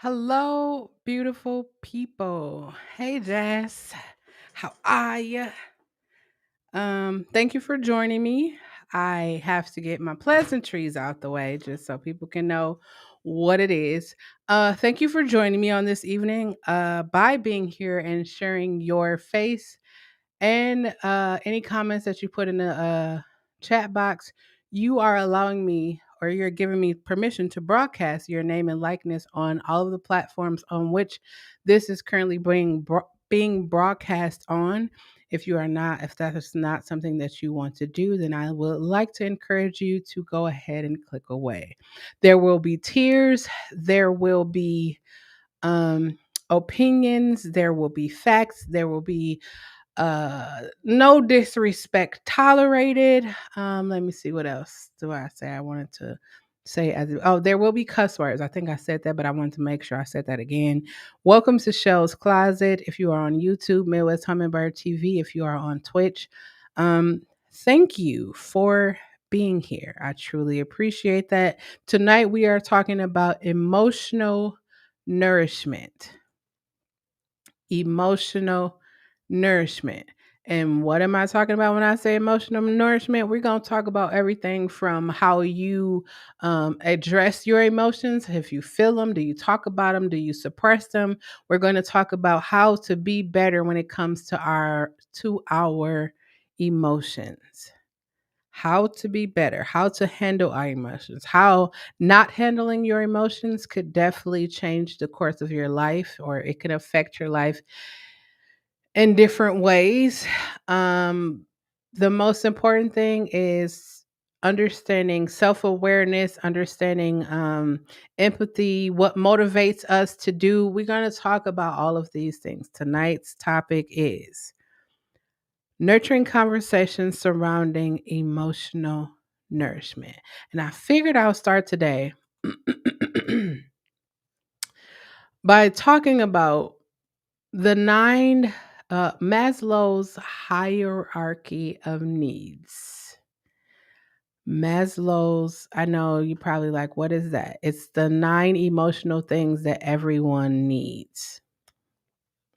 Hello, beautiful people. Hey, Jess. How are you? Thank you for joining me. I have to get my pleasantries out the way just so people can know what it is. Thank you for joining me on this evening. By being here and sharing your face and any comments that you put in the chat box, you are allowing me or you're giving me permission to broadcast your name and likeness on all of the platforms on which this is currently being broadcast on. If that is not something that you want to do, then I would like to encourage you to go ahead and click away. There will be tears, there will be um, opinions, there will be facts, there will be no disrespect tolerated. Let me see, what else do I say? I wanted to say there will be cuss words. I think I said that, but I wanted to make sure I said that again. Welcome to Shelle's Closet. If you are on YouTube, Midwsthumnbrd TV. If you are on Twitch, um thank you for being here. I truly appreciate that. Tonight we are talking about emotional nourishment. Emotional nourishment. And what am I talking about when I say emotional nourishment? We're going to talk about everything from how you address your emotions. If you feel them, do you talk about them? Do you suppress them? We're going to talk about how to be better when it comes to our emotions. How to be better, how to handle our emotions, how not handling your emotions could definitely change the course of your life, or it can affect your life in different ways. Um, the most important thing is understanding self awareness, understanding empathy, what motivates us to do. We're going to talk about all of these things. Tonight's topic is nurturing conversations surrounding emotional nourishment. And I figured I'll start today by talking about the nine Maslow's hierarchy of needs. Maslow's, I know you probably like, what is that? It's the nine emotional things that everyone needs.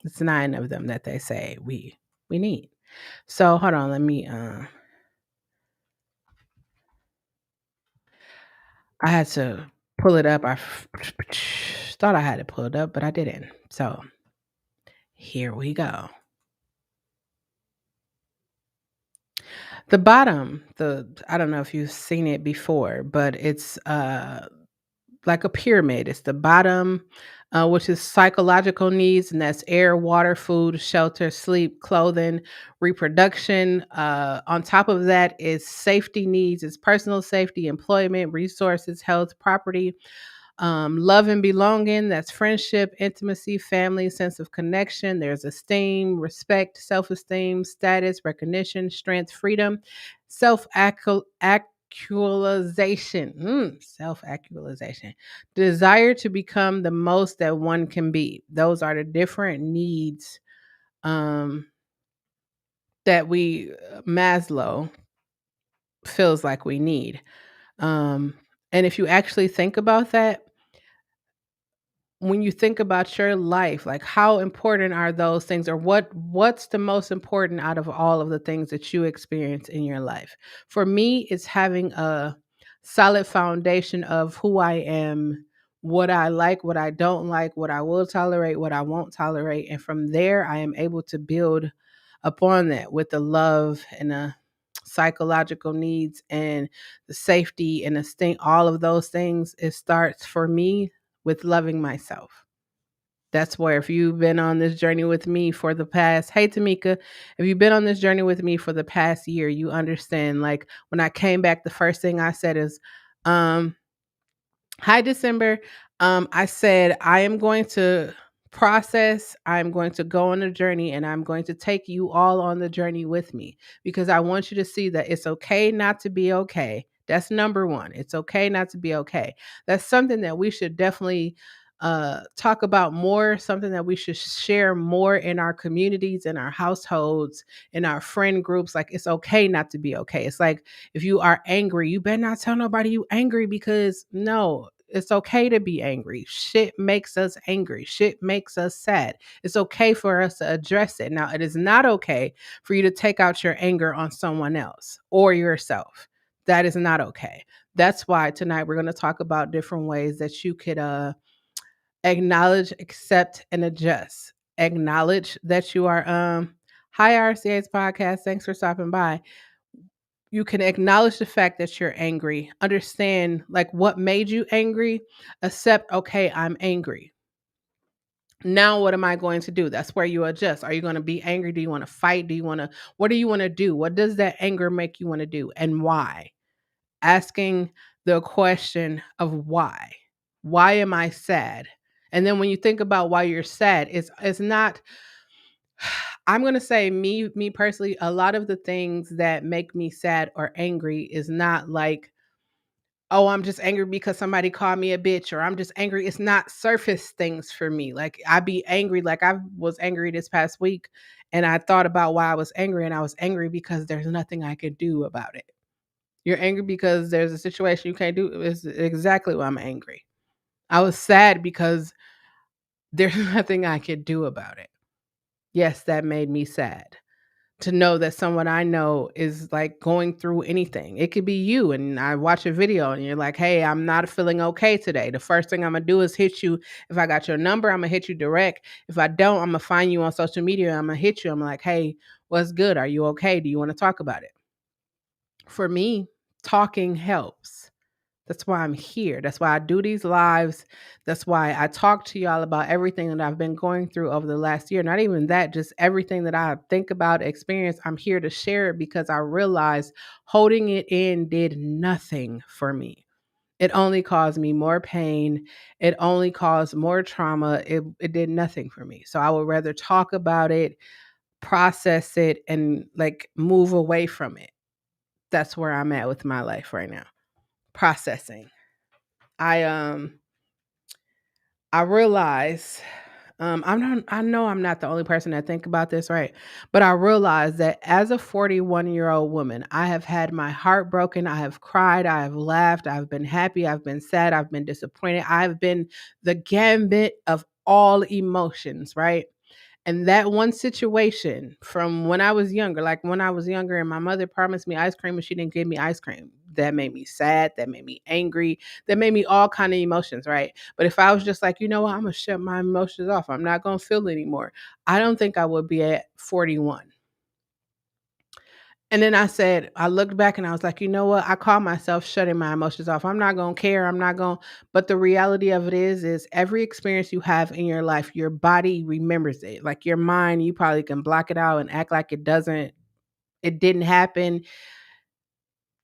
It's nine of them that they say we need. So hold on, let me I had to pull it up. Thought I had it pulled up, but I didn't. So here we go. The bottom, the I don't know if you've seen it before, but it's like a pyramid. It's the bottom, which is psychological needs, and that's air, water, food, shelter, sleep, clothing, reproduction. On top of that is safety needs. It's personal safety, employment, resources, health, property, love and belonging. That's friendship, intimacy, family, sense of connection. There's esteem, respect, self esteem, status, recognition, strength, freedom, self actualization. Self actualization. Desire to become the most that one can be. Those are the different needs um, that Maslow feels like we need. Um, and if you actually think about that, when you think about your life, like how important are those things, or what's the most important out of all of the things that you experience in your life? For me, it's having a solid foundation of who I am, what I like, what I don't like, what I will tolerate, what I won't tolerate, and from there I am able to build upon that with the love and the psychological needs and the safety and the sting, all of those things. It starts for me with loving myself. That's where, if you've been on this journey with me for the past, hey Tamika, if you've been on this journey with me for the past year, you understand. Like when I came back, the first thing I said is, um, hi December. I said, I am going to process, I'm going to go on a journey, and I'm going to take you all on the journey with me because I want you to see that it's okay not to be okay. That's number one. It's okay not to be okay. That's something that we should definitely talk about more, something that we should share more in our communities, in our households, in our friend groups. Like, it's okay not to be okay. It's like, if you are angry, you better not tell nobody you angry, because no, It's okay to be angry. Shit makes us angry. Shit makes us sad. It's okay for us to address it. Now, it is not okay for you to take out your anger on someone else or yourself. That is not okay. That's why tonight we're going to talk about different ways that you could acknowledge, accept, and adjust. Acknowledge that you are hi RCA's podcast. Thanks for stopping by. You can acknowledge the fact that you're angry, understand like what made you angry, accept, okay, I'm angry. Now what am I going to do? That's where you adjust. Are you going to be angry? Do you want to fight? What do you want to do? What does that anger make you want to do and why? Asking the question of why. Why am I sad? And then when you think about why you're sad, it's not I'm going to say me personally, a lot of the things that make me sad or angry is not like, oh, I'm just angry because somebody called me a bitch, or I'm just angry. It's not surface things for me. Like I be angry, like I was angry this past week and I thought about why I was angry, and I was angry because there's nothing I could do about it. You're angry because there's a situation you can't do. It's exactly why I'm angry. I was sad because there's nothing I could do about it. Yes, that made me sad to know that someone I know is like going through anything. It could be you, and I watch a video and you're like, hey, I'm not feeling okay today. The first thing I'm gonna do is hit you. If I got your number, I'm gonna hit you direct. If I don't, I'm gonna find you on social media. I'm gonna hit you. I'm like, hey, what's good? Are you okay? Do you want to talk about it? For me, talking helps. That's why I'm here. That's why I do these lives. That's why I talk to y'all about everything that I've been going through over the last year. Not even that, just everything that I think about, experience. I'm here to share it because I realized holding it in did nothing for me. It only caused me more pain. It only caused more trauma. It did nothing for me. So I would rather talk about it, process it, and like move away from it. That's where I'm at with my life right now. Processing. I I realize I know I'm not the only person that think about this, right? But I realize that as a 41-year-old woman, I have had my heart broken, I have cried, I have laughed, I've been happy, I've been sad, I've been disappointed. I've been the gambit of all emotions, right? And that one situation from when I was younger, like when I was younger and my mother promised me ice cream and she didn't give me ice cream, that made me sad, that made me angry, that made me all kind of emotions, right? But if I was just like, you know what, I'm gonna shut my emotions off, I'm not gonna feel anymore, I don't think I would be at 41. And then I looked back and I was like, you know what? I call myself shutting my emotions off. I'm not going to care. I'm not going, but the reality of it is every experience you have in your life, your body remembers it. Like your mind, you probably can block it out and act like it didn't happen.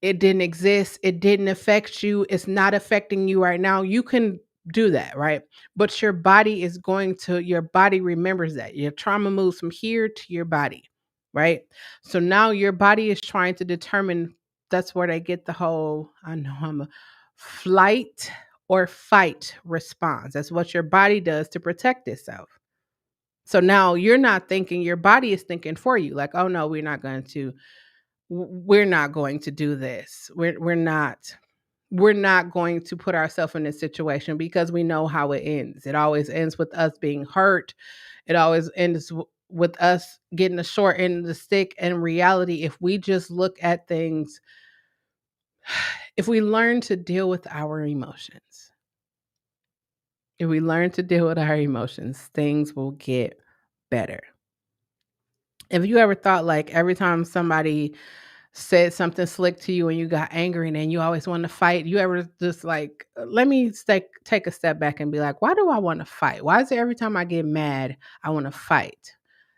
It didn't exist. It didn't affect you. It's not affecting you right now. You can do that, right? But your body remembers that. Your trauma moves from here to your body, right? So now your body is trying to determine, that's where they get the whole, I know I'm a flight or fight response. That's what your body does to protect itself. So now you're not thinking, your body is thinking for you, like, oh no, we're not going to do this. We're not going to put ourselves in this situation because we know how it ends. It always ends with us being hurt. It always ends with us getting the short end of the stick. And reality, if we just look at things, if we learn to deal with our emotions, if we learn to deal with our emotions, things will get better. If you ever thought like every time somebody said something slick to you and you got angry and then you always want to fight, you ever just like, let me take a step back and be like, why do I want to fight? Why is it every time I get mad, I want to fight?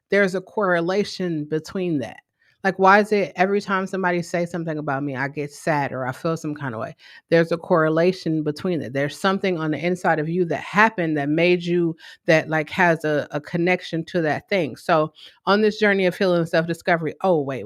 There's a correlation between that. Like, why is it every time somebody says something about me, I get sad or I feel some kind of way? There's a correlation between it. There's something on the inside of you that happened that made you, that like has a connection to that thing. So on this journey of healing and self-discovery, oh, wait.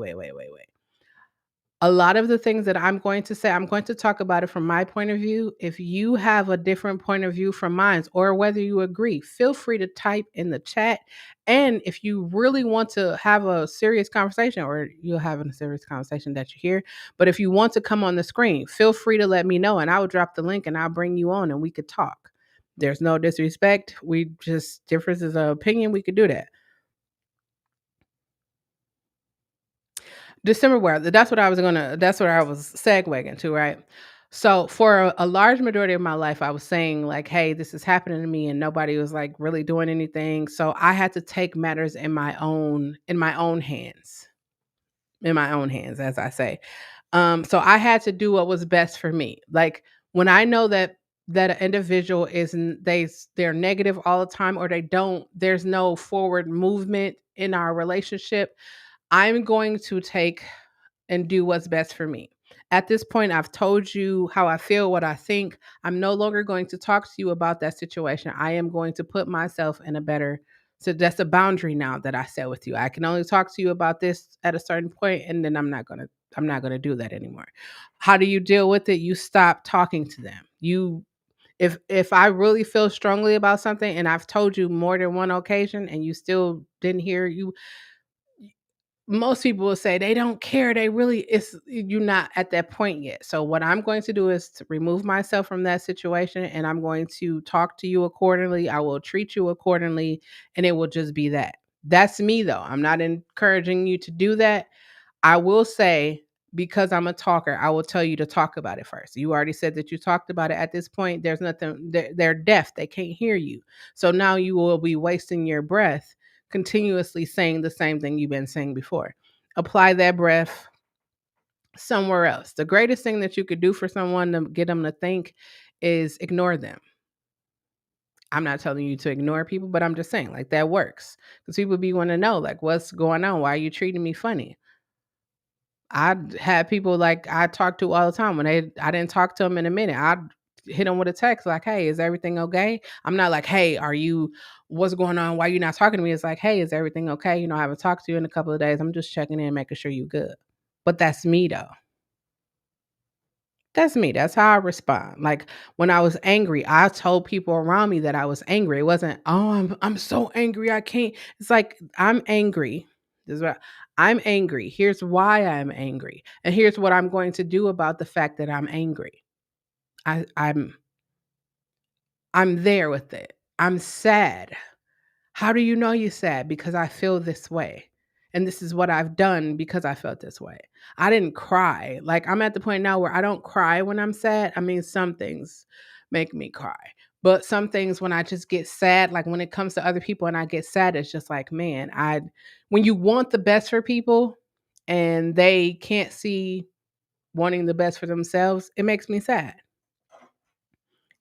A lot of the things that I'm going to say, I'm going to talk about it from my point of view. If you have a different point of view from mine, or whether you agree, feel free to type in the chat. And if you really want to have a serious conversation, or you're having a serious conversation that you hear, but if you want to come on the screen, feel free to let me know and I will drop the link and I'll bring you on and we could talk. There's no disrespect. We just differences of opinion. We could do that. December weather. That's what I was segueing to, right? So for a large majority of my life, I was saying like, hey, this is happening to me, and nobody was like really doing anything. So I had to take matters in my own hands. In my own hands, as I say. So I had to do what was best for me. Like when I know that an individual they're negative all the time, or there's no forward movement in our relationship, I'm going to take and do what's best for me. At this point, I've told you how I feel, what I think. I'm no longer going to talk to you about that situation. I am going to put myself in a better, so that's a boundary now that I set with you. I can only talk to you about this at a certain point, and then I'm not gonna do that anymore. How do you deal with it? You stop talking to them. If I really feel strongly about something and I've told you more than one occasion and you still didn't hear, most people will say they don't care. They really it's you're not at that point yet. So what I'm going to do is to remove myself from that situation, and I'm going to talk to you accordingly. I will treat you accordingly, and it will just be that. That's me though. I'm not encouraging you to do that. I will say, because I'm a talker, I will tell you to talk about it first. You already said that you talked about it. At this point, there's nothing, they're deaf. They can't hear you. So now you will be wasting your breath continuously saying the same thing you've been saying before. Apply that breath somewhere else. The greatest thing that you could do for someone to get them to think is ignore them. I'm not telling you to ignore people, but I'm just saying like that works because people be want to know like what's going on. Why are you treating me funny? I had people like I talk to all the time when I didn't talk to them in a minute. I'd hit them with a text like, "Hey, is everything okay?" I'm not like, "Hey, what's going on? Why you not talking to me?" It's like, "Hey, is everything okay? You know, I haven't talked to you in a couple of days. I'm just checking in, making sure you good." But that's me though. That's me. That's how I respond. Like when I was angry, I told people around me that I was angry. It wasn't, "Oh, I'm so angry. I can't." It's like I'm angry. This is what I'm angry. Here's why I'm angry. And here's what I'm going to do about the fact that I'm angry. I, I'm I'm there with it. I'm sad. How do you know you're sad? Because I feel this way. And this is what I've done because I felt this way. I didn't cry. Like I'm at the point now where I don't cry when I'm sad. I mean, some things make me cry. But some things when I just get sad, like when it comes to other people and I get sad, it's just like, man, when you want the best for people and they can't see wanting the best for themselves, it makes me sad.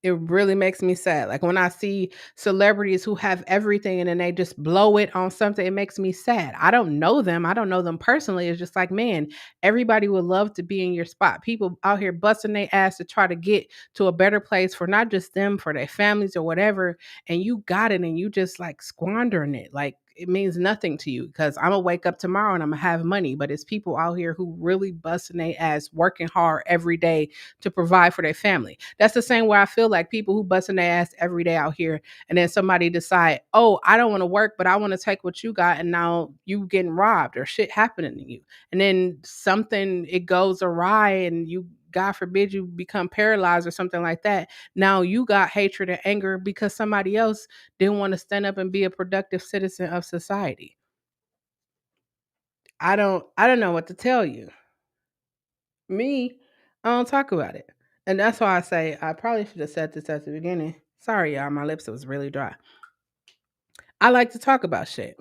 It really makes me sad. Like when I see celebrities who have everything and then they just blow it on something, it makes me sad. I don't know them. I don't know them personally. It's just like, man, everybody would love to be in your spot. People out here busting their ass to try to get to a better place for not just them, for their families or whatever. And you got it and you just like squandering it. Like it means nothing to you because I'm gonna wake up tomorrow and I'm gonna have money. But it's people out here who really busting their ass, working hard every day to provide for their family. That's the same way I feel like people who busting their ass every day out here, and then somebody decide, oh, I don't want to work, but I want to take what you got, and now you getting robbed or shit happening to you, and then something it goes awry, and you. God forbid you become paralyzed or something like that. Now you got hatred and anger because somebody else didn't want to stand up and be a productive citizen of society. I don't know what to tell you. Me, I don't talk about it. And that's why I say I probably should have said this at the beginning. Sorry, y'all, my lips was really dry. I like to talk about shit.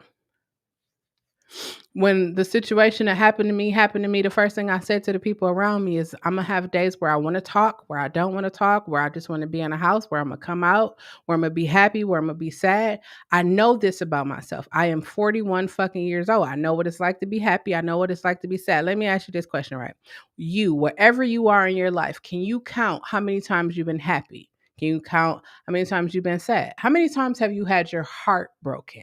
When the situation that happened to me, the first thing I said to the people around me is I'm gonna have days where I want to talk, where I don't want to talk, where I just want to be in a house, where I'm gonna come out, where I'm gonna be happy, where I'm gonna be sad. I know this about myself. I am 41 fucking years old. I know what it's like to be happy. I know what it's like to be sad. Let me ask you this question, right? You, wherever you are in your life, can you count how many times you've been happy? Can you count how many times you've been sad? How many times have you had your heart broken?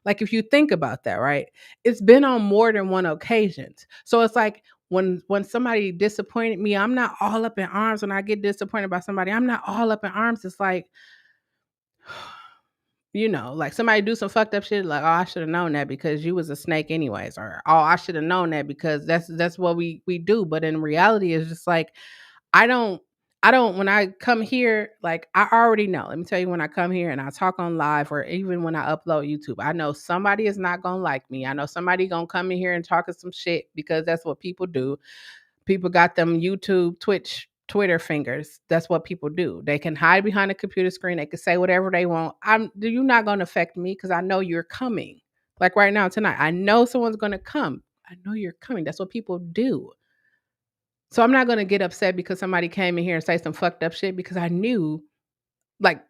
Like if you think about that, right? It's been on more than one occasion. So it's like when somebody disappointed me, I'm not all up in arms when I get disappointed by somebody. I'm not all up in arms. It's like, like somebody do some fucked up shit, like, oh, I should have known that because you was a snake anyways, or oh, I should have known that because that's what we do. But in reality, it's just like I don't I don't when I come here, like I already know. Let me tell you, when I come here and I talk on live or even when I upload YouTube, I know somebody is not gonna like me. I know somebody gonna come in here and talk some shit because that's what people do. People got them YouTube, Twitch, Twitter fingers. That's what people do. They can hide behind a computer screen. They can say whatever they want. You're not going to affect me because I know you're coming. Like right now tonight, I know someone's going to come. I know you're coming. That's what people do. So I'm not going to get upset because somebody came in here and say some fucked up shit because I knew, like,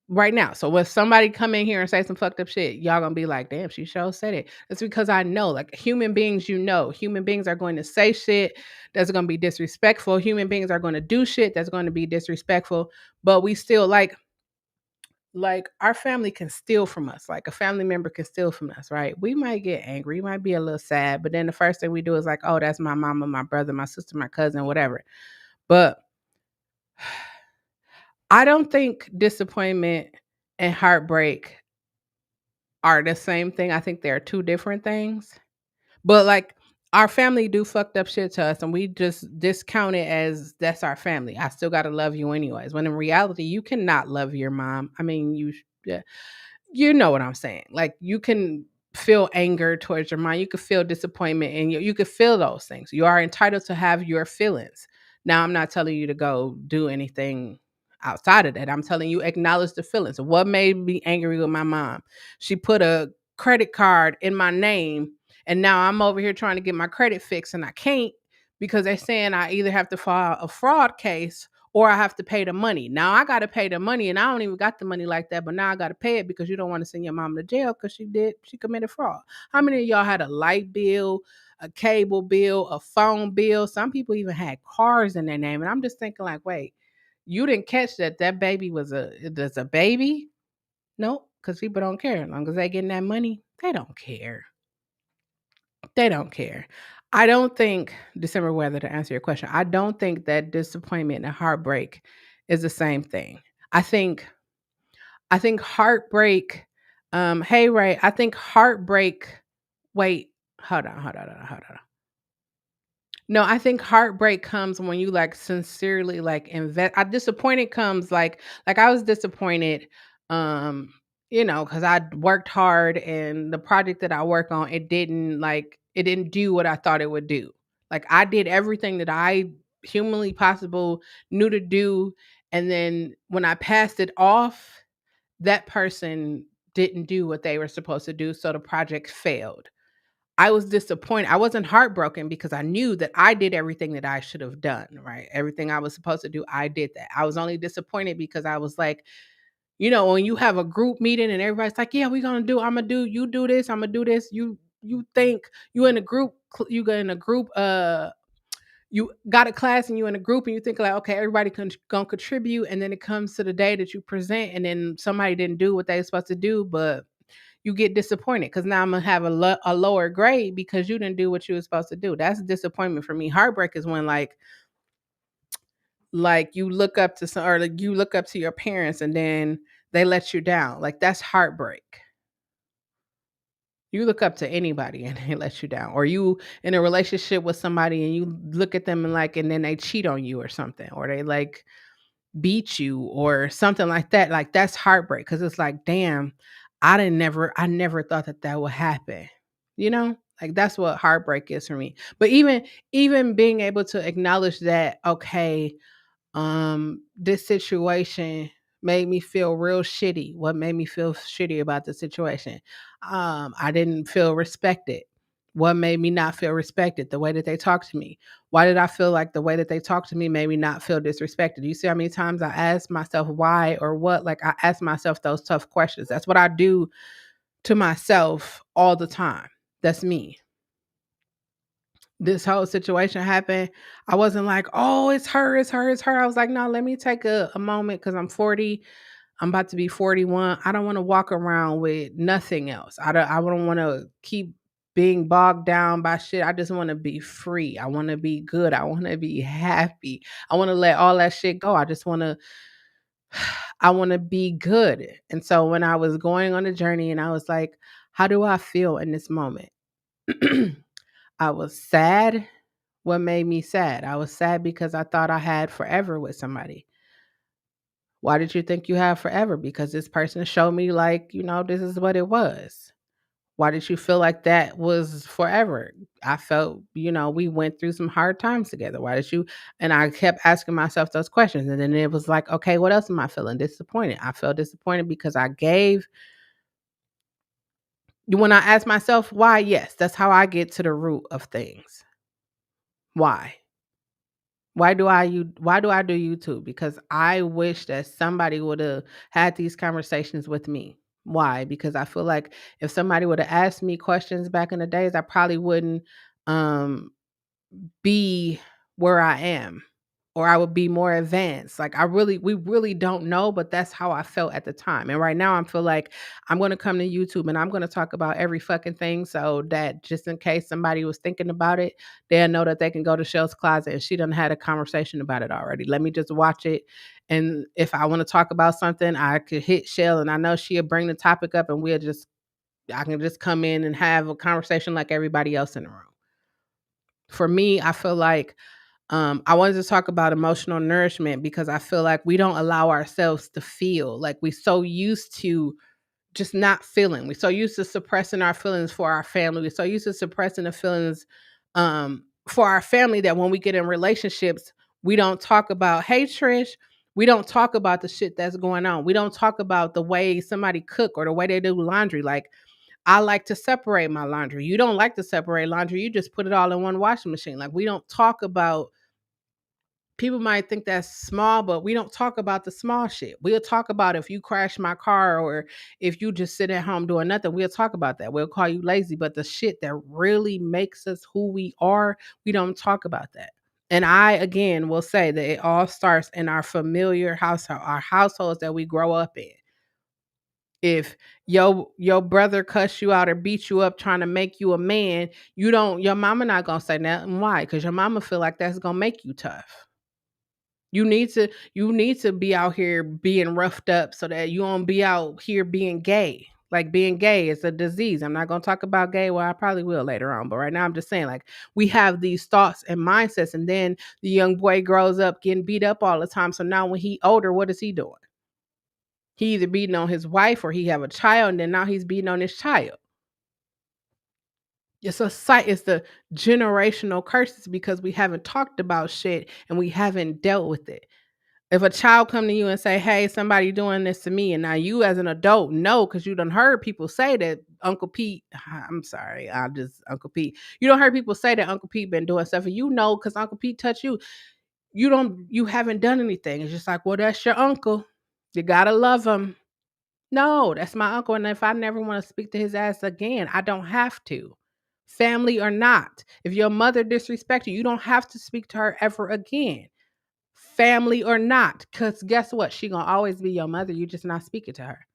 right now. So when somebody come in here and say some fucked up shit, y'all gonna be like, damn, she sure said it. It's because I know, like, human beings, human beings are going to say shit that's gonna be disrespectful. Human beings are gonna do shit that's gonna be disrespectful. But we still like our family can steal from us. Like a family member can steal from us, right? We might get angry, we might be a little sad, but then the first thing we do is like, oh, that's my mama, my brother, my sister, my cousin, whatever. But I don't think disappointment and heartbreak are the same thing. I think they're two different things. But like our family do fucked up shit to us and we just discount it as that's our family. I still got to love you anyways. When in reality, you cannot love your mom. I mean, yeah, you know what I'm saying. Like you can feel anger towards your mom. You could feel disappointment and you could feel those things. You are entitled to have your feelings. Now, I'm not telling you to go do anything outside of that. I'm telling you acknowledge the feelings. What made me angry with my mom? She put a credit card in my name and now I'm over here trying to get my credit fixed and I can't because they're saying I either have to file a fraud case or I have to pay the money. Now I got to pay the money and I don't even got the money like that, but now I got to pay it because you don't want to send your mom to jail because she committed fraud. How many of y'all had a light bill, a cable bill, a phone bill? Some people even had cars in their name. And I'm just thinking like, wait, you didn't catch that baby was a baby? Nope, because people don't care. As long as they getting that money, they don't care. They don't care. I don't think December weather, to answer your question, I don't think that disappointment and heartbreak is the same thing. I think I think heartbreak, hey Ray, I think heartbreak, wait, hold on. No, I think heartbreak comes when you like sincerely like invest. Disappointed comes like I was disappointed, um, because I worked hard and the project that I work on, it didn't do what I thought it would do. Like I did everything that I humanly possible knew to do, and then when I passed it off, that person didn't do what they were supposed to do, so the project failed. I was disappointed. I wasn't heartbroken because I knew that I did everything that I should have done, right? Everything I was supposed to do, I did that. I was only disappointed because I was like, when you have a group meeting and everybody's like, "Yeah, we're gonna do. I'm gonna do. You do this. I'm gonna do this." You think you in a group. You got in a group. You got a class and you in a group and you think like, okay, everybody gonna contribute, and then it comes to the day that you present, and then somebody didn't do what they were supposed to do, but you get disappointed because now I'm gonna have a lower grade because you didn't do what you were supposed to do. That's disappointment for me. Heartbreak is when like you look up to some or like you look up to your parents and then they let you down. Like that's heartbreak. You look up to anybody and they let you down, or you in a relationship with somebody and you look at them and then they cheat on you or something, or they like beat you or something like that. Like that's heartbreak because it's like, damn, I never thought that would happen. Like that's what heartbreak is for me. But even being able to acknowledge that, okay, this situation made me feel real shitty. What made me feel shitty about the situation? I didn't feel respected. What made me not feel respected? The way that they talked to me. Why did I feel like the way that they talked to me made me not feel disrespected? You see how many times I ask myself why or what? Like I ask myself those tough questions. That's what I do to myself all the time. That's me. This whole situation happened, I wasn't like, "Oh, it's her, it's her, it's her." I was like, "No, let me take a moment because I'm 40. I'm about to be 41. I don't want to walk around with nothing else. I don't want to keep." being bogged down by shit. I just want to be free. I want to be good. I want to be happy. I want to let all that shit go. I want to be good. And so when I was going on a journey and I was like, how do I feel in this moment? I was sad. What made me sad? I was sad because I thought I had forever with somebody. Why did you think you had forever? Because this person showed me, like, this is what it was. Why did you feel like that was forever? I felt, we went through some hard times together. Why did you? And I kept asking myself those questions. And then it was like, okay, what else am I feeling? Disappointed. I felt disappointed because when I ask myself why, yes, that's how I get to the root of things. Why? Why do I do YouTube? Because I wish that somebody would have had these conversations with me. Why? Because I feel like if somebody would have asked me questions back in the days, I probably wouldn't um be where I am, or I would be more advanced. Like we really don't know, but that's how I felt at the time. And right now I feel like I'm going to come to YouTube and I'm going to talk about every fucking thing so that just in case somebody was thinking about it, they'll know that they can go to Shelle's closet and she done had a conversation about it already. Let me just watch it. And if I want to talk about something, I could hit Shelle and I know she'll bring the topic up and I can just come in and have a conversation like everybody else in the room. For me, I feel like I wanted to talk about emotional nourishment because I feel like we don't allow ourselves to feel. Like we're so used to just not feeling. We're so used to suppressing our feelings for our family. We're so used to suppressing the feelings for our family that when we get in relationships, we don't talk about, hey, Trish, we don't talk about the shit that's going on. We don't talk about the way somebody cook or the way they do laundry. Like, I like to separate my laundry. You don't like to separate laundry. You just put it all in one washing machine. Like, we don't talk about, people might think that's small, but we don't talk about the small shit. We'll talk about if you crash my car or if you just sit at home doing nothing. We'll talk about that. We'll call you lazy, but the shit that really makes us who we are, we don't talk about that. And I, again, will say that it all starts in our familiar household, our households that we grow up in. If your brother cuss you out or beat you up trying to make you a man, your mama not gonna say nothing. Why? Because your mama feel like that's gonna make you tough. You need to be out here being roughed up so that you don't be out here being gay. Like, being gay is a disease. I'm not gonna talk about gay. Well, I probably will later on, but right now I'm just saying, like, we have these thoughts and mindsets, and then the young boy grows up getting beat up all the time. So now when he older, what is he doing? He either beating on his wife or he have a child, and then now he's beating on his child. It's the generational curses because we haven't talked about shit and we haven't dealt with it. If a child come to you and say, "Hey, somebody doing this to me," and now you as an adult know because you done heard people say that Uncle Pete, I'm sorry, I just Uncle Pete. You don't heard people say that Uncle Pete been doing stuff, and you know because Uncle Pete touched you. You haven't done anything. It's just like, well, that's your uncle. You gotta love him. No, that's my uncle, and if I never want to speak to his ass again, I don't have to. Family or not. If your mother disrespect you, you don't have to speak to her ever again. Family or not. Because guess what? She gonna always be your mother. You just not speaking to her.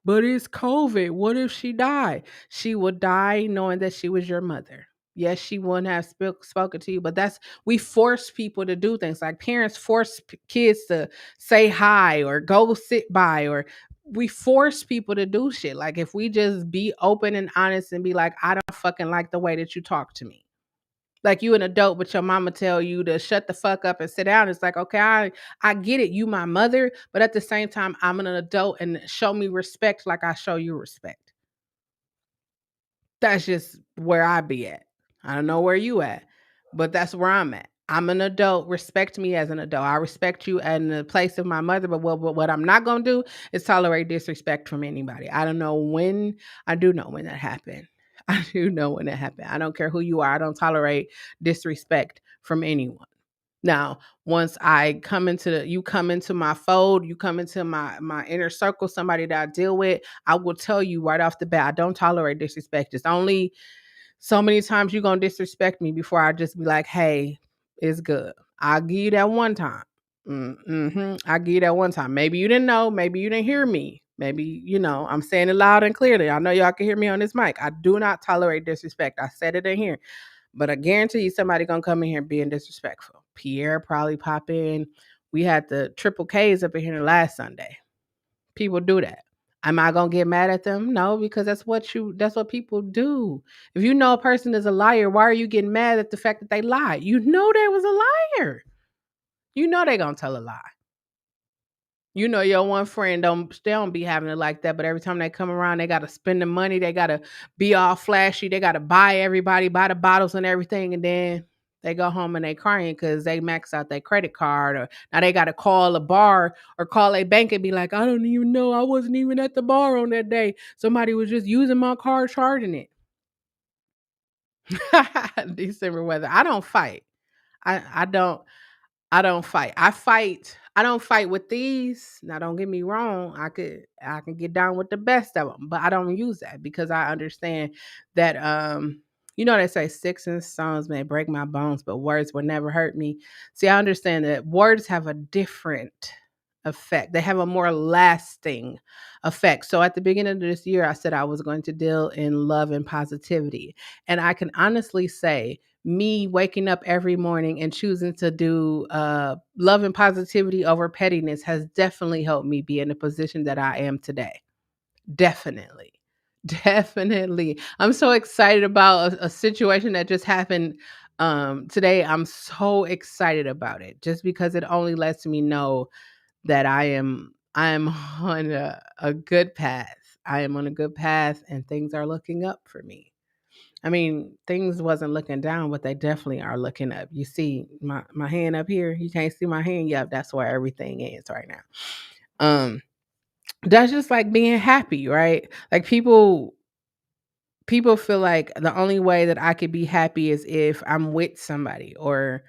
But it's COVID. What if she died? She would die knowing that she was your mother. Yes, she wouldn't have spoken to you, but we force people to do things. Like, parents force kids to say hi or go sit by, or we force people to do shit. Like, if we just be open and honest and be like, I don't fucking like the way that you talk to me. Like, you an adult, but your mama tell you to shut the fuck up and sit down. It's like, okay, I get it. You my mother, but at the same time, I'm an adult and show me respect like I show you respect. That's just where I be at. I don't know where you at, but that's where I'm at. I'm an adult. Respect me as an adult. I respect you in the place of my mother, but what I'm not gonna do is tolerate disrespect from anybody. I don't know when. I do know when that happened. I do know when that happened. I don't care who you are. I don't tolerate disrespect from anyone. Now, once you come into my fold, you come into my inner circle, somebody that I deal with, I will tell you right off the bat, I don't tolerate disrespect. It's only so many times you're gonna disrespect me before I just be like, hey, it's good. I'll give you that one time. I give you that one time. Maybe you didn't know, maybe you didn't hear me. Maybe, I'm saying it loud and clearly. I know y'all can hear me on this mic. I do not tolerate disrespect. I said it in here. But I guarantee you somebody gonna come in here being disrespectful. Pierre probably pop in. We had the triple Ks up in here last Sunday. People do that. Am I gonna get mad at them? No, because that's what people do. If you know a person is a liar, why are you getting mad at the fact that they lied? You know they was a liar. You know they gonna tell a lie. Your one friend they don't be having it like that, but every time they come around, they gotta spend the money, they gotta be all flashy, they gotta buy the bottles and everything, and then they go home and they crying because they max out their credit card, or now they gotta call a bar or call a bank and be like, I don't even know, I wasn't even at the bar on that day. Somebody was just using my card charging it. December weather. I don't fight. I don't. I don't fight. I don't fight with these. Now don't get me wrong. I can get down with the best of them, but I don't use that because I understand that they say sticks and stones may break my bones, but words will never hurt me. See, I understand that words have a different effect. They have a more lasting effect. So at the beginning of this year, I said I was going to deal in love and positivity. And I can honestly say me waking up every morning and choosing to do love and positivity over pettiness has definitely helped me be in the position that I am today. Definitely. Definitely. I'm so excited about a situation that just happened today. I'm so excited about it just because it only lets me know that I am on a good path. I am on a good path and things are looking up for me. I mean, things wasn't looking down, but they definitely are looking up. You see my hand up here? You can't see my hand. Yep, that's where everything is right now. Um, that's just like being happy, right? Like people feel like the only way that I could be happy is if I'm with somebody or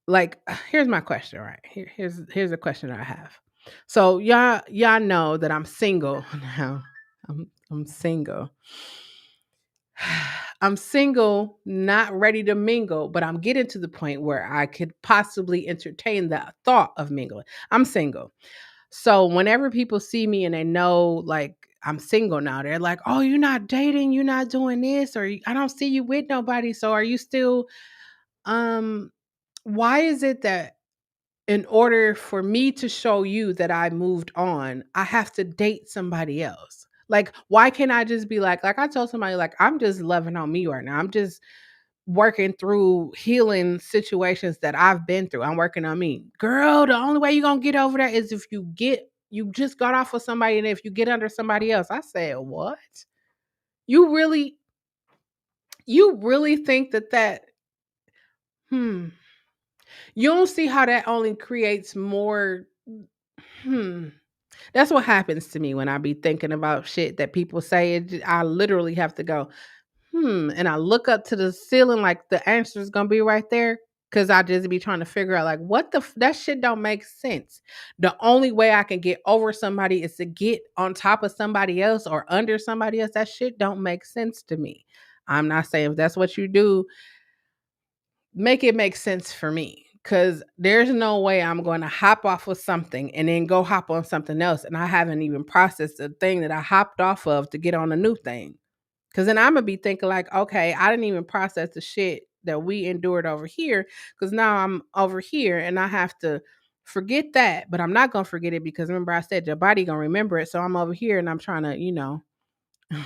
like here's my question, right? Here's a question that I have. So y'all know that I'm single now. I'm single. I'm single, not ready to mingle, but I'm getting to the point where I could possibly entertain the thought of mingling. I'm single. So whenever people see me and they know like I'm single now, they're like, "Oh, you're not dating, you're not doing this, or I don't see you with nobody. So are you still um why is it that in order for me to show you that I moved on, I have to date somebody else. Like, why can't I just be like I told somebody, like, I'm just loving on me right now. I'm just working through healing situations that I've been through. I'm working on me. Girl, the only way you're gonna get over that is if you just got off with somebody and if you get under somebody else. I said, what? You really you really think that hmm. You don't see how that only creates more hmm. That's what happens to me when I be thinking about shit that people say. I literally have to go, and I look up to the ceiling like the answer is gonna be right there. Cause I just be trying to figure out like that shit don't make sense. The only way I can get over somebody is to get on top of somebody else or under somebody else. That shit don't make sense to me. I'm not saying if that's what you do, make it make sense for me. Cause there's no way I'm going to hop off of something and then go hop on something else. And I haven't even processed the thing that I hopped off of to get on a new thing. Cause then I'm gonna be thinking like, okay, I didn't even process the shit that we endured over here. Cause now I'm over here and I have to forget that, but I'm not gonna forget it because remember I said your body gonna remember it. So I'm over here and I'm trying to,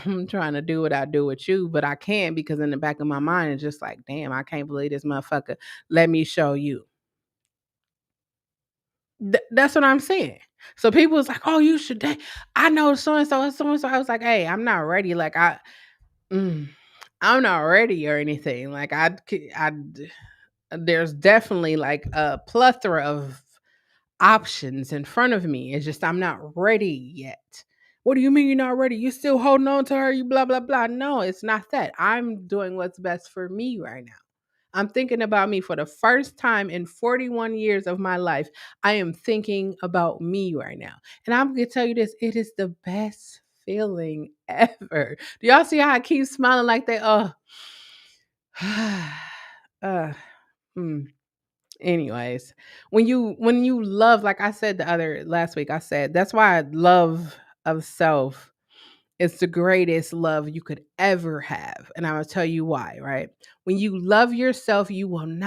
I'm trying to do what I do with you, but I can't because in the back of my mind it's just like, damn, I can't believe this motherfucker. Let me show you. That's what I'm saying. So people was like, oh, you should date. I know so and so and so and so. I was like, hey, I'm not ready. Like mm, I'm not ready or anything. Like there's definitely like a plethora of options in front of me. It's just I'm not ready yet. What do you mean you're not ready? You still holding on to her? You blah blah blah. No, it's not that. I'm doing what's best for me right now. I'm thinking about me for the first time in 41 years of my life. I am thinking about me right now. And I'm going to tell you this, it is the best feeling ever. Do y'all see how I keep smiling like they uh, mm. Anyways, when you love, like I said the other last week, I said that's why love of self is the greatest love you could ever have. And I will tell you why, right? When you love yourself, you won't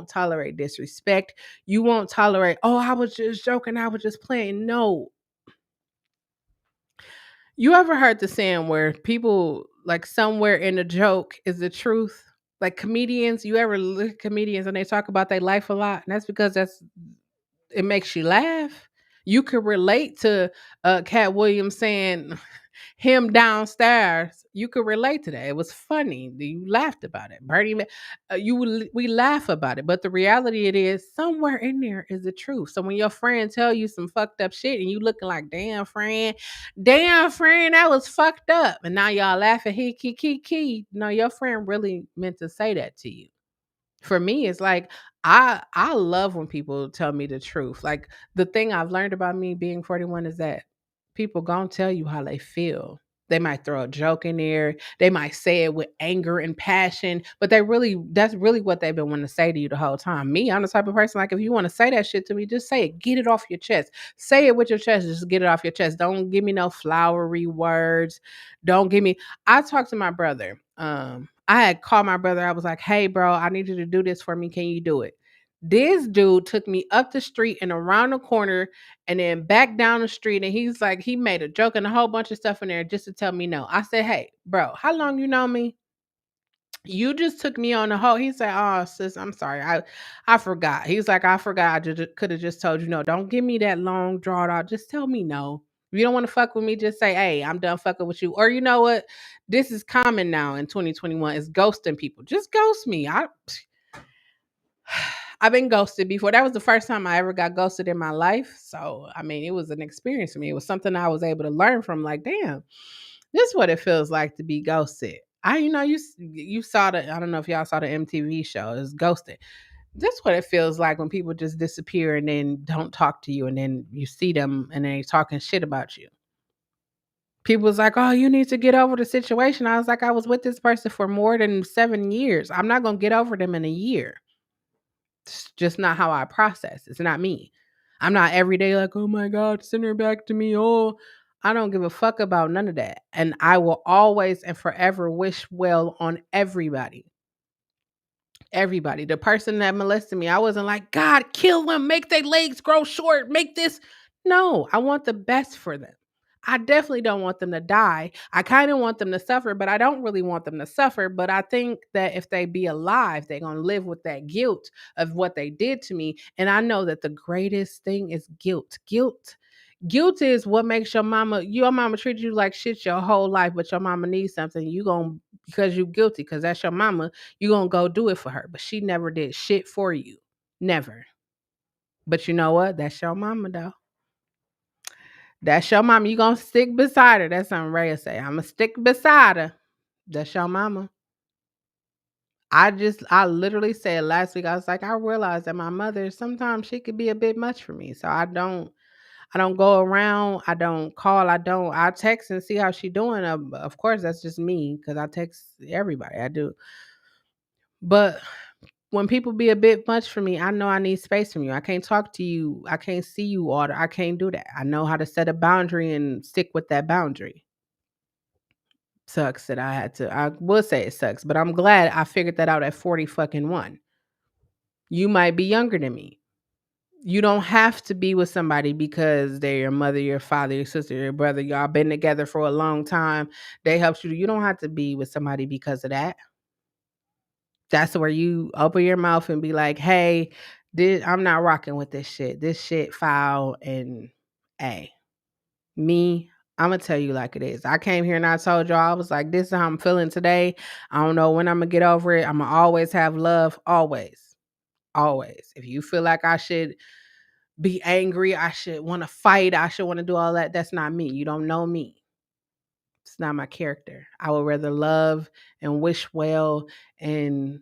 tolerate disrespect. You won't tolerate, oh, I was just joking, I was just playing. No. You ever heard the saying where people like somewhere in a joke is the truth? Like comedians, you ever look at comedians and they talk about their life a lot, and that's because it makes you laugh. You could relate to Cat Williams saying him downstairs. You could relate to that. It was funny. You laughed about it. We laugh about it, but the reality it is somewhere in there is the truth. So when your friend tell you some fucked up shit and you looking like damn friend, that was fucked up, and now y'all laughing, he key. No, your friend really meant to say that to you. For me, it's like I love when people tell me the truth. Like the thing I've learned about me being 41 is that people gonna tell you how they feel. They might throw a joke in there. They might say it with anger and passion, but that's really what they've been wanting to say to you the whole time. Me, I'm the type of person like if you want to say that shit to me, just say it. Get it off your chest. Say it with your chest. Just get it off your chest. Don't give me no flowery words. Don't give me I talked to my brother. I had called my brother. I was like, "Hey, bro, I need you to do this for me. Can you do it?" This dude took me up the street and around the corner and then back down the street. And he's like, he made a joke and a whole bunch of stuff in there just to tell me no. I said, "Hey, bro, how long you know me? You just took me on the whole." He said, "Oh, sis, I'm sorry. I forgot." He's like, "I forgot. I just could have just told you no. Don't give me that long drawn out. Just tell me no. If you don't want to fuck with me, just say, hey, I'm done fucking with you." Or you know what? This is common now in 2021 is ghosting people. Just ghost me. I've been ghosted before. That was the first time I ever got ghosted in my life. So, I mean, it was an experience for me. It was something I was able to learn from. Like, damn, this is what it feels like to be ghosted. You saw the I don't know if y'all saw the MTV show. It's Ghosted. This is what it feels like when people just disappear and then don't talk to you, and then you see them and they talking shit about you. People was like, "Oh, you need to get over the situation." I was like, "I was with this person for more than 7 years. I'm not gonna get over them in a year. It's just not how I process. It's not me. I'm not every day like, oh my God, send her back to me. Oh, I don't give a fuck about none of that. And I will always and forever wish well on everybody. Everybody. The person that molested me, I wasn't like, God, kill them, make their legs grow short, make this. No, I want the best for them. I definitely don't want them to die. I kind of want them to suffer, but I don't really want them to suffer. But I think that if they be alive, they're going to live with that guilt of what they did to me. And I know that the greatest thing is guilt. Guilt is what makes your mama treat you like shit your whole life, but your mama needs something. You going to because you guilty, because that's your mama, you gonna go do it for her. But she never did shit for you. Never. But you know what? That's your mama though. That's your mama. You gonna stick beside her. That's something Rhea say. I'ma stick beside her. That's your mama. I literally said last week, I was like, I realized that my mother, sometimes she could be a bit much for me. So I don't go around, I don't call, I text and see how she doing. Of course, that's just me because I text everybody. I do. But when people be a bit much for me, I know I need space from you. I can't talk to you. I can't see you all. I can't do that. I know how to set a boundary and stick with that boundary. Sucks that I had to. I will say it sucks, but I'm glad I figured that out at 40 fucking one. You might be younger than me. You don't have to be with somebody because they're your mother, your father, your sister, your brother. Y'all been together for a long time. They helped you. You don't have to be with somebody because of that. That's where you open your mouth and be like, "Hey, I'm not rocking with this shit. This shit foul." And hey, me, I'm gonna tell you like it is. I came here and I told y'all I was like, "This is how I'm feeling today. I don't know when I'm gonna get over it. I'm gonna always have love, always, always. If you feel like I should be angry, I should want to fight, I should want to do all that. That's not me. You don't know me. It's not my character. I would rather love and wish well and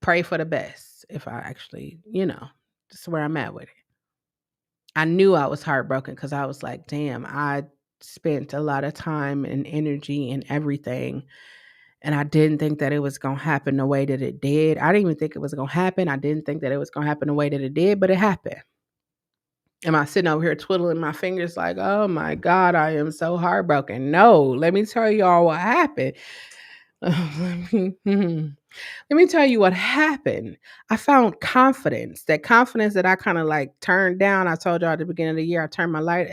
pray for the best if I actually, that's where I'm at with it. I knew I was heartbroken because I was like, damn, I spent a lot of time and energy and everything. And I didn't think that it was gonna happen the way that it did. I didn't even think it was gonna happen. I didn't think that it was gonna happen the way that it did, but it happened. Am I sitting over here twiddling my fingers like, oh my God, I am so heartbroken? No, let me tell y'all what happened. Let me tell you what happened. I found confidence. That confidence that I kind of like turned down. I told y'all at the beginning of the year, I turned my light,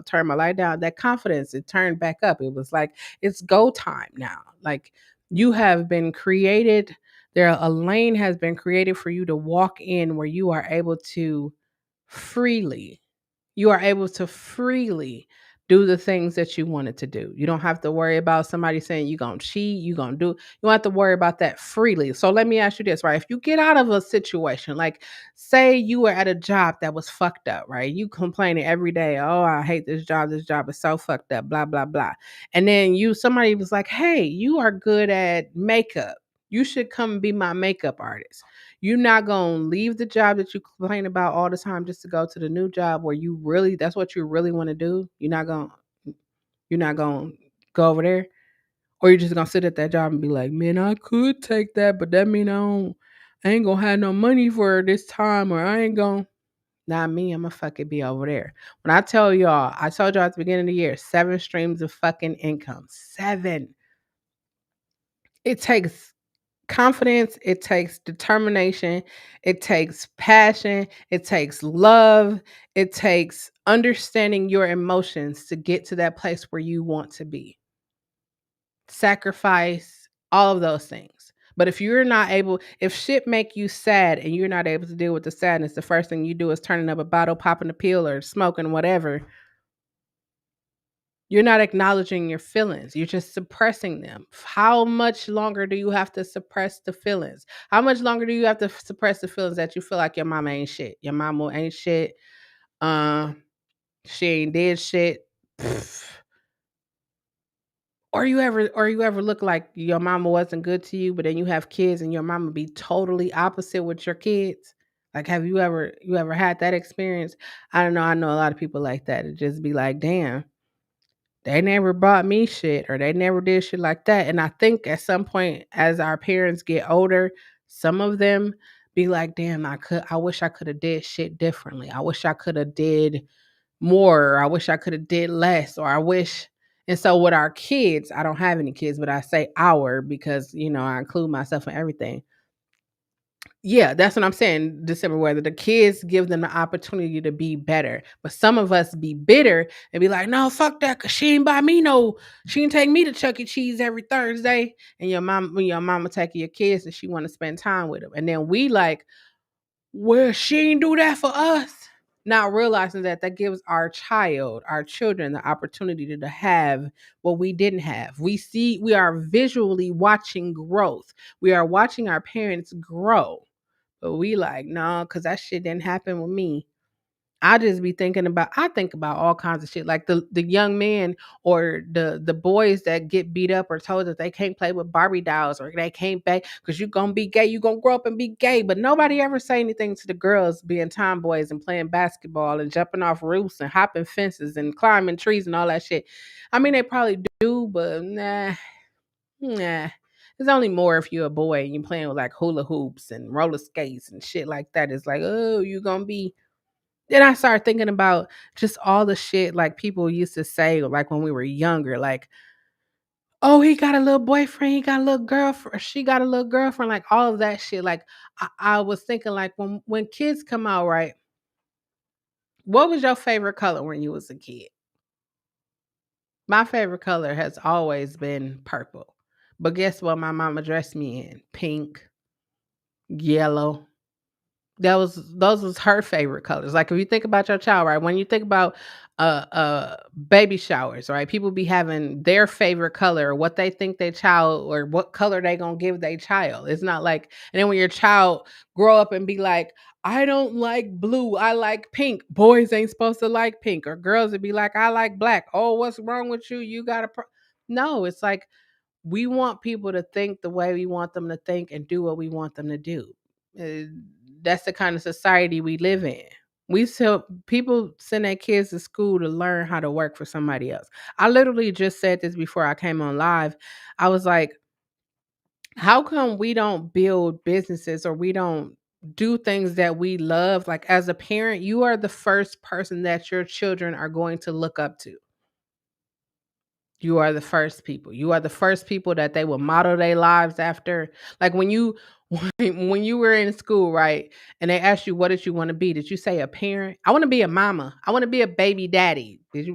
turned my light down. That confidence, it turned back up. It was like, it's go time now. Like you have been created. A lane has been created for you to walk in where you are able to freely you are able to freely do the things that you wanted to do. You don't have to worry about somebody saying you're going to cheat, you're going to do. You don't have to worry about that freely. So let me ask you this, right? If you get out of a situation, like say you were at a job that was fucked up, right? You complaining every day, oh, I hate this job. This job is so fucked up, blah, blah, blah. And then somebody was like, hey, you are good at makeup. You should come be my makeup artist. You're not gonna leave the job that you complain about all the time just to go to the new job where that's what you really want to do. You're not gonna go over there, or you're just gonna sit at that job and be like, man, I could take that, but that mean I ain't gonna have no money for this time, or I ain't gonna. Not me. I'm gonna fucking be over there. When I tell y'all, I told y'all at the beginning of the year, 7 streams of fucking income. 7. It takes confidence, it takes determination, it takes passion, it takes love, it takes understanding your emotions to get to that place where you want to be. Sacrifice, all of those things. But if shit make you sad and you're not able to deal with the sadness, the first thing you do is turning up a bottle, popping a pill, or smoking whatever. You're not acknowledging your feelings. You're just suppressing them. How much longer do you have to suppress the feelings? How much longer do you have to suppress the feelings that you feel like your mama ain't shit? Your mama ain't shit. Uh, she ain't did shit. Pfft. Or you ever look like your mama wasn't good to you, but then you have kids and your mama be totally opposite with your kids? Like, have you ever had that experience? I don't know. I know a lot of people like that. It just be like, damn, they never bought me shit or they never did shit like that. And I think at some point as our parents get older, some of them be like, damn, I wish I could have did shit differently. I wish I could have did more. Or I wish I could have did less. Or I wish. And so with our kids, I don't have any kids, but I say our because, I include myself in everything. Yeah, that's what I'm saying. December weather. The kids give them the opportunity to be better. But some of us be bitter and be like, no, fuck that, cause she didn't take me to Chuck E. Cheese every Thursday. And when your mama taking your kids and she want to spend time with them. And then we like, well, she didn't do that for us. Not realizing that gives our children the opportunity to have what we didn't have. We are visually watching growth. We are watching our parents grow. But we like, no, because that shit didn't happen with me. I think about all kinds of shit. Like the young men or the boys that get beat up or told that they can't play with Barbie dolls or they can't play because you're gonna be gay, you're gonna grow up and be gay. But nobody ever say anything to the girls being tomboys and playing basketball and jumping off roofs and hopping fences and climbing trees and all that shit. I mean they probably do, but nah. It's only more if you're a boy and you're playing with like hula hoops and roller skates and shit like that. It's like, oh, you're gonna be. Then I started thinking about just all the shit like people used to say like when we were younger, like, oh, he got a little boyfriend, he got a little girlfriend, she got a little girlfriend, like all of that shit. Like I was thinking like when kids come out, right? What was your favorite color when you was a kid? My favorite color has always been purple. But guess what my mama dressed me in? Pink, yellow. Those was her favorite colors. Like if you think about your child, right? When you think about baby showers, right? People be having their favorite color or what they think their child or what color they gonna give their child. It's not like and then when your child grow up and be like, I don't like blue, I like pink. Boys ain't supposed to like pink, or girls would be like, I like black. Oh, what's wrong with you? You got no, it's like we want people to think the way we want them to think and do what we want them to do. Uh, that's the kind of society we live in. We tell people send their kids to school to learn how to work for somebody else. I literally just said this before I came on live. I was like, How come we don't build businesses or we don't do things that we love? Like as a parent, you are the first person that your children are going to look up to. You are the first people. You are the first people that they will model their lives after. Like when you when you were in school, right? And they asked you what did you want to be? Did you say a parent? I want to be a mama. I want to be a baby daddy. Did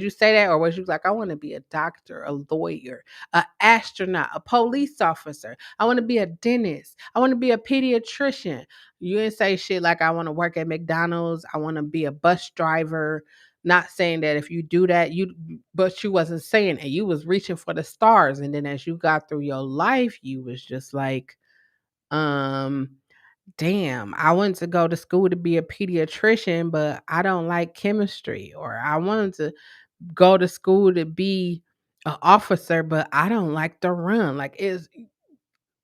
you say that or was you like I want to be a doctor, a lawyer, a astronaut, a police officer. I want to be a dentist. I want to be a pediatrician. You didn't say shit like I want to work at McDonald's. I want to be a bus driver. Not saying that if you do that, but you wasn't saying it. You was reaching for the stars. And then as you got through your life, you was just like, um, damn, I wanted to go to school to be a pediatrician, but I don't like chemistry. Or I wanted to go to school to be an officer, but I don't like to run. Like it's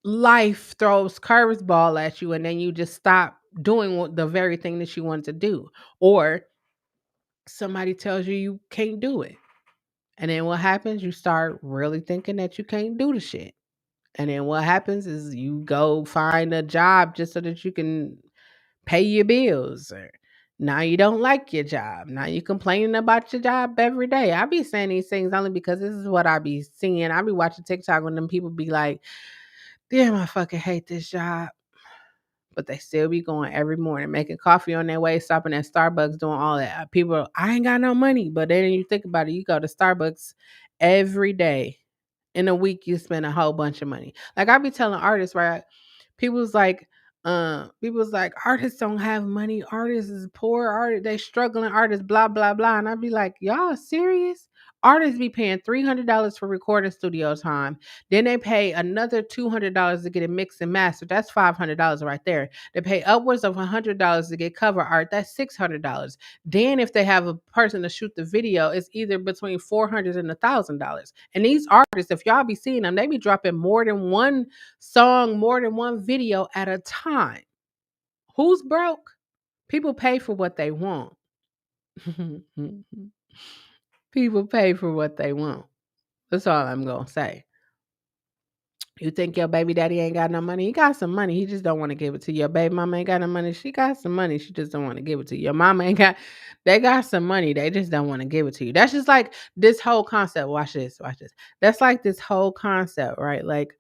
life throws curveball at you and then you just stop doing the very thing that you want to do. Or somebody tells you you can't do it. And then what happens? You start really thinking that you can't do the shit. And then what happens is you go find a job just so that you can pay your bills. Or now you don't like your job. Now you complaining about your job every day. I be saying these things only because this is what I be seeing. I be watching TikTok when them people be like, damn, I fucking hate this job. But they still be going every morning, making coffee on their way, stopping at Starbucks, doing all that. People, I ain't got no money. But then you think about it, you go to Starbucks every day. In a week, you spend a whole bunch of money. Like I be telling artists, right? People's like, people's like, artists don't have money. Artists is poor. Artists, they struggling. Artists, blah blah blah. And I be like, y'all serious? Artists be paying $300 for recording studio time. Then they pay another $200 to get it mixed and mastered. That's $500 right there. They pay upwards of $100 to get cover art. That's $600. Then if they have a person to shoot the video, it's either between $400 and $1,000. And these artists, if y'all be seeing them, they be dropping more than one song, more than one video at a time. Who's broke? People pay for what they want. People pay for what they want. That's all I'm gonna say. You think your baby daddy ain't got no money? He got some money. He just don't want to give it to you. Your baby mama ain't got no money. She got some money. She just don't want to give it to you. Your mama ain't got. They got some money. They just don't want to give it to you. That's just like this whole concept. Watch this. Watch this. That's like this whole concept, right? Like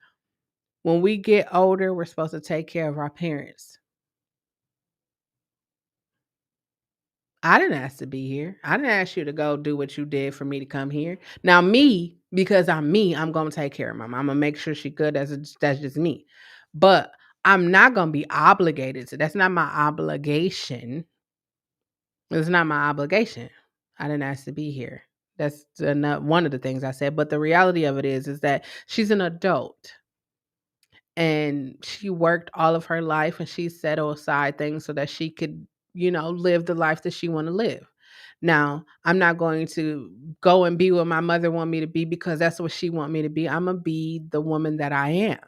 when we get older, we're supposed to take care of our parents. I didn't ask to be here. I didn't ask you to go do what you did for me to come here. Now, me, because I'm me, I'm gonna take care of my mom. I'm gonna make sure she's good. That's just me. But I'm not gonna be obligated to. That's not my obligation. It's not my obligation. I didn't ask to be here. That's one of the things I said. But the reality of it is that she's an adult and she worked all of her life and she set aside things so that she could, live the life that she want to live. Now, I'm not going to go and be what my mother want me to be because that's what she want me to be. I'm gonna be the woman that I am.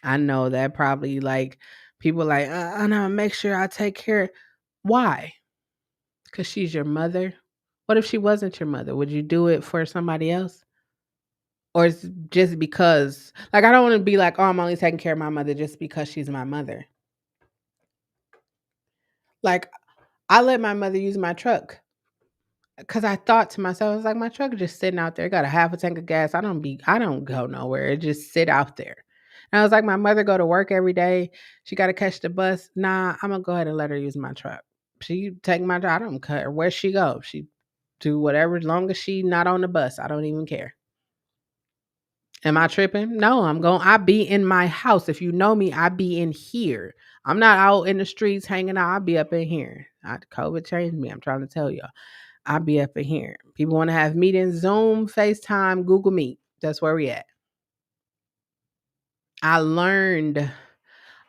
I know that probably like people like, and I'll make sure I take care. Why? Because she's your mother. What if she wasn't your mother? Would you do it for somebody else? Or it's just because, like, I don't want to be like, oh, I'm only taking care of my mother just because she's my mother. Like, I let my mother use my truck because I thought to myself, I was like, my truck is just sitting out there. Got a half a tank of gas. I don't go nowhere. It just sit out there. And I was like, my mother go to work every day. She got to catch the bus. Nah, I'm gonna go ahead and let her use my truck. She take my truck. I don't care where she go. She do whatever as long as she not on the bus. I don't even care. Am I tripping? No, I be in my house. If you know me, I be in here. I'm not out in the streets hanging out. I be up in here. COVID changed me. I'm trying to tell y'all. I be up in here. People want to have meetings, Zoom, FaceTime, Google Meet. That's where we at. I learned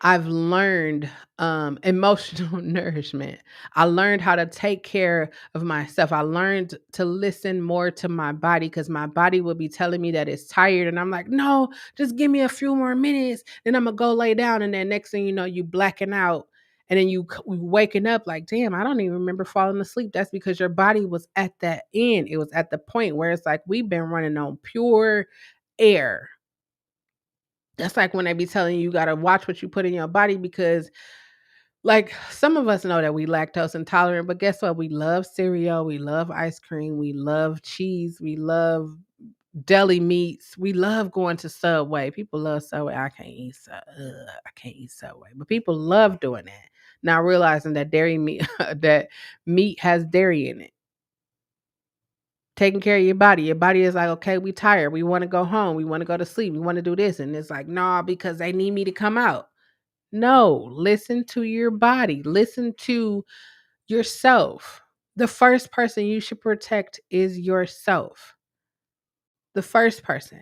I've learned emotional nourishment. I learned how to take care of myself. I learned to listen more to my body because my body will be telling me that it's tired. And I'm like, no, just give me a few more minutes. Then I'm going to go lay down. And then next thing you know, you blacking out. And then you waking up like, damn, I don't even remember falling asleep. That's because your body was at that end. It was at the point where it's like, we've been running on pure air That's like when they be telling you gotta watch what you put in your body because like some of us know that we lactose intolerant, but guess what? We love cereal, we love ice cream, we love cheese, we love deli meats. We love going to Subway. People love Subway. I can't eat Subway, but people love doing that. Not realizing that dairy meat that meat has dairy in it. Taking care of your body. Your body is like, okay, we tired. We want to go home. We want to go to sleep. We want to do this, and it's like, nah, because they need me to come out. No, listen to your body. Listen to yourself. The first person you should protect is yourself. The first person.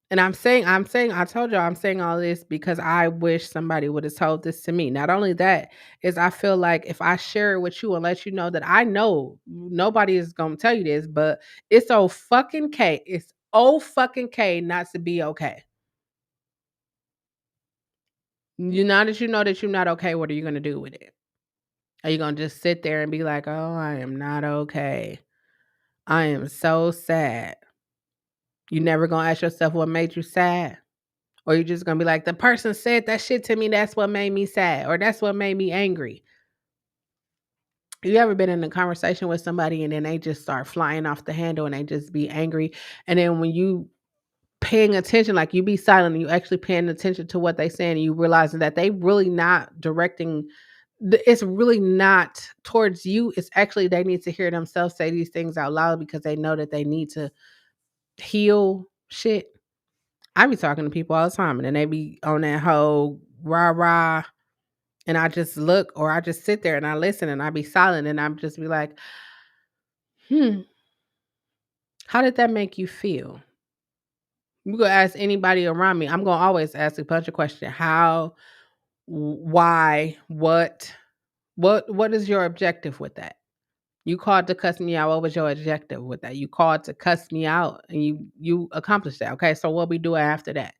And I told y'all I'm saying all this because I wish somebody would have told this to me. Not only that, is I feel like if I share it with you and let you know that I know nobody is gonna tell you this, but it's oh fucking K. It's oh fucking K not to be okay. You now that you know that you're not okay, what are you gonna do with it? Are you gonna just sit there and be like, oh, I am not okay? I am so sad. You never gonna ask yourself what made you sad? Or you're just gonna be like, the person said that shit to me, that's what made me sad, or that's what made me angry. You ever been in a conversation with somebody and then they just start flying off the handle and they just be angry? And then when you paying attention, like you be silent and you actually paying attention to what they saying, and you realizing that they really not directing it's really not towards you. It's actually they need to hear themselves say these things out loud because they know that they need to heal shit. I be talking to people all the time and then they be on that whole rah rah. And I just look or I just sit there and I listen and I be silent and I'm just be like, hmm, how did that make you feel? You go ask anybody around me. I'm gonna always ask a bunch of questions. How, why, what is your objective with that? You called to cuss me out. What was your objective with that? You called to cuss me out and you accomplished that. Okay, so what we do after that?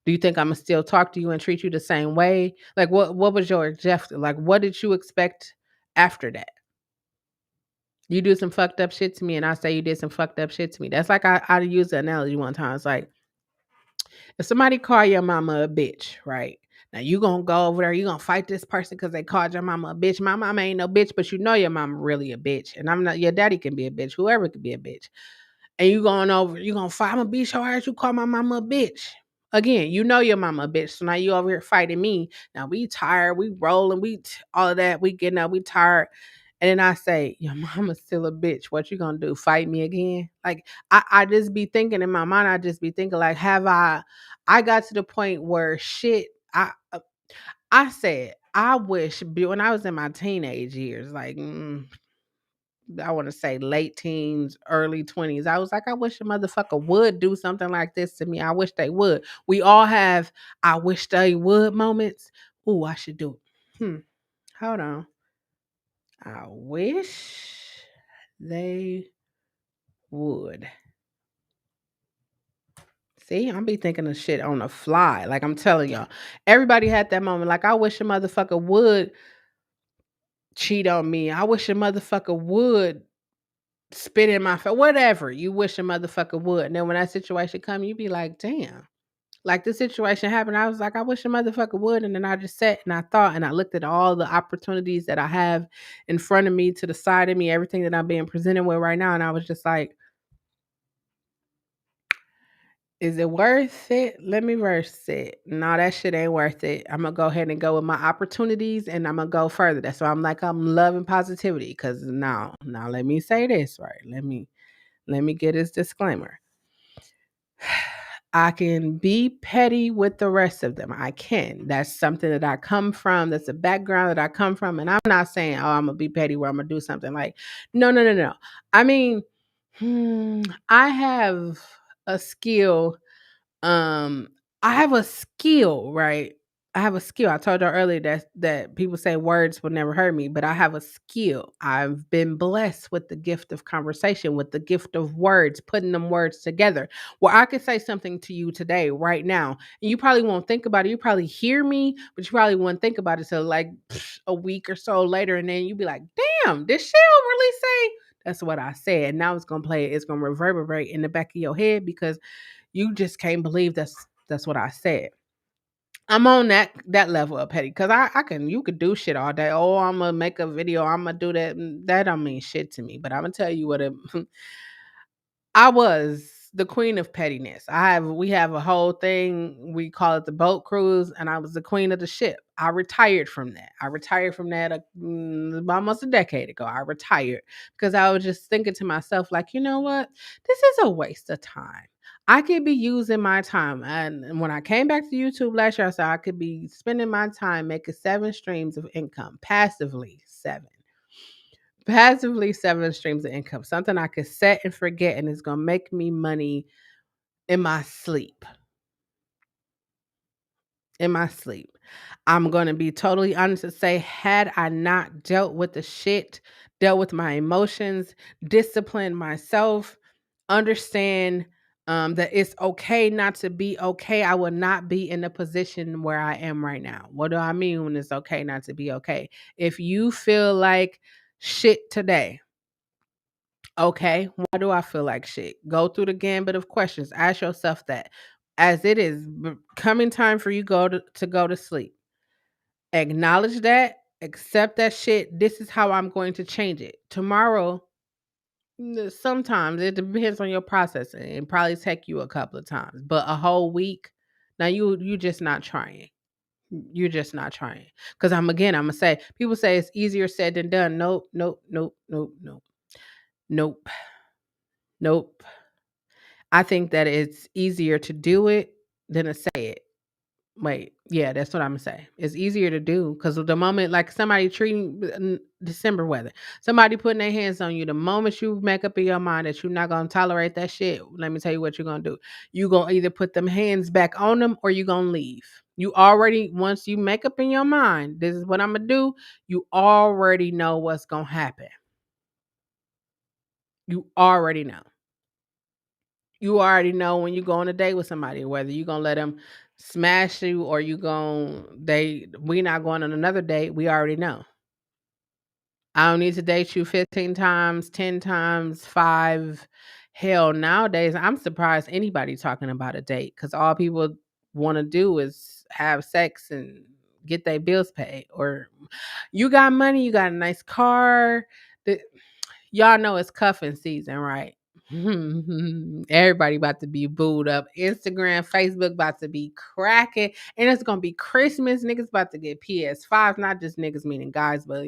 Do you think Imma still talk to you and treat you the same way? Like what was your objective? Like what did you expect after that? You do some fucked up shit to me, and I say you did some fucked up shit to me. That's like I used the analogy one time. It's like if somebody call your mama a bitch, right? Now you gonna go over there, you gonna fight this person because they called your mama a bitch. My mama ain't no bitch, but you know your mama really a bitch. And I'm not your daddy can be a bitch, whoever can be a bitch. And you going over, you gonna fight, I'm gonna beat your ass, you call my mama a bitch. Again, you know your mama a bitch. So now you over here fighting me. Now we tired, we rolling, all of that, we getting up, we tired. And then I say, your mama's still a bitch. What you gonna do? Fight me again? Like I just be thinking in my mind, I just be thinking like, have I got to the point where shit, I said, I wish when I was in my teenage years, like I want to say late teens, early 20s. I was like, I wish a motherfucker would do something like this to me. I wish they would. We all have I wish they would moments. Ooh, I should do it. Hold on. I wish they would. See, I'm be thinking of shit on the fly. Like I'm telling y'all. Everybody had that moment. Like I wish a motherfucker would cheat on me. I wish a motherfucker would spit in my face. Whatever. You wish a motherfucker would. And then when that situation come, you be like, damn. Like the situation happened, I was like, I wish a motherfucker would. And then I just sat and I thought and I looked at all the opportunities that I have in front of me, to the side of me, everything that I'm being presented with right now. And I was just like, is it worth it? Let me verse it. No, that shit ain't worth it. I'm gonna go ahead and go with my opportunities and I'm gonna go further. That's why I'm like, I'm loving positivity. Cause now let me say this, right? Let me get this disclaimer. I can be petty with the rest of them. I can. That's something that I come from. That's a background that I come from. And I'm not saying, oh, I'm going to be petty where I'm going to do something like, no, no, no, no. I mean, I have a skill um, I have a skill, right? I have a skill. I told y'all earlier that people say words will never hurt me, but I have a skill. I've been blessed with the gift of conversation, with the gift of words, putting them words together. Where I could say something to you today, right now, and you probably won't think about it. You probably hear me, but you probably won't think about it till like a week or so later, and then you be like, "Damn, did Chelle really say?" That's what I said. Now it's gonna play. It's gonna reverberate in the back of your head because you just can't believe that's what I said. I'm on that level of petty because I can you could do shit all day. Oh, I'm gonna make a video. I'm gonna do that. That don't mean shit to me. But I'm gonna tell you what it I was the queen of pettiness. We have a whole thing, we call it the boat cruise, and I was the queen of the ship. I retired from that. I retired from that almost a decade ago. I retired because I was just thinking to myself, like, you know what? This is a waste of time. I could be using my time. And when I came back to YouTube last year, I said I could be spending my time making 7 streams of income, passively seven. Passively 7 streams of income, something I could set and forget, and it's gonna make me money in my sleep. In my sleep. I'm gonna be totally honest and say, had I not dealt with the shit, dealt with my emotions, disciplined myself, understand that it's okay not to be okay, I would not be in the position where I am right now. What do I mean when it's okay not to be okay? If you feel like shit today, okay, why do I feel like shit? Go through the gambit of questions. Ask yourself that. As it is coming time for you to go to sleep. Acknowledge that, accept that shit. This is how I'm going to change it. Tomorrow, sometimes it depends on your processing. It probably take you a couple of times, but a whole week. Now you just not trying. You're just not trying. Because I'm gonna say people say it's easier said than done. Nope, nope, nope, nope, nope, nope, nope. I think that it's easier to do it than to say it. Wait, yeah, that's what Imma say. It's easier to do because the moment like somebody treating December weather, somebody putting their hands on you, the moment you make up in your mind that you're not gonna tolerate that shit, let me tell you what you're gonna do. You gonna either put them hands back on them or you gonna leave. You already once you make up in your mind, this is what Imma do, you already know what's gonna happen. You already know. You already know when you go on a date with somebody whether you gonna let them smash you or you gon' we not going on another date. We already know. I don't need to date you 15 times, 10 times, 5. Hell, nowadays I'm surprised anybody talking about a date because all people want to do is have sex and get their bills paid. Or you got money, you got a nice car. Y'all know it's cuffing season, right? Everybody about to be booed up. Instagram, Facebook about to be cracking. And it's gonna be Christmas. Niggas about to get PS5s. Not just niggas meaning guys, but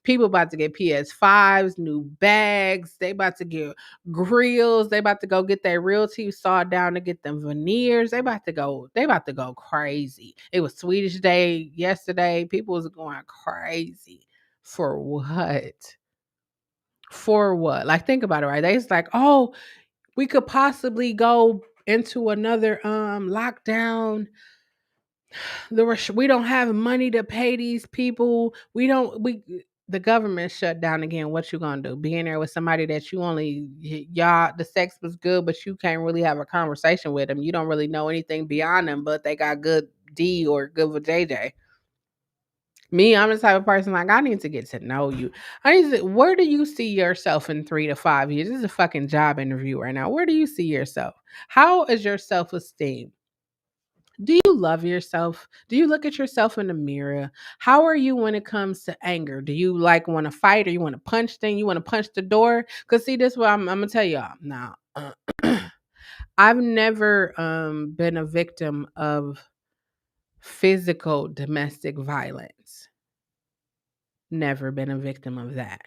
people about to get PS5s, new bags. They about to get grills. They about to go get their real teeth sawed down to get them veneers. They about to go crazy. It was Swedish Day yesterday. People was going crazy. For what? For what? Like, think about it, right? They was like, "Oh, we could possibly go into another lockdown. We don't have money to pay these people. We don't we the government shut down again. What you gonna do? Being there with somebody that you only y'all the sex was good, but you can't really have a conversation with them. You don't really know anything beyond them, but they got good D or good with JJ. Me, I'm the type of person like I need to get to know you. Where do you see yourself in 3 to 5 years? This is a fucking job interview right now. Where do you see yourself? How is your self esteem? Do you love yourself? Do you look at yourself in the mirror? How are you when it comes to anger? Do you like want to fight or you want to punch thing? You want to punch the door? Cause see, this is what I'm gonna tell y'all now. I've never been a victim of physical domestic violence. Never been a victim of that.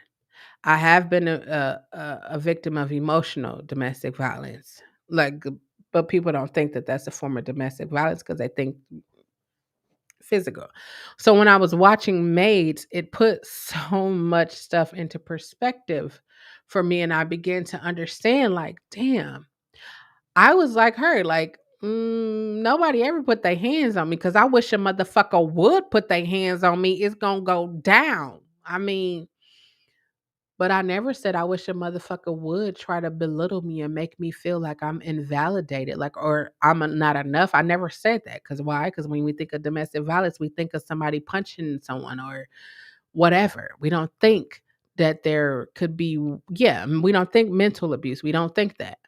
I have been a victim of emotional domestic violence. Like, but people don't think that that's a form of domestic violence because they think physical. So when I was watching Maids, it put so much stuff into perspective for me, and I began to understand. Like, damn, I was like her. Like, nobody ever put their hands on me because I wish a motherfucker would put their hands on me. It's gonna go down. I mean, but I never said I wish a motherfucker would try to belittle me and make me feel like I'm invalidated, like, or not enough. I never said that. Cause why? Because when we think of domestic violence, we think of somebody punching someone or whatever. We don't think that there could be, yeah, we don't think mental abuse. We don't think that.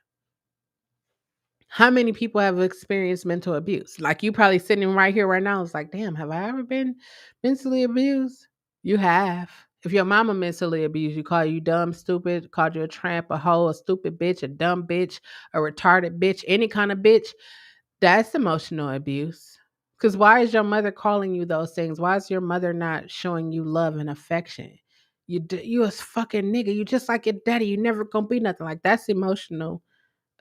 How many people have experienced mental abuse? Like you probably sitting right here right now. It's like, damn, have I ever been mentally abused? You have. If your mama mentally abused you, call you dumb, stupid, called you a tramp, a hoe, a stupid bitch, a dumb bitch, a retarded bitch, any kind of bitch, that's emotional abuse. Because why is your mother calling you those things? Why is your mother not showing you love and affection? You a fucking nigga. You just like your daddy. You never gonna be nothing. Like that's emotional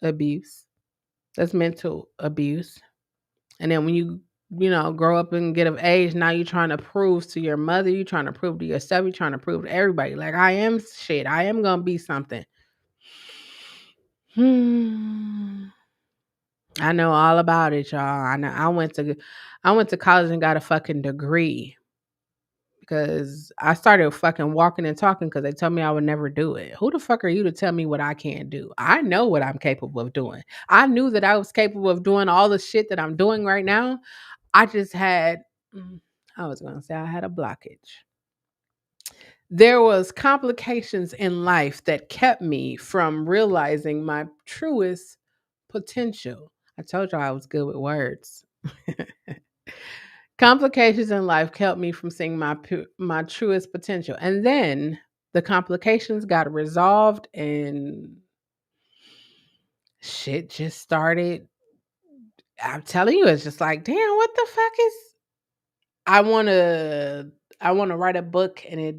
abuse. That's mental abuse. And then when you grow up and get of age, now you're trying to prove to your mother, you're trying to prove to yourself, you're trying to prove to everybody, like I am shit. I am gonna be something. Hmm. I know all about it, y'all. I know I went to college and got a fucking degree because I started fucking walking and talking because they told me I would never do it. Who the fuck are you to tell me what I can't do? I know what I'm capable of doing. I knew that I was capable of doing all the shit that I'm doing right now. I just had I was going to say I had a blockage. There was complications in life that kept me from realizing my truest potential. I told you I was good with words. Complications in life kept me from seeing my truest potential. And then the complications got resolved and shit just started. I'm telling you, it's just like, damn, what the fuck is I wanna I wanna write a book and it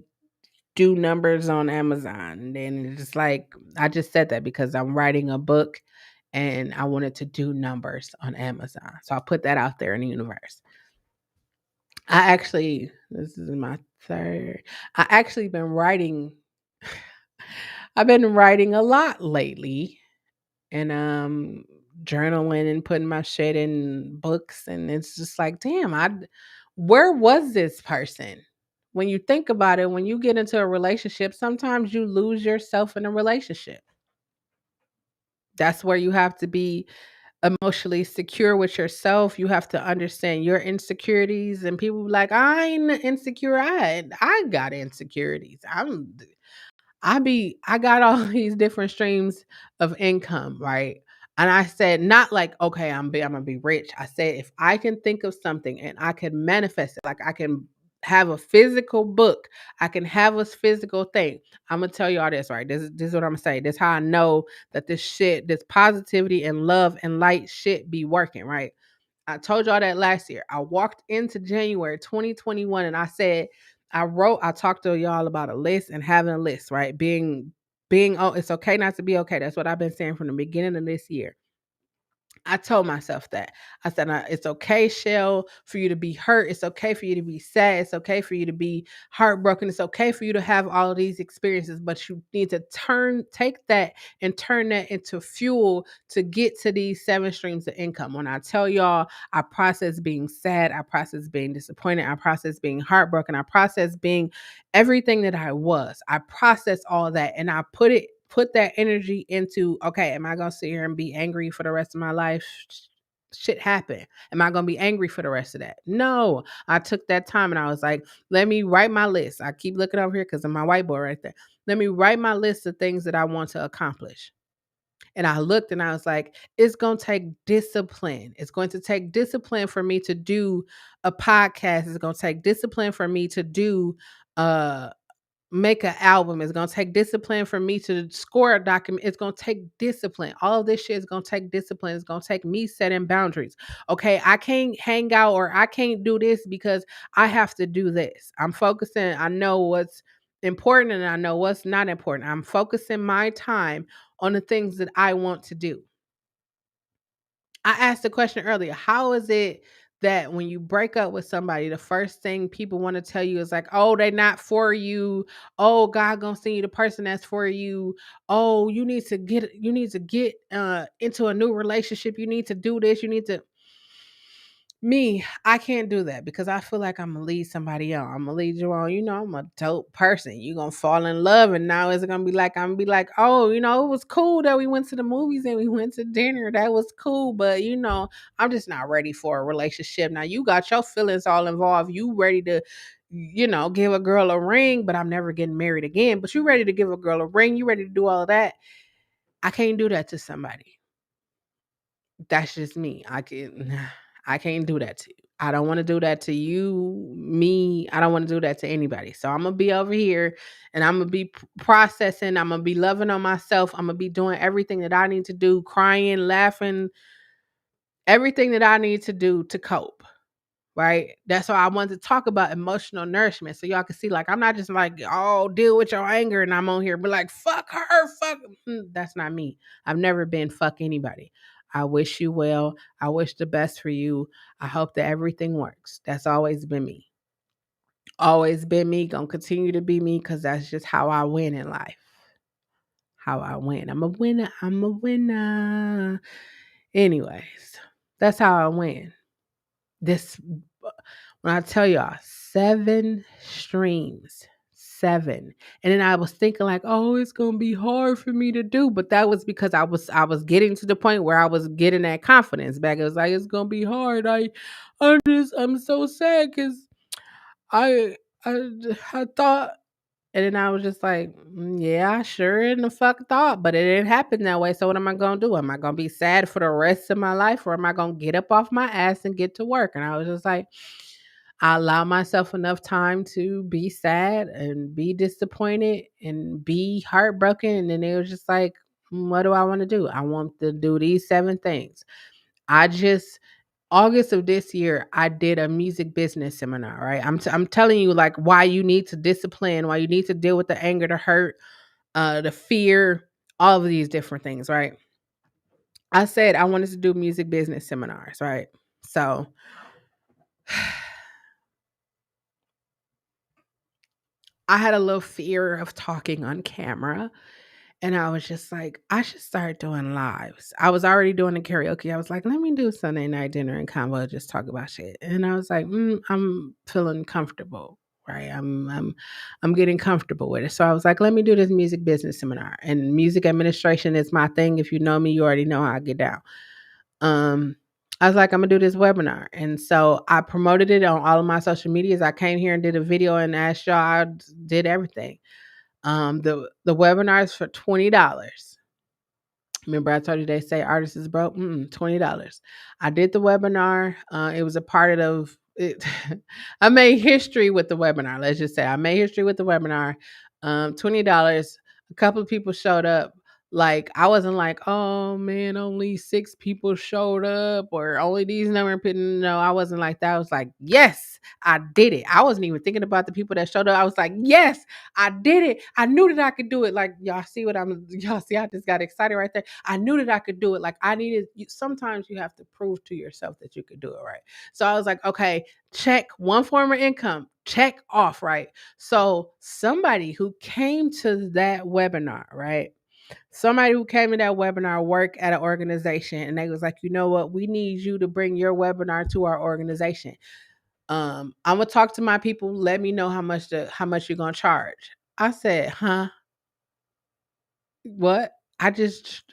do numbers on Amazon. And then it's just like I just said that because I'm writing a book and I wanted to do numbers on Amazon. So I put that out there in the universe. This is my third. I actually been writing I've been writing a lot lately and journaling and putting my shit in books and it's just like damn where was this person when you think about it when you get into a relationship sometimes you lose yourself in a relationship. That's where you have to be emotionally secure with yourself. You have to understand your insecurities and people be like I ain't insecure. I got insecurities. I got all these different streams of income, right? And I said, not like, okay, I'm gonna be rich. I said, if I can think of something and I can manifest it, like I can have a physical book, I can have a physical thing. I'm gonna tell you all this, right? This is what I'm gonna say. This is how I know that this shit, this positivity and love and light shit be working, right? I told y'all that last year. I walked into January 2021 and I said, I talked to y'all about a list and having a list, right? Being oh, it's okay not to be okay. That's what I've been saying from the beginning of this year. I told myself that. I said, it's okay, Chelle, for you to be hurt. It's okay for you to be sad. It's okay for you to be heartbroken. It's okay for you to have all of these experiences, but you need to take that and turn that into fuel to get to these 7 streams of income. When I tell y'all, I process being sad, I process being disappointed, I process being heartbroken, I process being everything that I was. I process all that and I put that energy into okay, am I gonna sit here and be angry for the rest of my life? Shit happened. Am I gonna be angry for the rest of that? No. I took that time and I was like, let me write my list. I keep looking over here because of my whiteboard right there. Let me write my list of things that I want to accomplish. And I looked and I was like, it's going to take discipline. It's going to take discipline for me to do a podcast. It's going to take discipline for me to do uh make an album. It's gonna take discipline for me to score a document. It's gonna take discipline. All of this shit is gonna take discipline. It's gonna take me setting boundaries. Okay, I can't hang out or I can't do this because I have to do this. I'm focusing. I know what's important and I know what's not important. I'm focusing my time on the things that I want to do. I asked the question earlier. How is it that when you break up with somebody, the first thing people want to tell you is like, "Oh, they're not for you. Oh, God gonna send you the person that's for you. Oh, you need to get into a new relationship. You need to do this. You need to." Me, I can't do that because I feel like I'm gonna lead somebody on. I'm gonna lead you on. I'm a dope person. You're gonna fall in love, and now it's gonna be like I'm gonna be like, oh, it was cool that we went to the movies and we went to dinner. That was cool, but I'm just not ready for a relationship. Now you got your feelings all involved. You ready to, give a girl a ring, but I'm never getting married again. But you ready to give a girl a ring? You ready to do all of that? I can't do that to somebody That's just me. I can't do that to you. I don't want to do that to you, me. I don't want to do that to anybody. So I'm gonna be over here and I'm gonna be processing. I'm gonna be loving on myself. I'm gonna be doing everything that I need to do, crying, laughing, everything that I need to do to cope. Right. That's why I wanted to talk about emotional nourishment. So y'all can see, like, I'm not just like, oh, deal with your anger and I'm on here, but like, fuck her, fuck. That's not me. I've never been fuck anybody. I wish you well. I wish the best for you. I hope that everything works. That's always been me. Always been me. Gonna continue to be me because that's just how I win in life. How I win. I'm a winner. I'm a winner. Anyways, that's how I win. This when I tell y'all 7 streams, 7. And then I was thinking like, "Oh, it's going to be hard for me to do." But that was because I was getting to the point where I was getting that confidence back. It was like, "It's going to be hard. I'm so sad cuz I I thought." And then I was just like, yeah, I sure in the fuck thought, but it didn't happen that way. So what am I gonna do? Am I gonna be sad for the rest of my life, or am I gonna get up off my ass and get to work?" And I was just like, I allow myself enough time to be sad and be disappointed and be heartbroken. And then it was just like, what do I want to do? I want to do these 7 things. I just August of this year, I did a music business seminar, right? I'm telling you like why you need to discipline, why you need to deal with the anger, the hurt, the fear, all of these different things, right? I said I wanted to do music business seminars, right? So I had a little fear of talking on camera. And I was just like, I should start doing lives. I was already doing the karaoke. I was like, let me do Sunday night dinner and Convo, just talk about shit. And I was like, I'm feeling comfortable, right? I'm getting comfortable with it. So I was like, let me do this music business seminar. And music administration is my thing. If you know me, you already know how I get down. Um, I was like, I'm gonna do this webinar. And so I promoted it on all of my social medias. I came here and did a video and asked y'all, I did everything. The webinar is for $20. Remember, I told you they say artists is broke. $20. I did the webinar. It was a part of it. I made history with the webinar. Let's just say I made history with the webinar. $20. A couple of people showed up. Like I wasn't like, oh man, only 6 people showed up, or only these number of people. No, I wasn't like that. I was like, yes, I did it. I wasn't even thinking about the people that showed up. I was like, yes, I did it. I knew that I could do it. Like y'all see I just got excited right there. I knew that I could do it. Like I needed sometimes you have to prove to yourself that you could do it, right? So I was like, okay, check one form of income, check off, right? So somebody who came to that webinar, right? Somebody who came to that webinar work at an organization and they was like, you know what, we need you to bring your webinar to our organization. I'm gonna talk to my people. Let me know how much you're gonna charge. I said, huh? What? I just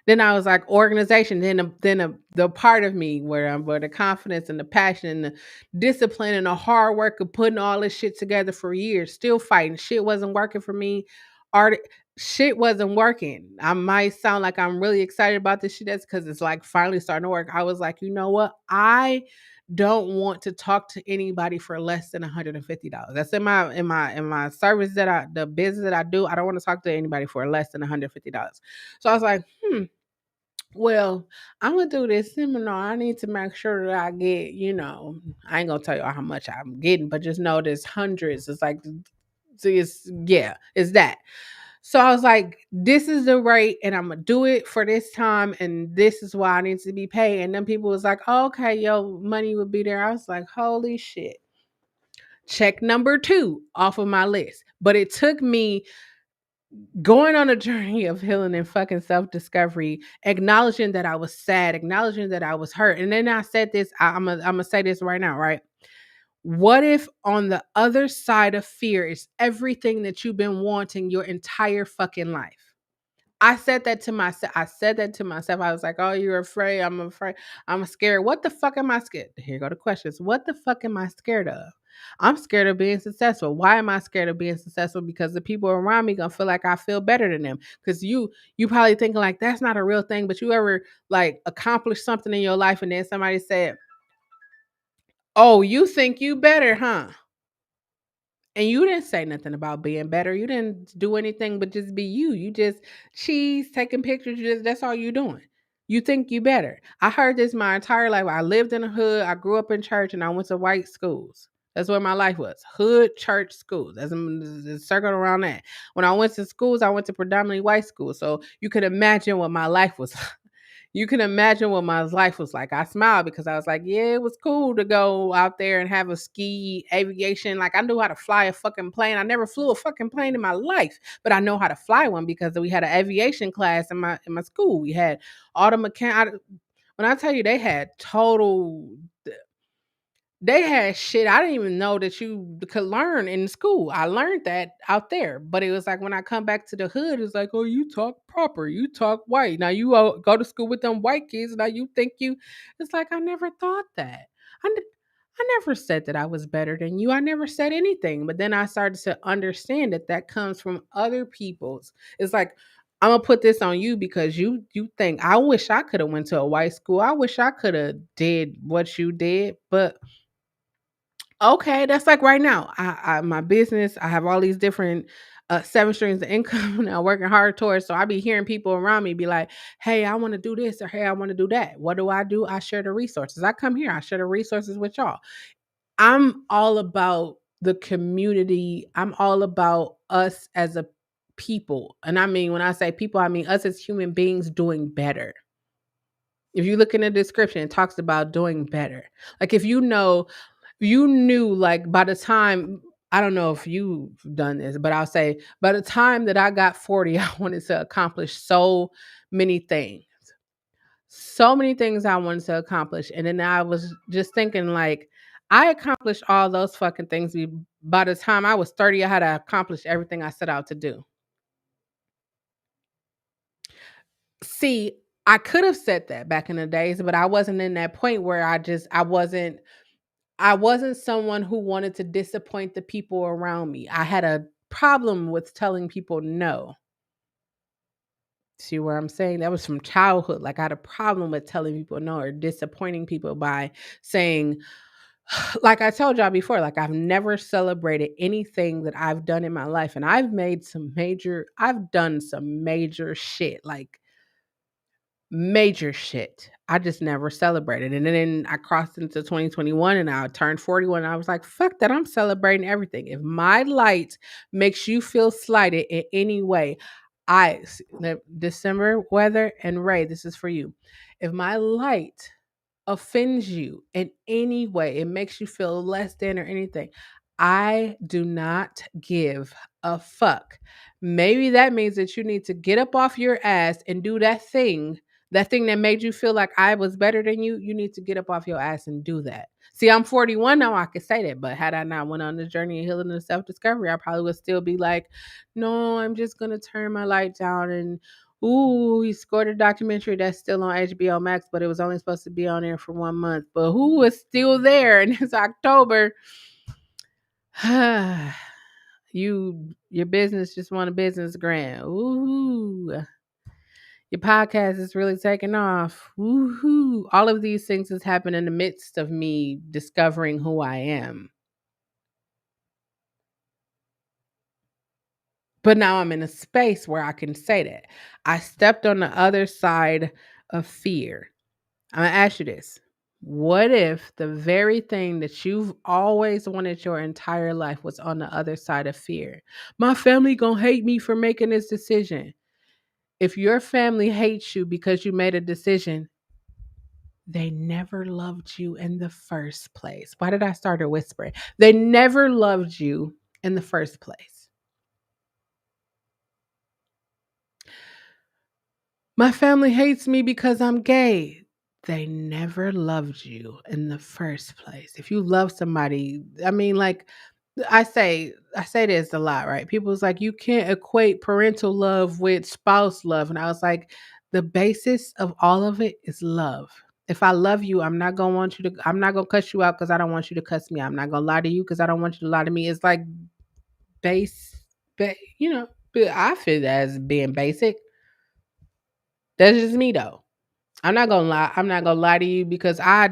then I was like organization. The part of me where the confidence and the passion and the discipline and the hard work of putting all this shit together for years, still fighting. Shit wasn't working for me. Art shit wasn't working. I might sound like I'm really excited about this shit. That's because it's like finally starting to work. I was like, you know what? I don't want to talk to anybody for less than $150. That's in my service the business that I do. I don't want to talk to anybody for less than $150. So I was like, well, I'm gonna do this seminar. I need to make sure that I get, I ain't gonna tell you how much I'm getting, but just know there's hundreds. It's like, see, it's that. So I was like, this is the rate, and I'm gonna do it for this time, and this is why I need to be paid. And then people was like, oh, okay, yo, money would be there. I was like, holy shit. Check number 2 off of my list. But it took me going on a journey of healing and fucking self-discovery, acknowledging that I was sad, acknowledging that I was hurt. And then I said this, I'm gonna say this right now, right? What if on the other side of fear is everything that you've been wanting your entire fucking life? I said that to myself. I said that to myself. I was like, "Oh, you're afraid. I'm afraid. I'm scared. What the fuck am I scared?" Here go the questions. What the fuck am I scared of? I'm scared of being successful. Why am I scared of being successful? Because the people around me gonna feel like I feel better than them. Because you probably thinking like that's not a real thing, but you ever like accomplish something in your life and then somebody said, "Oh, you think you better, huh?" And you didn't say nothing about being better. You didn't do anything but just be you. You just cheese, taking pictures, you just that's all you doing. You think you better. I heard this my entire life. I lived in a hood. I grew up in church and I went to white schools. That's where my life was. Hood, church, schools. That's circled around that. When I went to schools, I went to predominantly white schools. So you could imagine what my life was. You can imagine what my life was like. I smiled because I was like, yeah, it was cool to go out there and have a ski aviation. Like I knew how to fly a fucking plane. I never flew a fucking plane in my life, but I know how to fly one because we had an aviation class in my school. We had all the mechanic. When I tell you they had total they had shit I didn't even know that you could learn in school. I learned that out there, but it was like when I come back to the hood, it's like, oh, you talk proper, you talk white. Now you go to school with them white kids. Now you think you. It's like I never thought that. I, n- I never said that I was better than you. I never said anything. But then I started to understand that that comes from other people's. It's like I'm gonna put this on you because you think I wish I could have went to a white school. I wish I could have did what you did, but okay, that's like right now. I my business, I have all these different 7 streams of income and I'm working hard towards. So I be hearing people around me be like, hey, I want to do this or hey, I want to do that. What do? I share the resources. I come here, I share the resources with y'all. I'm all about the community. I'm all about us as a people. And I mean, when I say people, I mean us as human beings doing better. If you look in the description, it talks about doing better. Like if you knew like by the time I don't know if you've done this, but I'll say by the time that I got 40, I wanted to accomplish so many things. So many things I wanted to accomplish. And then I was just thinking like I accomplished all those fucking things by the time I was 30, I had to accomplish everything I set out to do. See, I could have said that back in the days, but I wasn't in that point where I wasn't someone who wanted to disappoint the people around me. I had a problem with telling people no. See where I'm saying? That was from childhood. Like I had a problem with telling people no or disappointing people by saying, like I told y'all before, like I've never celebrated anything that I've done in my life. And I've done some major shit. Like major shit. I just never celebrated. And then I crossed into 2021 and I turned 41. And I was like, fuck that. I'm celebrating everything. If my light makes you feel slighted in any way, December weather and Ray, this is for you. If my light offends you in any way, it makes you feel less than or anything, I do not give a fuck. Maybe that means that you need to get up off your ass and do that thing that made you feel like I was better than you. You need to get up off your ass and do that. See, I'm 41 now. I could say that, but had I not went on this journey of healing and self discovery, I probably would still be like, no, I'm just gonna turn my light down and ooh, he scored a documentary that's still on HBO Max, but it was only supposed to be on there for 1 month. But who is still there? And it's October. Your business just won a business grant. Ooh. Your podcast is really taking off. Woohoo. All of these things has happened in the midst of me discovering who I am. But now I'm in a space where I can say that. I stepped on the other side of fear. I'm gonna ask you this. What if the very thing that you've always wanted your entire life was on the other side of fear? My family gonna hate me for making this decision. If your family hates you because you made a decision, they never loved you in the first place. Why did I start a whispering? They never loved you in the first place. My family hates me because I'm gay. They never loved you in the first place. If you love somebody, I mean, like, I say this a lot, right? People's like, you can't equate parental love with spouse love. And I was like, the basis of all of it is love. If I love you, I'm not gonna cuss you out because I don't want you to cuss me. I'm not gonna lie to you because I don't want you to lie to me. It's like base, but I feel that as being basic. That's just me though. I'm not gonna lie. I'm not gonna lie to you because I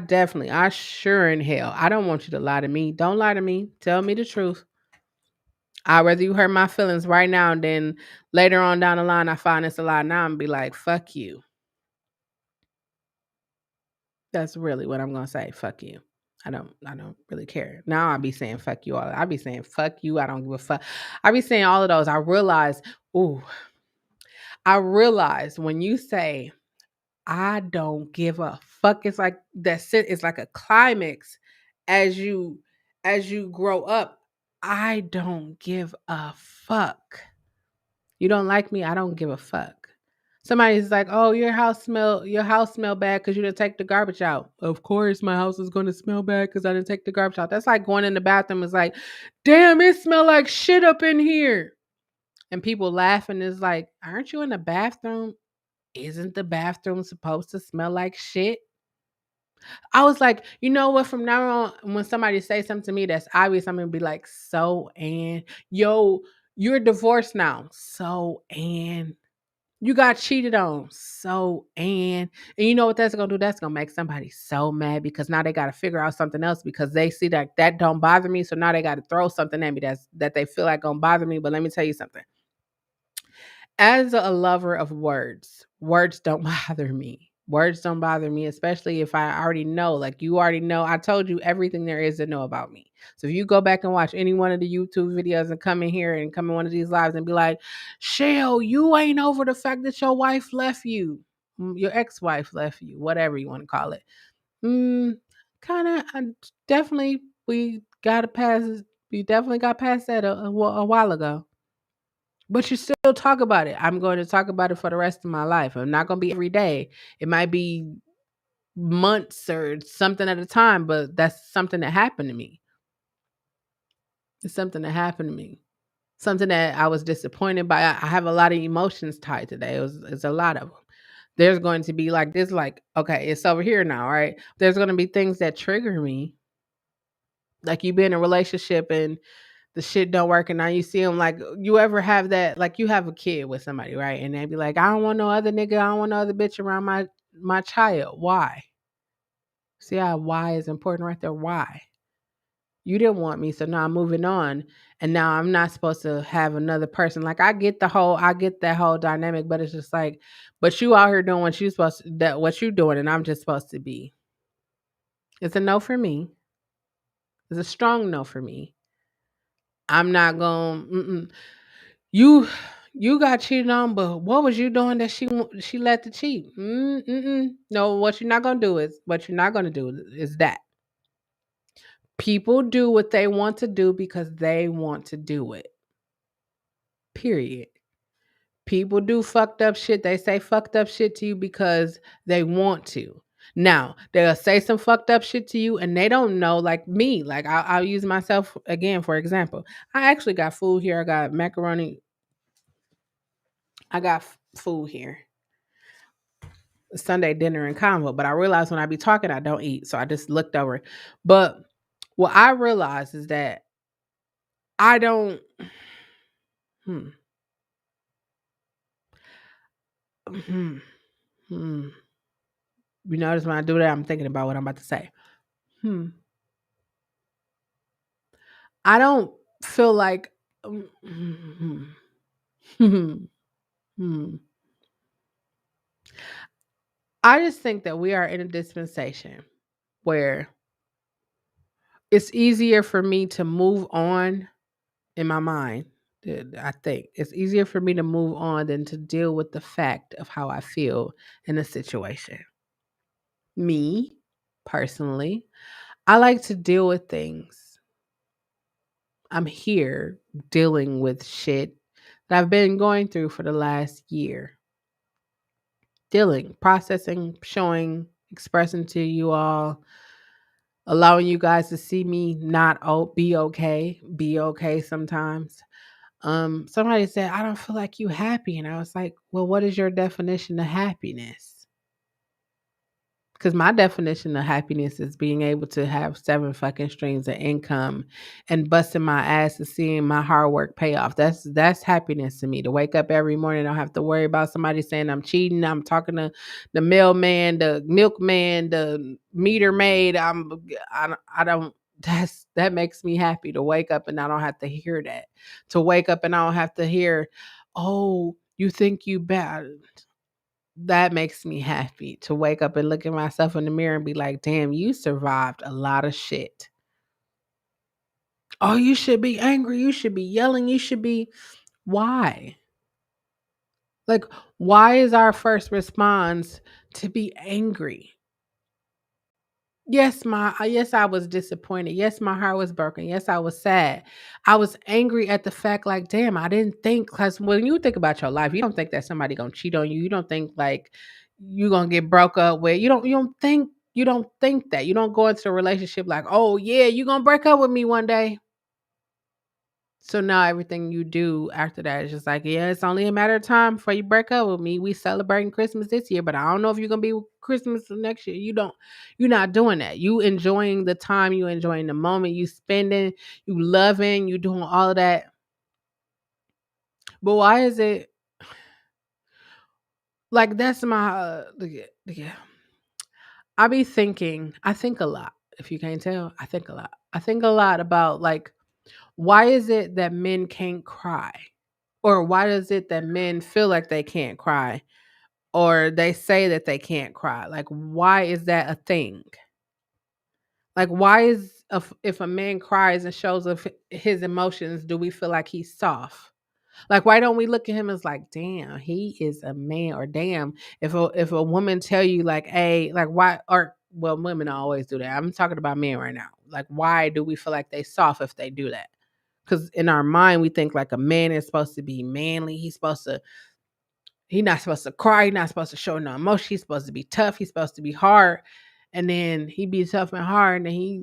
sure in hell, I don't want you to lie to me. Don't lie to me. Tell me the truth. I'd rather you hurt my feelings right now than later on down the line I find it's a lie now and be like, fuck you. That's really what I'm gonna say. Fuck you. I don't really care. Now I be saying fuck you all. I be saying fuck you. I don't give a fuck. I be saying all of those. Ooh, I realize when you say I don't give a fuck, it's like it's like a climax as you grow up. I don't give a fuck. You don't like me, I don't give a fuck. Somebody's like, "Oh, your house smell bad because you didn't take the garbage out." Of course, my house is gonna smell bad because I didn't take the garbage out. That's like going in the bathroom. It's like, damn, it smell like shit up in here. And people laugh and it's like, aren't you in the bathroom? Isn't the bathroom supposed to smell like shit? I was like, you know what? From now on, when somebody say something to me that's obvious, I'm gonna be like, so and yo, you're divorced now. So and you got cheated on. So and you know what that's gonna do? That's gonna make somebody so mad because now they gotta figure out something else because they see that don't bother me. So now they gotta throw something at me that they feel like gonna bother me. But let me tell you something. As a lover of words, words don't bother me. Words don't bother me, especially if I already know. Like you already know, I told you everything there is to know about me. So if you go back and watch any one of the YouTube videos and come in here and come in one of these lives and be like, Chelle, you ain't over the fact that your wife left you, your ex-wife left you, whatever you want to call it. Kind of, definitely, we got to pass. We definitely got past that a while ago. But you still talk about it. I'm going to talk about it for the rest of my life. I'm not going to be every day. It might be months or something at a time, but that's something that happened to me. It's something that happened to me. Something that I was disappointed by. I have a lot of emotions tied to that. It's a lot of them. There's going to be like this, like, okay, it's over here now, right? There's going to be things that trigger me. Like you be in a relationship and the shit don't work and now you see them like you ever have that like you have a kid with somebody, right? And they be like, I don't want no other nigga, I don't want no other bitch around my child. Why? See how why is important right there? Why? You didn't want me, so now I'm moving on. And now I'm not supposed to have another person. Like I get that whole dynamic, but it's just like, but you out here doing what you supposed to that what you doing and I'm just supposed to be. It's a no for me. It's a strong no for me. I'm not going. You you got cheated on, but what was you doing that she let the cheat? No, what you're not gonna do is that people do what they want to do because they want to do it. Period. People do fucked up shit. They say fucked up shit to you because they want to. Now they'll say some fucked up shit to you, and they don't know. Like me, like I'll use myself again for example. I actually got food here. I got macaroni. I got food here. Sunday dinner and Convo, but I realized when I be talking, I don't eat. So I just looked over. But what I realized is that I don't, hmm, hmm, hmm. You notice when I do that, I'm thinking about what I'm about to say. Hmm. I don't feel like, hmm, hmm, hmm. I just think that we are in a dispensation where it's easier for me to move on in my mind. I think it's easier for me to move on than to deal with the fact of how I feel in a situation. Me, personally, I like to deal with things. I'm here dealing with shit that I've been going through for the last year. Dealing, processing, showing, expressing to you all. allowing you guys to see me not be okay sometimes. Somebody said, I don't feel like you happy. And I was like, well, what is your definition of happiness? Because my definition of happiness is being able to have 7 fucking streams of income and busting my ass and seeing my hard work pay off. That's happiness to me. To wake up every morning, I don't have to worry about somebody saying I'm cheating. I'm talking to the mailman, the milkman, the meter maid. I don't. That makes me happy to wake up and I don't have to hear that. To wake up and I don't have to hear, oh, you think you bad. That makes me happy to wake up and look at myself in the mirror and be like, damn, you survived a lot of shit. Oh, you should be angry. You should be yelling. You should be. Why? Like, why is our first response to be angry? Yes, I was disappointed. Yes, my heart was broken. Yes, I was sad. I was angry at the fact, like, damn, I didn't think, because when you think about your life, you don't think that somebody gonna cheat on you. You don't think like you gonna get broke up with. You don't think that. You don't go into a relationship like, oh yeah, you gonna break up with me one day. So now everything you do after that is just like, yeah, it's only a matter of time before you break up with me. We celebrating Christmas this year, but I don't know if you're gonna be with Christmas next year. You're not doing that. You enjoying the time, you enjoying the moment, you spending, you loving, you doing all of that. But why is it like that's my yeah. I think a lot. If you can't tell, I think a lot. I think a lot about like why is it that men can't cry? Or why is it that men feel like they can't cry? Or they say that they can't cry? Like, why is that a thing? Like, why is if a man cries and shows of his emotions, do we feel like he's soft? Like, why don't we look at him as like, damn, he is a man, or damn, if a woman tell you like, hey, like why, or well, women always do that. I'm talking about men right now. Like, why do we feel like they soft if they do that? Because in our mind, we think like a man is supposed to be manly. He's not supposed to cry. He's not supposed to show no emotion. He's supposed to be tough. He's supposed to be hard. And then he be tough and hard, and he,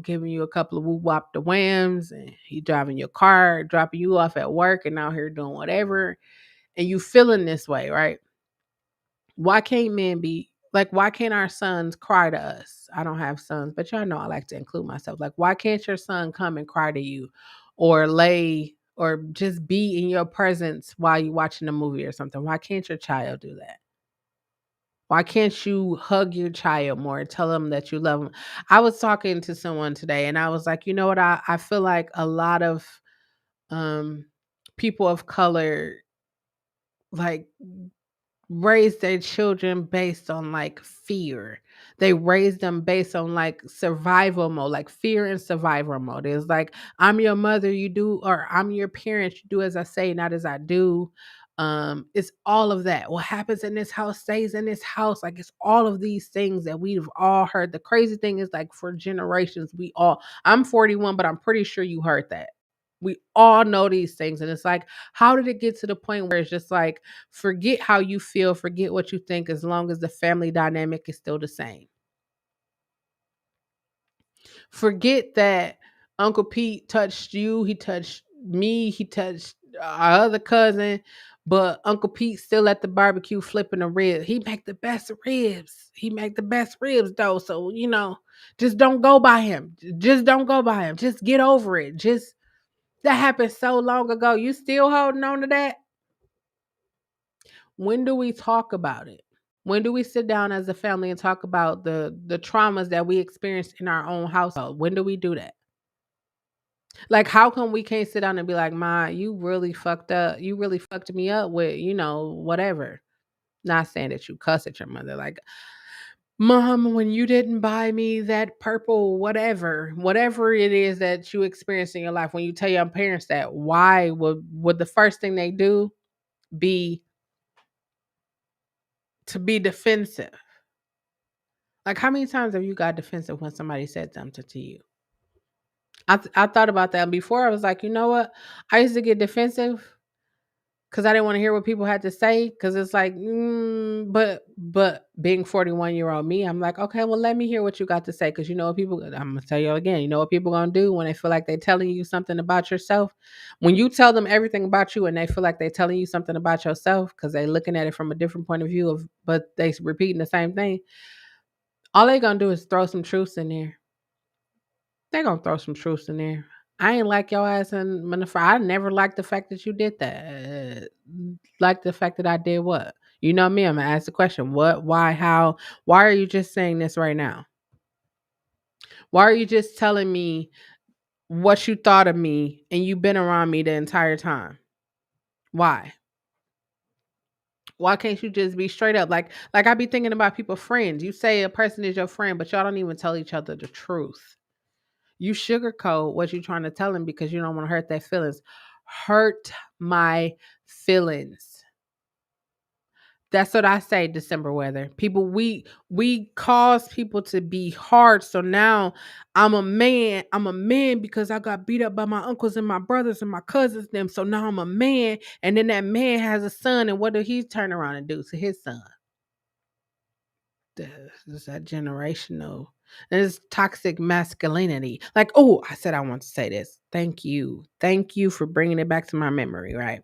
giving you a couple of woo wop the whams, and he driving your car, dropping you off at work, and out here doing whatever, and you feeling this way, right? Why can't men be like? Why can't our sons cry to us? I don't have sons, but y'all know I like to include myself. Like, why can't your son come and cry to you, or lay, or just be in your presence while you watching a movie or something? Why can't your child do that? Why can't you hug your child more and tell them that you love them? I was talking to someone today and I was like, you know what? I feel like a lot of um, people of color like raise their children based on like fear. They raise them based on like survival mode, like fear and survival mode. It's like I'm your mother, you do, or I'm your parent, you do as I say, not as I do. It's all of that. What happens in this house stays in this house. Like it's all of these things that we've all heard. The crazy thing is like for generations, I'm 41, but I'm pretty sure you heard that. We all know these things. And it's like, how did it get to the point where it's just like, forget how you feel, forget what you think, as long as the family dynamic is still the same. Forget that Uncle Pete touched you, he touched me, he touched our other cousin, but Uncle Pete still at the barbecue flipping the ribs. He make the best ribs. He make the best ribs though. So, just don't go by him. Just don't go by him. Just get over it. Just that happened so long ago. You still holding on to that? When do we talk about it? When do we sit down as a family and talk about the traumas that we experienced in our own household? When do we do that? Like, how come we can't sit down and be like, "Ma, you really fucked up. You really fucked me up with, whatever." Not saying that you cuss at your mother, like, "Mom, when you didn't buy me that purple whatever it is that you experienced in your life, when you tell your parents that, why would the first thing they do be to be defensive?" Like, how many times have you got defensive when somebody said something to you? I thought about that before. I was like, you know what? I used to get defensive because I didn't want to hear what people had to say. Because it's like, but being 41-year-old me, I'm like, okay, well, let me hear what you got to say. Because you know what people, I'm gonna tell you again, you know what people gonna do when they feel like they're telling you something about yourself. When you tell them everything about you, and they feel like they're telling you something about yourself, because they're looking at it from a different point of view of, but they repeating the same thing. All they gonna do is throw some truths in there. They gonna throw some truths in there. I ain't like your ass in Manafra. I never liked the fact that you did that. Like the fact that I did what? You know me, I'm gonna ask the question. What, why, how? Why are you just saying this right now? Why are you just telling me what you thought of me and you've been around me the entire time? Why? Why can't you just be straight up? Like I be thinking about people friends. You say a person is your friend, but y'all don't even tell each other the truth. You sugarcoat what you're trying to tell them because you don't want to hurt their feelings. Hurt my feelings. That's what I say, December weather. People, we cause people to be hard. So now I'm a man. I'm a man because I got beat up by my uncles and my brothers and my cousins. Them. So now I'm a man. And then that man has a son. And what do he turn around and do to his son? This that generational. There's toxic masculinity. Like, oh, I said I want to say this. Thank you. Thank you for bringing it back to my memory, right?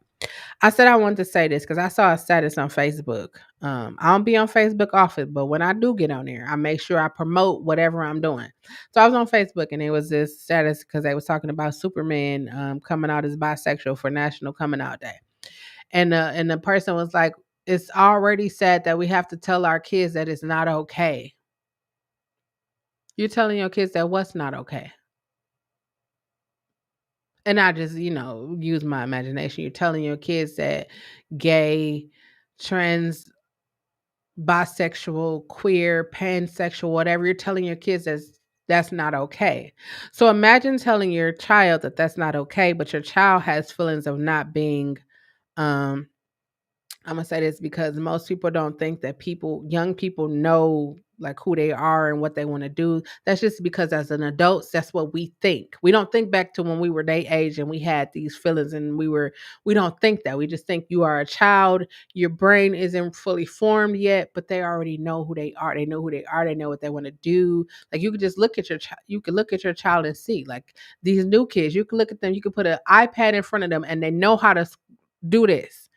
I said I wanted to say this because I saw a status on Facebook. I don't be on Facebook often, but when I do get on there, I make sure I promote whatever I'm doing. So I was on Facebook and it was this status because they was talking about Superman coming out as bisexual for National Coming Out Day. And the person was like, it's already said that we have to tell our kids that it's not okay. You're telling your kids that what's not okay. And I just, use my imagination. You're telling your kids that gay, trans, bisexual, queer, pansexual, whatever, you're telling your kids that's not okay. So imagine telling your child that that's not okay, but your child has feelings of not being um I'm gonna say this because most people don't think that young people know like who they are and what they want to do. That's just because as an adults, that's what we think. We don't think back to when we were their age and we had these feelings and we don't think that. We just think you are a child, your brain isn't fully formed yet, but they already know who they are. They know who they are, they know what they want to do. Like you could just look at your child, you could look at your child and see like these new kids, you can look at them, you could put an iPad in front of them and they know how to do this.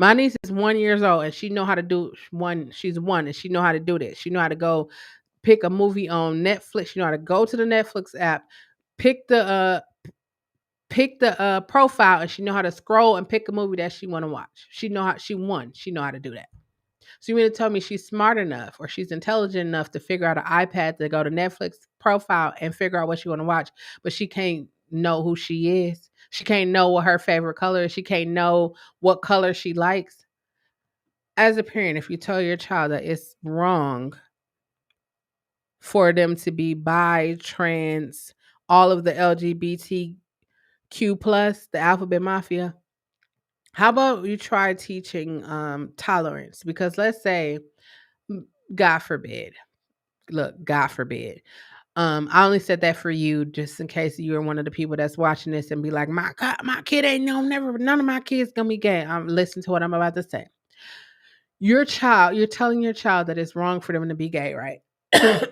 My niece is 1 years old and she know how to do one. She's one and she know how to do this. She know how to go pick a movie on Netflix. She know how to go to the Netflix app, pick the profile, and she know how to scroll and pick a movie that she want to watch. She know how she won. She know how to do that. So you mean to tell me she's smart enough or she's intelligent enough to figure out an iPad to go to Netflix profile and figure out what she want to watch, but she can't know who she is. She can't know what her favorite color is. She can't know what color she likes. As a parent, if you tell your child that it's wrong for them to be bi, trans, all of the LGBTQ plus, the alphabet mafia, how about you try teaching tolerance? Because let's say, God forbid, look, God forbid. I only said that for you just in case you were one of the people that's watching this and be like, my God, my kid ain't no never, none of my kids gonna be gay. Listen to what I'm about to say. You're telling your child that it's wrong for them to be gay, right? And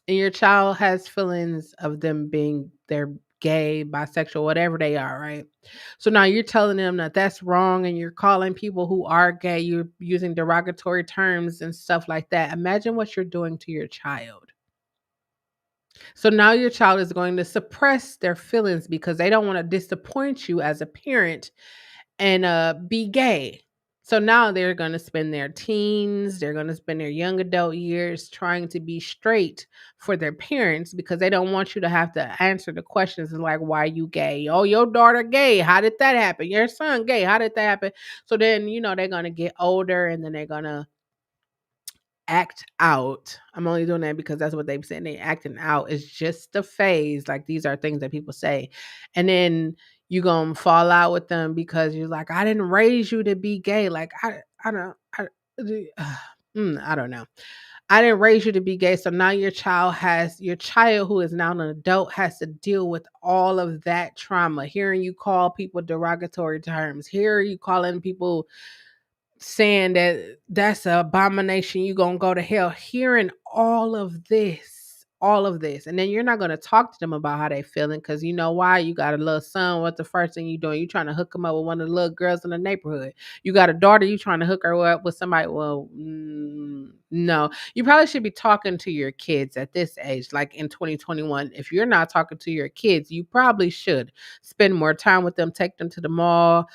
your child has feelings of them being they're gay, bisexual, whatever they are, right? So now you're telling them that that's wrong and you're calling people who are gay, you're using derogatory terms and stuff like that. Imagine what you're doing to your child. So now your child is going to suppress their feelings because they don't want to disappoint you as a parent and be gay. So now they're going to spend their teens, they're going to spend their young adult years trying to be straight for their parents because they don't want you to have to answer the questions like, why are you gay? Oh, your daughter gay. How did that happen? Your son gay. How did that happen? So then, they're going to get older and then they're going to act out. I'm only doing that because that's what they've said. They acting out is just a phase. Like these are things that people say. And then you gonna fall out with them because you're like, I didn't raise you to be gay. Like I don't I don't know. I didn't raise you to be gay, so now your child who is now an adult has to deal with all of that trauma. Hearing you call people derogatory terms, hearing you calling people saying that that's an abomination, you gonna go to hell, hearing all of this, and then you're not gonna talk to them about how they feeling because you know why? You got a little son. What's the first thing you doing? You trying to hook him up with one of the little girls in the neighborhood. You got a daughter. You trying to hook her up with somebody. Well, no. You probably should be talking to your kids at this age, like in 2021. If you're not talking to your kids, you probably should spend more time with them. Take them to the mall.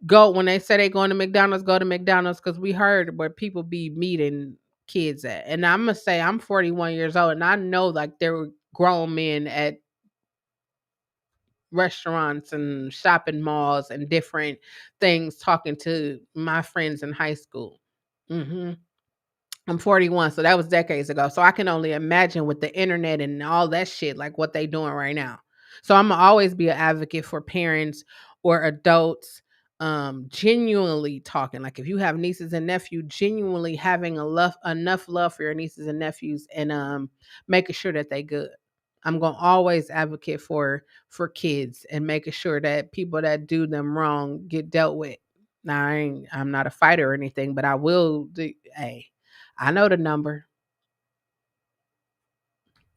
Go when they say they going to McDonald's, go to McDonald's because we heard where people be meeting kids at. And I'm gonna say I'm 41 years old, and I know like there were grown men at restaurants and shopping malls and different things talking to my friends in high school. hmm I'm 41, so that was decades ago. So I can only imagine with the internet and all that shit, like what they doing right now. So I'm gonna always be an advocate for parents or adults genuinely talking. Like if you have nieces and nephews, genuinely having enough love for your nieces and nephews and making sure that they good. I'm gonna always advocate for kids and making sure that people that do them wrong get dealt with. Now I'm not a fighter or anything, but I will do. Hey, I know the number.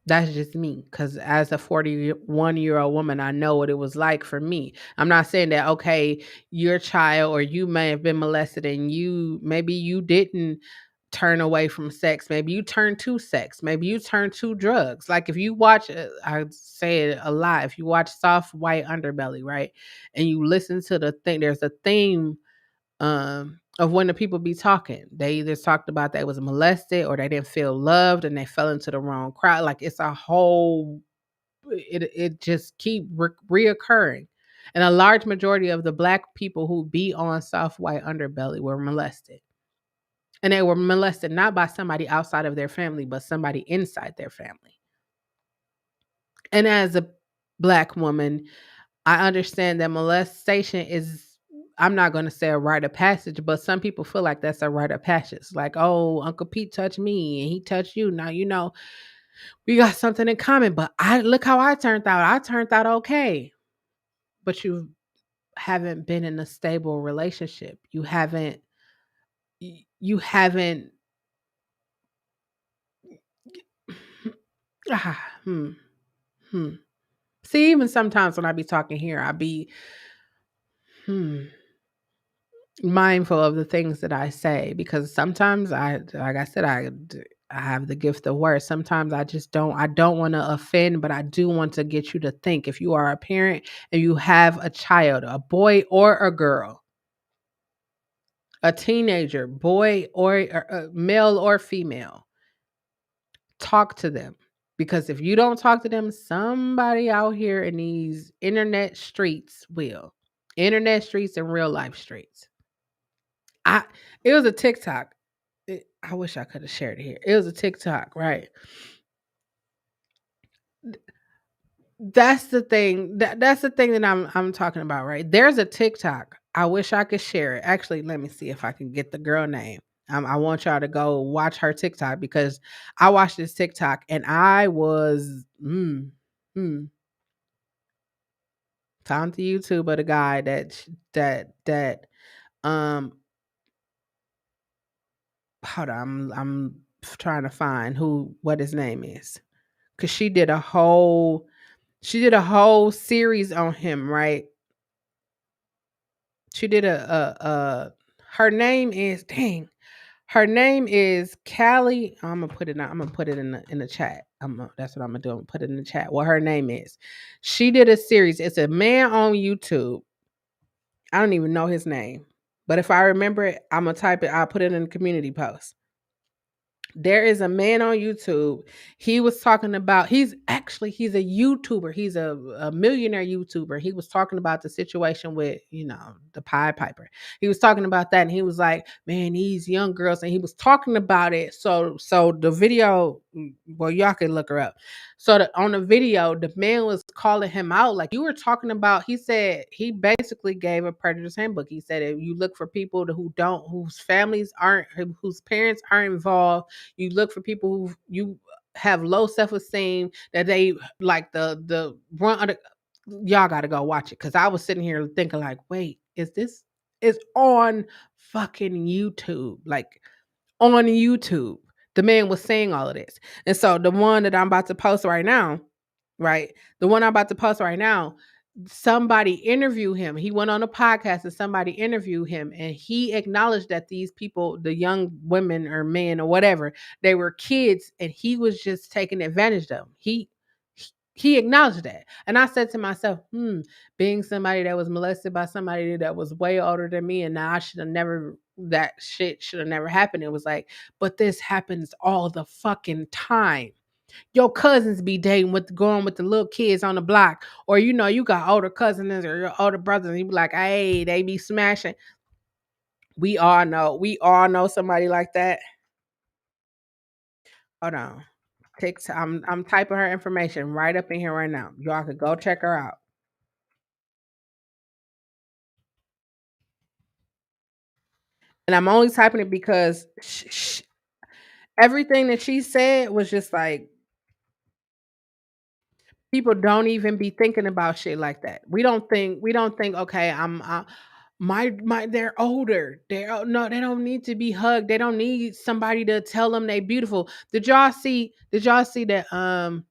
That's just me. Because as a 41-year-old woman, I know what it was like for me. I'm not saying that, okay, your child or you may have been molested and maybe you didn't turn away from sex. Maybe you turned to sex. Maybe you turned to drugs. Like if you watch, I say it a lot, if you watch Soft White Underbelly, right? And you listen to the thing, there's a theme of when the people be talking. They either talked about they was molested or they didn't feel loved and they fell into the wrong crowd. Like it's a whole it just keep reoccurring. And a large majority of the black people who be on Soft White Underbelly were molested. And they were molested not by somebody outside of their family, but somebody inside their family. And as a black woman, I understand that molestation is, I'm not going to say a rite of passage, but some people feel like that's a rite of passage. Like, oh, Uncle Pete touched me and he touched you. Now, we got something in common, but I look how I turned out. I turned out okay. But you haven't been in a stable relationship. You haven't, ah, hmm, hmm. See, even sometimes when I be talking here, I be, hmm, mindful of the things that I say because sometimes like I said, I have the gift of words. Sometimes I don't want to offend, but I do want to get you to think. If you are a parent and you have a child, a boy or a girl, a teenager, boy or male or female, talk to them. Because if you don't talk to them, somebody out here in these internet streets will. Internet streets and real life streets. I It was a TikTok. I wish I could have shared it here. It was a TikTok, right? That's the thing. That's the thing that I'm talking about, right? There's a TikTok. I wish I could share it. Actually, let me see if I can get the girl name. I want y'all to go watch her TikTok because I watched this TikTok and I was found the YouTube of the guy that um hold on, I'm trying to find what his name is. Cause she did a whole series on him, right? She did a her name is dang. Her name is Callie. I'm gonna put it in the chat. That's what I'm gonna do. I'm gonna put it in the chat. What her name is. She did a series. It's a man on YouTube. I don't even know his name. But if I remember it, I'm gonna type it, I'll put it in the community post. There is a man on YouTube. He was talking about he's a YouTuber. He's a millionaire YouTuber. He was talking about the situation with, the Pied Piper. He was talking about that and he was like, man, these young girls, and he was talking about it. So the video, well, y'all can look her up. So on the video, the man was calling him out, like you were talking about. He said he basically gave a predator's handbook. He said if you look for people whose families aren't, whose parents aren't involved, you look for people who you have low self esteem, that they like the run under. Y'all got to go watch it because I was sitting here thinking like, wait, is this is on fucking YouTube? Like on YouTube. The man was saying all of this. And so the one that I'm about to post right now, right? The one I'm about to post right now, somebody interviewed him. He went on a podcast and somebody interviewed him and he acknowledged that these people, the young women or men or whatever, they were kids and he was just taking advantage of them. He acknowledged that. And I said to myself, being somebody that was molested by somebody that was way older than me, and now I should have never, that shit should have never happened. It was like, but this happens all the fucking time. Your cousins be dating with going with the little kids on the block, or you got older cousins or your older brothers, and you be like, hey, they be smashing. We all know somebody like that. Hold on. I'm typing her information right up in here right now. Y'all could go check her out. And I'm only typing it because everything that she said was just like people don't even be thinking about shit like that. We don't think okay, my they're older. No, they don't need to be hugged. They don't need somebody to tell them they beautiful. Did y'all see that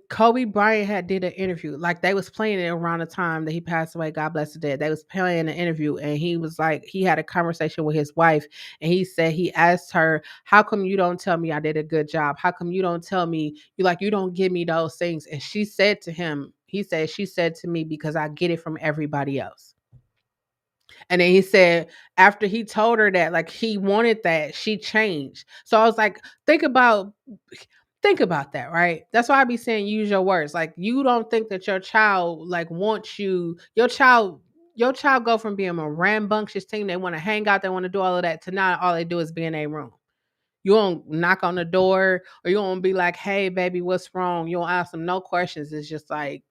Kobe Bryant had did an interview. Like they was playing it around the time that he passed away. God bless the dead. They was playing an interview, and he was like, he had a conversation with his wife, and he said he asked her, "How come you don't tell me I did a good job? How come you don't tell me you don't give me those things?" And she said to him, he said, she said to me because I get it from everybody else. And then he said after he told her that, like he wanted that, she changed. So I was like, think about that, right? That's why I be saying use your words. Like you don't think that your child like wants you, your child go from being a rambunctious team, they want to hang out, they want to do all of that, to now all they do is be in a room. You won't knock on the door or you won't be like, hey baby, what's wrong? You won't ask them no questions. It's just like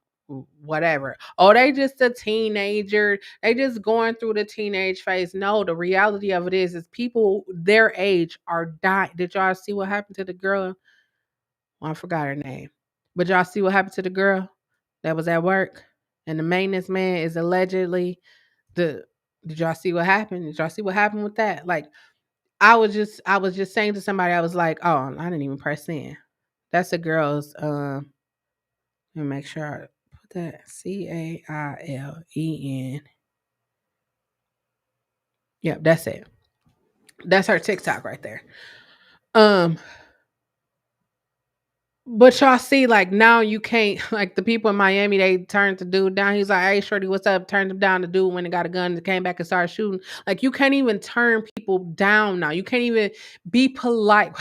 whatever. Oh, they just a teenager. They just going through the teenage phase. No, the reality of it is people their age are dying. Did y'all see what happened to the girl? Well, I forgot her name. But y'all see what happened to the girl that was at work? And the maintenance man is allegedly the did y'all see what happened? Did y'all see what happened with that? Like I was just saying to somebody, I was like, oh, I didn't even press in. That's the girl's let me make sure I put that Caillen. Yep, that's it. That's her TikTok right there. Um But y'all see, like now you can't like the people in Miami, they turned the dude down. He's like, "Hey, shorty, what's up?" Turned him down. The dude went and got a gun and came back and started shooting. Like you can't even turn people down now. You can't even be polite.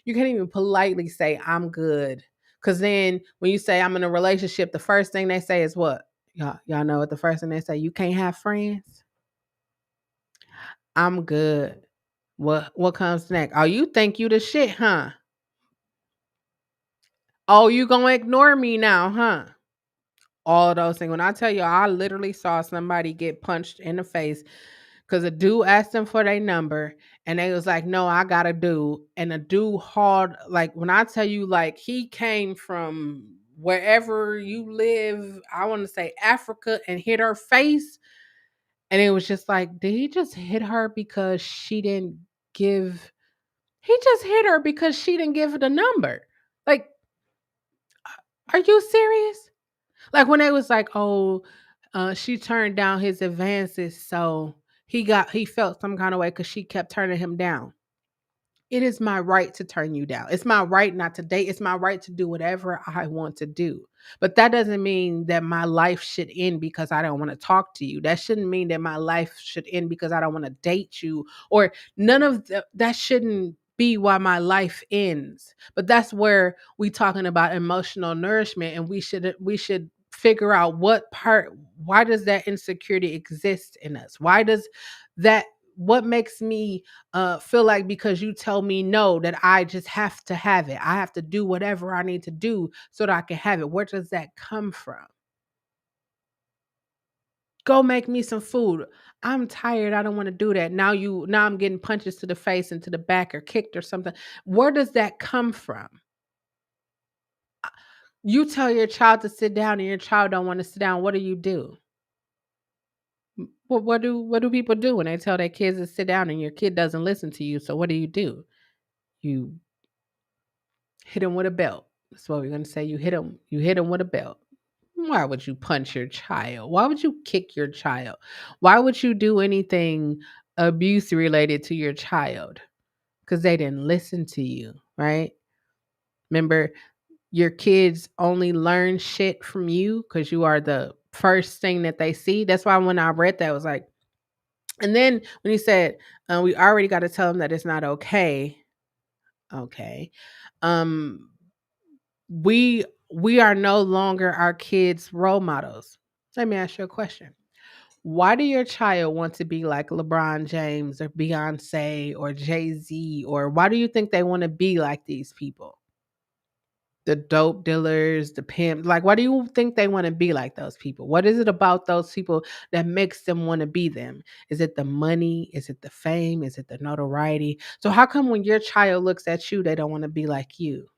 You can't even politely say, "I'm good," because then when you say I'm in a relationship, the first thing they say is what? Y'all know what the first thing they say? You can't have friends. I'm good. What comes next? Oh, you think you the shit, huh? Oh, you gonna ignore me now, huh? All those things. When I tell you, I literally saw somebody get punched in the face because a dude asked them for their number and they was like, no, I got a dude. And a dude hauled, like, when I tell you, like, he came from wherever you live, I want to say Africa, and hit her face. And it was just like, did he just hit her because she didn't give, he just hit her because she didn't give the number. Like, are you serious? Like when they was like, "Oh, she turned down his advances, so he felt some kind of way because she kept turning him down." It is my right to turn you down. It's my right not to date. It's my right to do whatever I want to do. But that doesn't mean that my life should end because I don't want to talk to you. That shouldn't mean that my life should end because I don't want to date you, or none of that shouldn't be why my life ends. But that's where we talking about emotional nourishment, and we should figure out what part, why does that insecurity exist in us? Why does that what makes me feel like because you tell me no that I just have to have it. I have to do whatever I need to do so that I can have it. Where does that come from? Go make me some food. I'm tired. I don't want to do that. Now I'm getting punches to the face and to the back or kicked or something. Where does that come from? You tell your child to sit down and your child don't want to sit down. What do you do? What do people do when they tell their kids to sit down and your kid doesn't listen to you? So what do? You hit them with a belt. That's what we're gonna say. You hit them with a belt. Why would you punch your child? Why would you kick your child? Why would you do anything abuse related to your child? Because they didn't listen to you, right? Remember, your kids only learn shit from you because you are the first thing that they see. That's why when I read that, I was like, and then when he said, we already got to tell them that it's not okay. Okay. Um, we are no longer our kids' role models. Let me ask you a question. Why do your child want to be like LeBron James or Beyonce or Jay-Z? Or why do you think they want to be like these people? The dope dealers, the pimp. Like, why do you think they want to be like those people? What is it about those people that makes them want to be them? Is it the money? Is it the fame? Is it the notoriety? So how come when your child looks at you, they don't want to be like you?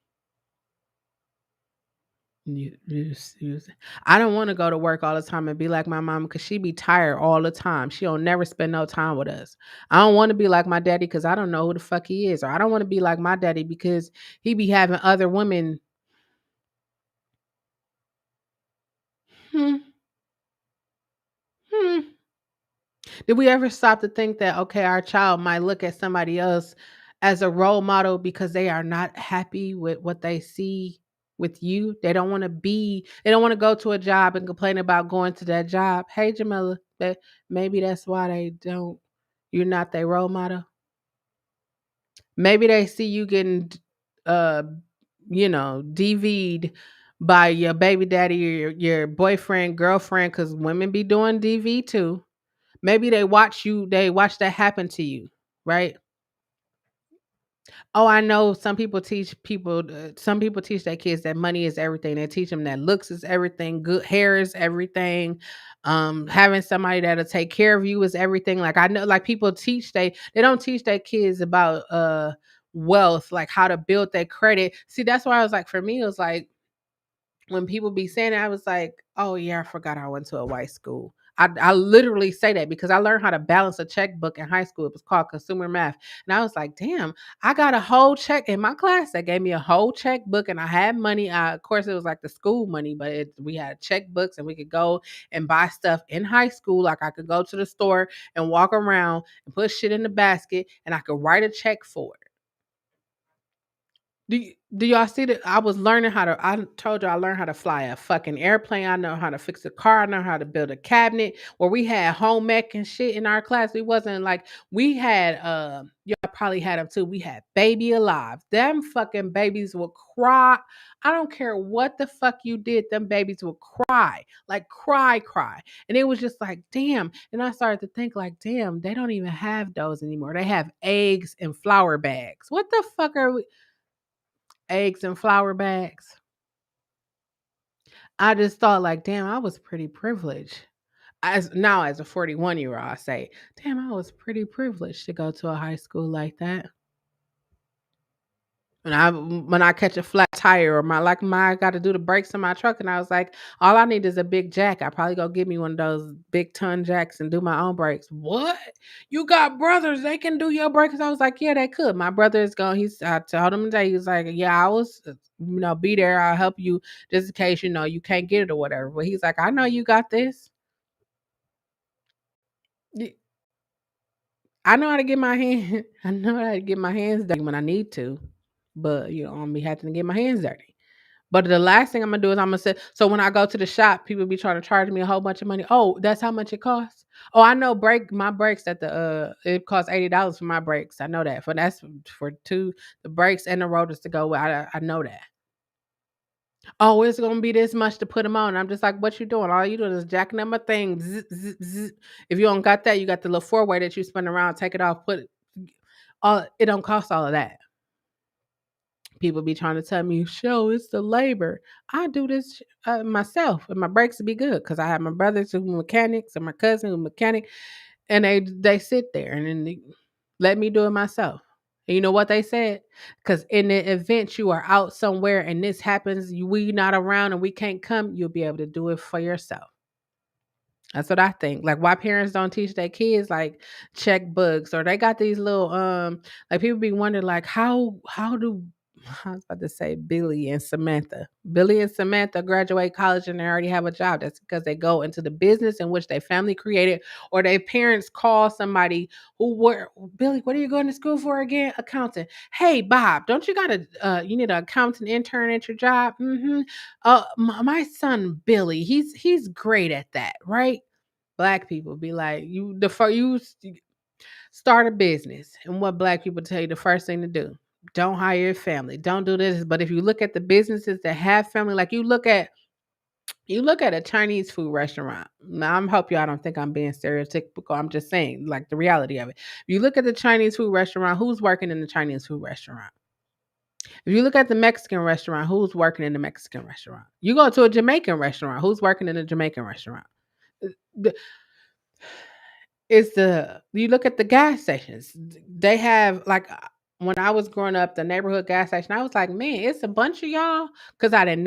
I don't want to go to work all the time and be like my mom because she be tired all the time. She don't never spend no time with us. I don't want to be like my daddy because I don't know who the fuck he is. Or I don't want to be like my daddy because he be having other women. Hmm, hmm. Did we ever stop to think that, okay, our child might look at somebody else as a role model because they are not happy with what they see with you? They don't want to go to a job and complain about going to that job. Hey, Jamila, maybe that's why you're not their role model. Maybe they see you getting, uh, DV'd by your baby daddy or your boyfriend, girlfriend, because women be doing DV too. Maybe they watch that happen to you, right? Oh, I know some people teach their kids that money is everything. They teach them that looks is everything, good hair is everything. Having somebody that'll take care of you is everything. Like I know like people they don't teach their kids about wealth, like how to build their credit. See, that's why I was like, for me, it was like when people be saying it, I was like, oh yeah, I forgot I went to a white school. I literally say that because I learned how to balance a checkbook in high school. It was called consumer math. And I was like, damn, I got a whole check in my class. They gave me a whole checkbook and I had money. Of course, it was like the school money, but we had checkbooks and we could go and buy stuff in high school. Like I could go to the store and walk around and put shit in the basket and I could write a check for it. Do y'all see that I was learning how to I told you I learned how to fly a fucking airplane. I know how to fix a car. I know how to build a cabinet. Where we had home ec and shit in our class. We wasn't like we had y'all probably had them too. We had Baby Alive. Them fucking babies would cry. I don't care what the fuck you did, them babies would cry. Like cry. And it was just like, damn. And I started to think like, damn, they don't even have those anymore. They have eggs and flour bags. What the fuck are we? Eggs and flour bags. I just thought like, damn, I was pretty privileged. As a 41-year-old, I say, damn, I was pretty privileged to go to a high school like that. When I catch a flat tire or my got to do the brakes on my truck, and I was like, all I need is a big jack. I probably go get me one of those big ton jacks and do my own brakes. What? You got brothers? They can do your brakes? I was like, yeah, they could. My brother is going. I told him today. He was like, yeah, I was, be there. I'll help you just in case you can't get it or whatever. But he's like, I know you got this. Y- I know how to get my hand. I know how to get my hands dirty when I need to, but I'm be having to get my hands dirty. But the last thing I'm gonna do is I'm gonna say, so when I go to the shop, people be trying to charge me a whole bunch of money. Oh, that's how much it costs. Oh, I know my brakes at the it costs $80 for my brakes. I know that. For that's for two the brakes and the rotors to go with. I know that. Oh, it's gonna be this much to put them on. I'm just like, what you doing? All you doing is jacking up my thing. Zzz, zzz, zzz. If you don't got that, you got the little four way that you spin around, take it off, put it. All it don't cost all of that. People be trying to tell me, show it's the labor. I do this myself, and my brakes will be good because I have my brothers who mechanics and my cousin who mechanic, and they sit there and then they let me do it myself. And you know what they said? Because in the event you are out somewhere and this happens, we not around and we can't come, you'll be able to do it for yourself. That's what I think. Like why parents don't teach their kids like checkbooks or they got these little like people be wondering like how do I was about to say Billy and Samantha. Billy and Samantha graduate college and they already have a job. That's because they go into the business in which their family created or their parents call somebody who were Billy, what are you going to school for again? Accountant. Hey Bob, don't you got a you need an accountant intern at your job? Mm-hmm. My son Billy, he's great at that, right? Black people be like, start a business, and what black people tell you the first thing to do: don't hire your family, don't do this. But if you look at the businesses that have family, like you look at a Chinese food restaurant. Now I'm hope y'all don't think I'm being stereotypical. I'm just saying like the reality of it. If you look at the Chinese food restaurant, who's working in the Chinese food restaurant? If you look at the Mexican restaurant, who's working in the Mexican restaurant? You go to a Jamaican restaurant, who's working in a Jamaican restaurant? Uh, It's the you look at the gas stations. They have like when I was growing up, the neighborhood gas station, I was like, man, it's a bunch of y'all. Cause I didn't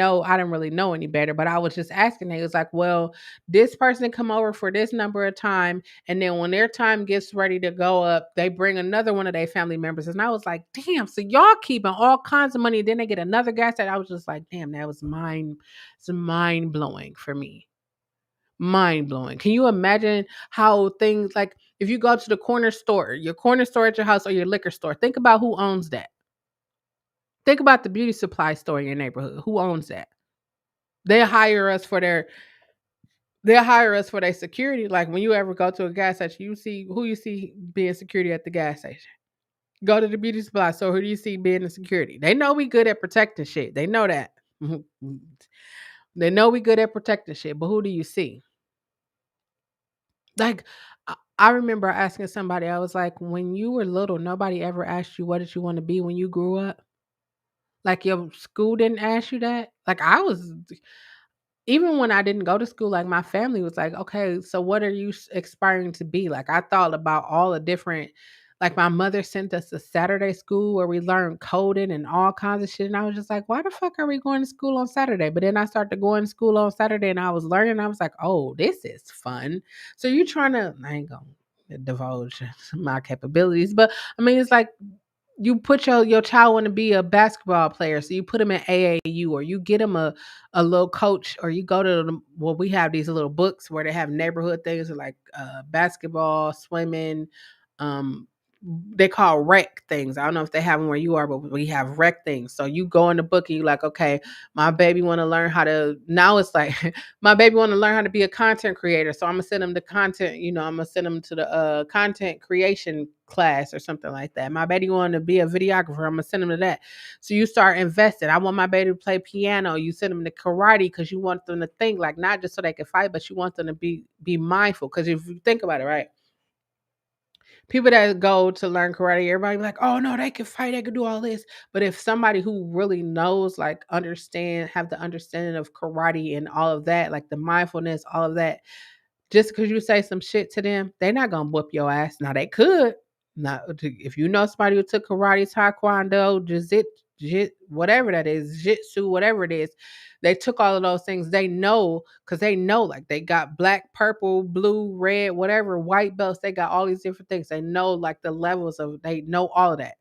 really know any better, but I was just asking. They was like, well, this person come over for this number of time. And then when their time gets ready to go up, they bring another one of their family members. And I was like, damn, so y'all keeping all kinds of money. Then they get another gas station. I was just like, damn, it's mind blowing for me. Mind blowing. Can you imagine how things like if you go to the corner store, your corner store at your house or your liquor store, think about who owns that. Think about the beauty supply store in your neighborhood. Who owns that? They hire us for their they'll hire us for their security. Like when you ever go to a gas station, you see being security at the gas station. Go to the beauty supply store, who do you see being the security? They know we good at protecting shit. They know that. They know we good at protecting shit, but who do you see? Like, I remember asking somebody, I was like, when you were little, nobody ever asked you what did you want to be when you grew up? Like your school didn't ask you that? Like I was even when I didn't go to school, like my family was like, okay, so what are you aspiring to be? Like I thought about all the different like my mother sent us to Saturday school where we learned coding and all kinds of shit. And I was just like, why the fuck are we going to school on Saturday? But then I started going to school on Saturday and I was learning. I was like, oh, this is fun. So you trying to, I ain't going to divulge my capabilities, but I mean, it's like you put your child want to be a basketball player, so you put him in AAU or you get him a little coach or you go to well we have these little books where they have neighborhood things like basketball, swimming, um they call rec things. I don't know if they have them where you are, but we have rec things. So you go in the book and you like, okay, my baby want to learn how to. Now it's like my baby want to learn how to be a content creator. So I'm gonna send them the content. I'm gonna send them to the content creation class or something like that. My baby want to be a videographer. I'm gonna send them to that. So you start investing. I want my baby to play piano. You send them to karate because you want them to think like not just so they can fight, but you want them to be mindful. Because if you think about it, right? People that go to learn karate, everybody be like, oh no, they can fight, they can do all this. But if somebody who really knows, like have the understanding of karate and all of that, like the mindfulness, all of that, just because you say some shit to them, they're not gonna whoop your ass. Now they could. Now, if you know somebody who took karate, taekwondo, whatever that is, jitsu, whatever it is, they took all of those things. They know because they know, like they got black, purple, blue, red, whatever, white belts. They got all these different things. They know like the levels of. They know all of that,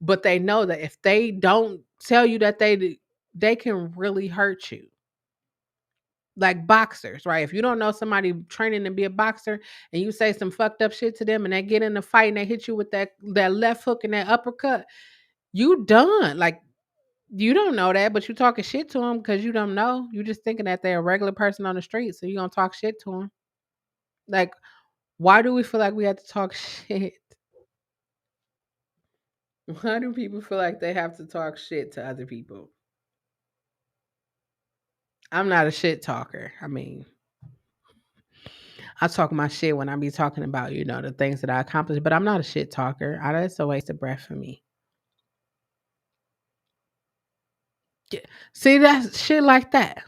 but they know that if they don't tell you that they can really hurt you like boxers, right? If you don't know somebody training to be a boxer and you say some fucked up shit to them and they get in a fight and they hit you with that left hook and that uppercut, you done. Like you don't know that, but you talking shit to them because you don't know. You just thinking that they're a regular person on the street, so you gonna talk shit to them. Like, why do we feel like we have to talk shit? Why do people feel like they have to talk shit to other people? I'm not a shit talker. I mean, I talk my shit when I be talking about, the things that I accomplished, but I'm not a shit talker. That's a waste of breath for me. Yeah. See, that's shit like that.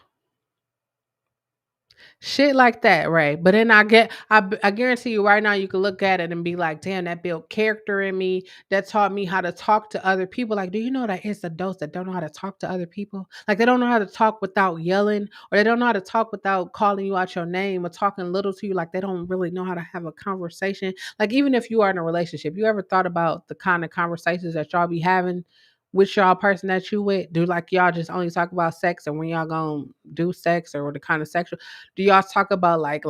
Shit like that, right? But then I guarantee you right now, you can look at it and be like, damn, that built character in me. That taught me how to talk to other people. Like, do you know that it's adults that don't know how to talk to other people? Like, they don't know how to talk without yelling, or they don't know how to talk without calling you out your name or talking little to you. Like, they don't really know how to have a conversation. Like, even if you are in a relationship, you ever thought about the kind of conversations that y'all be having with y'all person that you with? Do like y'all just only talk about sex and when y'all gonna do sex or the kind of sexual? Do y'all talk about like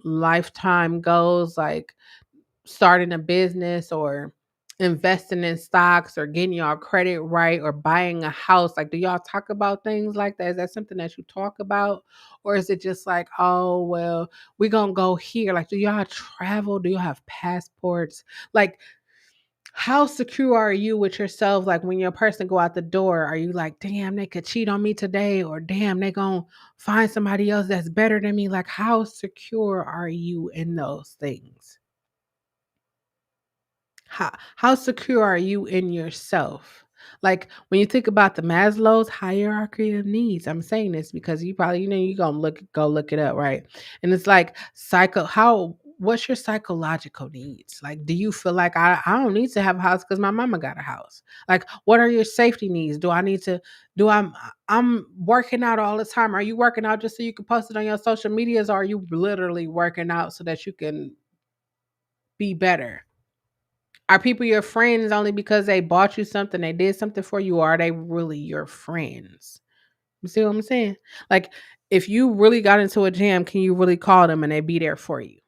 lifetime goals, like starting a business or investing in stocks or getting y'all credit right or buying a house? Like, do y'all talk about things like that? Is that something that you talk about? Or is it just like, oh, well, we gonna go here? Like, do y'all travel? Do y'all have passports? Like, how secure are you with yourself? Like when your person go out the door, are you like, damn, they could cheat on me today, or damn, they gonna find somebody else that's better than me? Like, how secure are you in those things? How secure are you in yourself? Like when you think about the Maslow's hierarchy of needs, I'm saying this because you probably, you gonna go look it up, right? And it's like what's your psychological needs? Like, do you feel like I don't need to have a house because my mama got a house? Like, what are your safety needs? Do I need to do I'm working out all the time? Are you working out just so you can post it on your social medias, or are you literally working out so that you can be better? Are people your friends only because they bought you something, they did something for you, or are they really your friends? You see what I'm saying? Like, if you really got into a jam, can you really call them and they be there for you?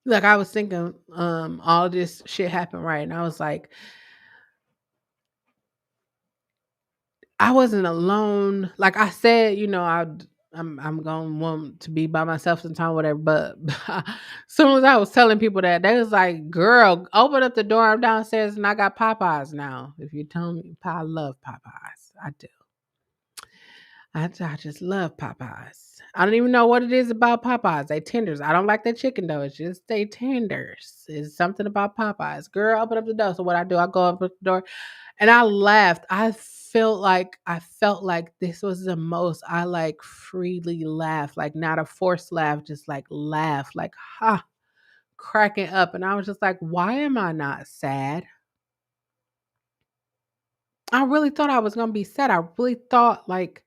Like I was thinking, all this shit happened, right? And I was like, I wasn't alone. Like I said, I'm gonna want to be by myself sometime, whatever. But soon as I was telling people that, they was like, "Girl, open up the door. I'm downstairs and I got Popeyes now." If you tell me, I love Popeyes. I do. I just love Popeyes. I don't even know what it is about Popeyes. They tenders. I don't like their chicken though. It's just they tenders. It's something about Popeyes. Girl, open up the door. So what I do, I go up the door and I laughed. I felt like this was the most I like freely laughed. Like not a forced laugh, just like laugh, like ha, cracking up. And I was just like, why am I not sad? I really thought I was gonna be sad. I really thought like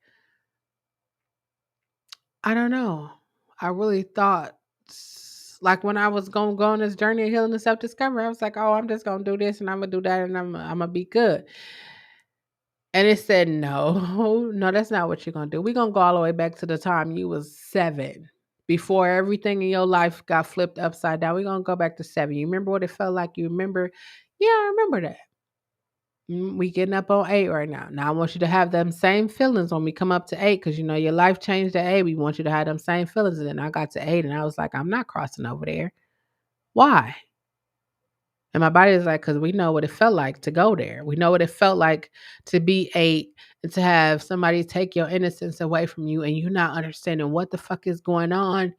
I don't know. I really thought like when I was gonna go on this journey of healing and self discovery, I was like, oh, I'm just gonna do this and I'm gonna do that and I'm gonna be good. And it said, no, no, that's not what you're gonna do. We're gonna go all the way back to the time you was 7. Before everything in your life got flipped upside down. We're gonna go back to 7. You remember what it felt like? You remember? Yeah, I remember that. We getting up on 8 right now. Now I want you to have them same feelings when we come up to 8, because your life changed at 8. We want you to have them same feelings. And then I got to 8 and I was like, I'm not crossing over there. Why? And my body is like, because we know what it felt like to go there. We know what it felt like to be 8 and to have somebody take your innocence away from you and you not understanding what the fuck is going on.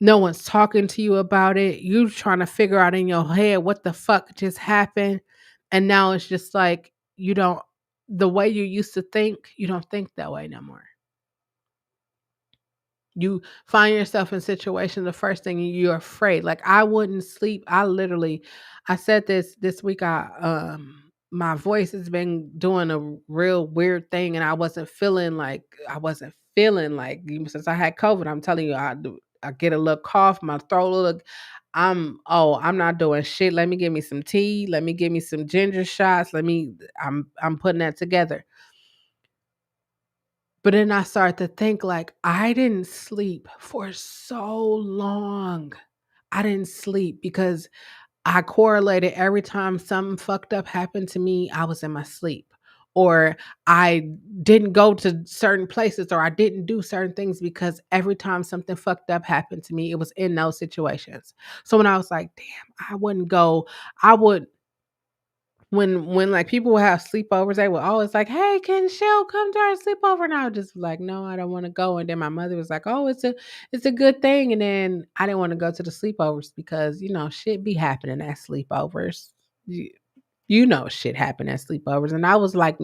No one's talking to you about it. You trying to figure out in your head what the fuck just happened. And now it's just like the way you used to think, you don't think that way no more. You find yourself in situations, the first thing you're afraid. Like I wouldn't sleep. I said this week, my voice has been doing a real weird thing and I wasn't feeling like since I had COVID. I'm telling you, I get a little cough, my throat look. I'm not doing shit. Let me give me some tea. Let me give me some ginger shots. I'm putting that together. But then I started to think like I didn't sleep for so long. I didn't sleep because I correlated every time something fucked up happened to me, I was in my sleep. Or I didn't go to certain places or I didn't do certain things because every time something fucked up happened to me, it was in those situations. So when I was like, damn, I wouldn't go, I would When like people would have sleepovers, they would always like, "Hey, can Chelle come to our sleepover?" And I would just be like, "No, I don't want to go." And then my mother was like, "Oh, it's a good thing." And then I didn't want to go to the sleepovers because shit be happening at sleepovers. You, you know shit happen at sleepovers, and I was like,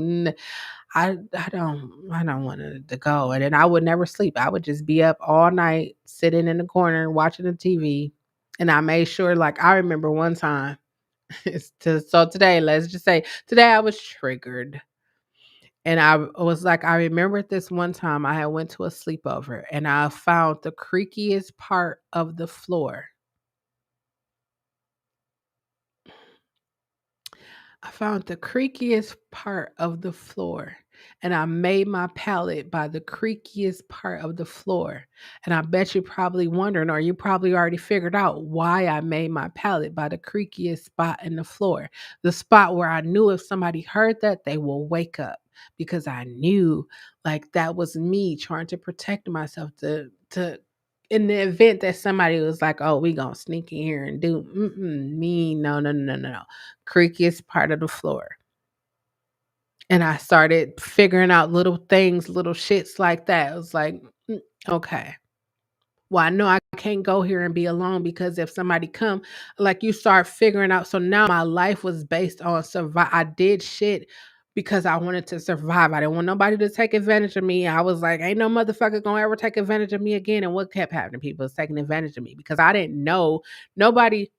I don't want to go." And then I would never sleep. I would just be up all night, sitting in the corner watching the TV. And I made sure, like I remember one time. So today, let's just say today I was triggered. And I was like, I remembered this one time I had went to a sleepover and I found the creakiest part of the floor. I found the creakiest part of the floor, and I made my palette by the creakiest part of the floor. And I bet you're probably wondering, or you probably already figured out why I made my palette by the creakiest spot in the floor. The spot where I knew if somebody heard that, they will wake up because I knew like that was me trying to protect myself to in the event that somebody was like, "Oh, we gonna sneak in here and do me, no, no, no, no, no, no." Creakiest part of the floor. And I started figuring out little things, little shits like that. It was like, okay. Well, I know I can't go here and be alone because if somebody come, like you start figuring out. So now my life was based on survive. I did shit because I wanted to survive. I didn't want nobody to take advantage of me. I was like, ain't no motherfucker gonna ever take advantage of me again. And what kept happening? People was taking advantage of me because I didn't know nobody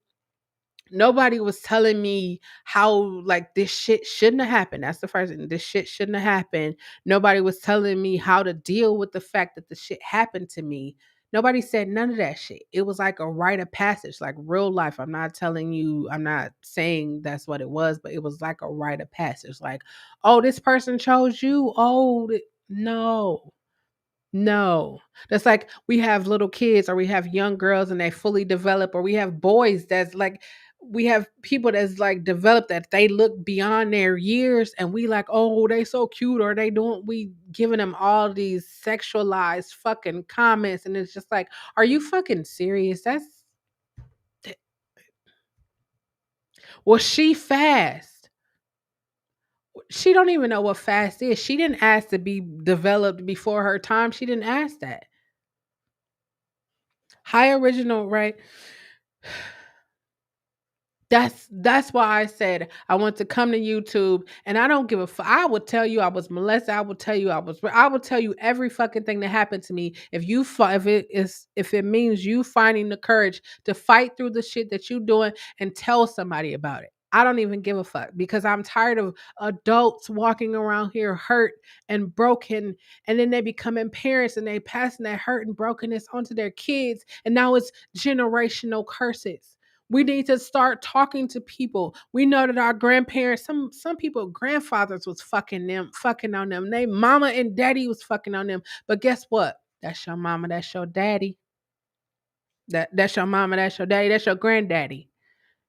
nobody was telling me how like this shit shouldn't have happened. That's the first thing. This shit shouldn't have happened. Nobody was telling me how to deal with the fact that the shit happened to me. Nobody said none of that shit. It was like a rite of passage, like real life. I'm not telling you, I'm not saying that's what it was, but it was like a rite of passage. Like, oh, this person chose you. Oh, no. No. That's like we have little kids or we have young girls and they fully develop, or we have boys that's like we have people that's like developed that they look beyond their years and we like, oh, they so cute, or they don't we giving them all these sexualized fucking comments, and it's just like, are you fucking serious? That's well, she fast. She don't even know what fast is. She didn't ask to be developed before her time. She didn't ask that. High original, right? That's why I said I want to come to YouTube, and I don't give a fuck. I would tell you I was molested. I would tell you I would tell you every fucking thing that happened to me. If it means you finding the courage to fight through the shit that you doing and tell somebody about it. I don't even give a fuck because I'm tired of adults walking around here hurt and broken, and then they becoming parents and they passing that hurt and brokenness onto their kids, and now it's generational curses. We need to start talking to people. We know that our grandparents, some people, grandfathers was fucking on them. They mama and daddy was fucking on them. But guess what? That's your mama, that's your daddy. That's your mama, that's your daddy, that's your granddaddy.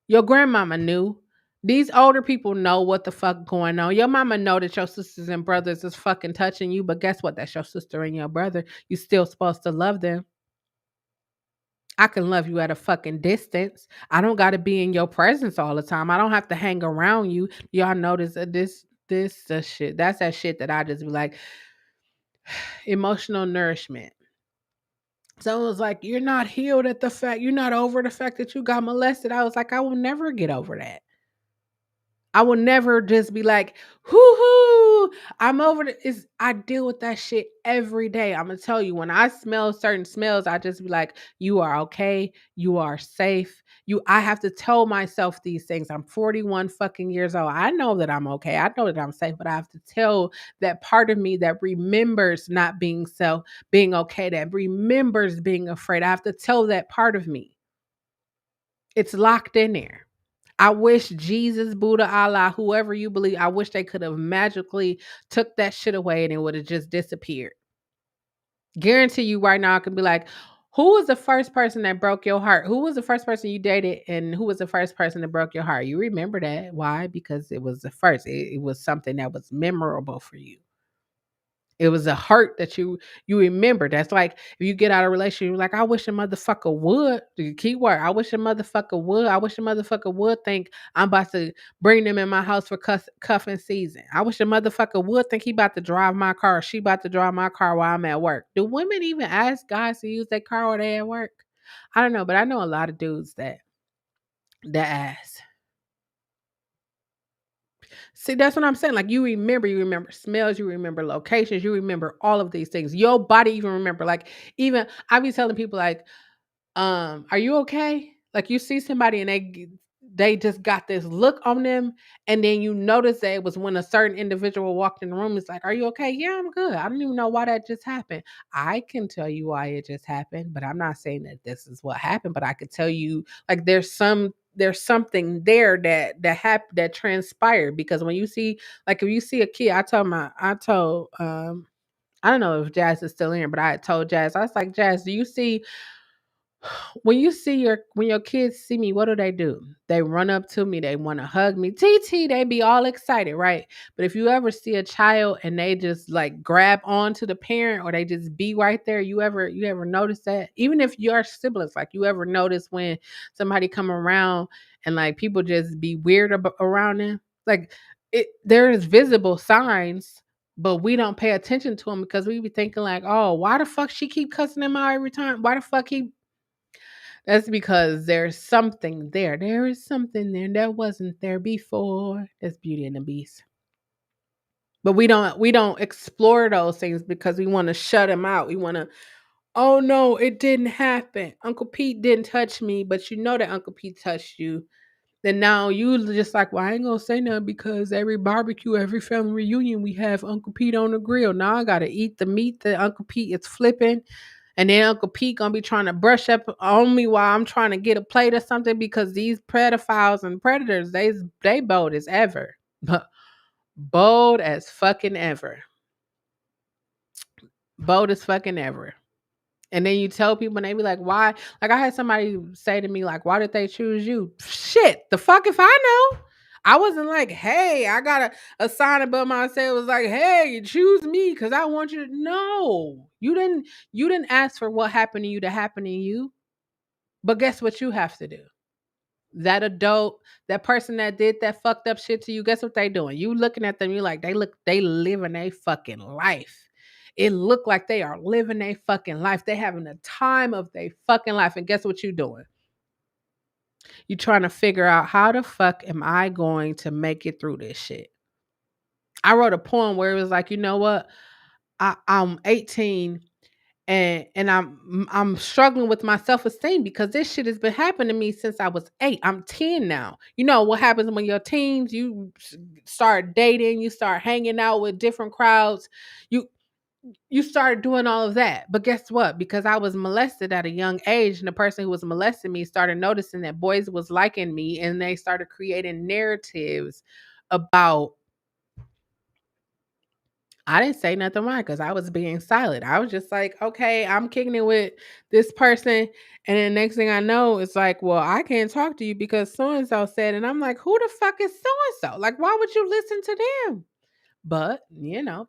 Your grandmama knew. These older people know what the fuck going on. Your mama know that your sisters and brothers is fucking touching you, but guess what? That's your sister and your brother. You still supposed to love them. I can love you at a fucking distance. I don't got to be in your presence all the time. I don't have to hang around you. Y'all notice this shit. That's that shit that I just be like emotional nourishment. Someone was like, "You're not healed at the fact. You're not over the fact that you got molested." I was like, "I will never get over that." I will never just be like, hoo hoo, I'm over the I deal with that shit every day. I'm gonna tell you, when I smell certain smells, I just be like, you are okay, you are safe. I have to tell myself these things. I'm 41 fucking years old. I know that I'm okay. I know that I'm safe, but I have to tell that part of me that remembers not being okay, that remembers being afraid. I have to tell that part of me. It's locked in there. I wish Jesus, Buddha, Allah, whoever you believe, I wish they could have magically took that shit away and it would have just disappeared. Guarantee you right now I could be like, who was the first person that broke your heart? Who was the first person you dated and who was the first person that broke your heart? You remember that. Why? Because it was the first. It was something that was memorable for you. It was a hurt that you remember. That's like if you get out of a relationship, you're like, I wish a motherfucker would. The key word, I wish a motherfucker would. I wish a motherfucker would think I'm about to bring them in my house for cuffing season. I wish a motherfucker would think he about to drive my car. She about to drive my car while I'm at work. Do women even ask guys to use their car while they at work? I don't know, but I know a lot of dudes that ask. See, that's what I'm saying. Like you remember smells, you remember locations, you remember all of these things. Your body even remember. Like even I be telling people like, are you okay? Like you see somebody and they just got this look on them, and then you notice that it was when a certain individual walked in the room. It's like, are you okay? Yeah, I'm good. I don't even know why that just happened. I can tell you why it just happened, but I'm not saying that this is what happened. But I could tell you, like, there's something there that transpired because when you see, like, if you see a kid, I don't know if Jazz is still in here, but I had told Jazz, I was like, Jazz, do you see when your kids see me, what do? They run up to me, they want to hug me. TT, they be all excited, right? But if you ever see a child and they just like grab onto the parent or they just be right there, you ever notice that? Even if you're siblings, like you ever notice when somebody come around and like people just be weird around them? Like there is visible signs, but we don't pay attention to them because we be thinking like, oh, why the fuck she keep cussing him out every time? Why the fuck he That's because there's something there. There is something there that wasn't there before. That's Beauty and the Beast. But we don't explore those things because we want to shut them out. We want to, oh no, it didn't happen. Uncle Pete didn't touch me, but you know that Uncle Pete touched you. Then now you just like, well, I ain't gonna say nothing because every barbecue, every family reunion, we have Uncle Pete on the grill. Now I gotta eat the meat that Uncle Pete is flipping. And then Uncle Pete gonna be trying to brush up on me while I'm trying to get a plate or something because these pedophiles and predators, they bold as ever. But bold as fucking ever. Bold as fucking ever. And then you tell people and they be like, why? Like I had somebody say to me, like, why did they choose you? Shit, the fuck if I know. I wasn't like, hey, I got a sign above my say it was like, hey, choose me because I want you to no. You didn't ask for what happened to you to happen to you. But guess what you have to do? That adult, that person that did that fucked up shit to you, guess what they doing? You looking at them, you like, they living a fucking life. It look like they are living a fucking life. They having the time of their fucking life. And guess what you doing? You trying to figure out how the fuck am I going to make it through this shit? I wrote a poem where it was like, you know what? I'm 18 and I'm struggling with my self-esteem because this shit has been happening to me since I was 8. I'm 10 now. You know what happens when you're teens? You start dating, you start hanging out with different crowds. You you start doing all of that. But guess what? Because I was molested at a young age and the person who was molesting me started noticing that boys was liking me and they started creating narratives about I didn't say nothing wrong because I was being silent. I was just like, okay, I'm kicking it with this person. And then next thing I know, it's like, well, I can't talk to you because so and so said. And I'm like, who the fuck is so and so? Like, why would you listen to them? But,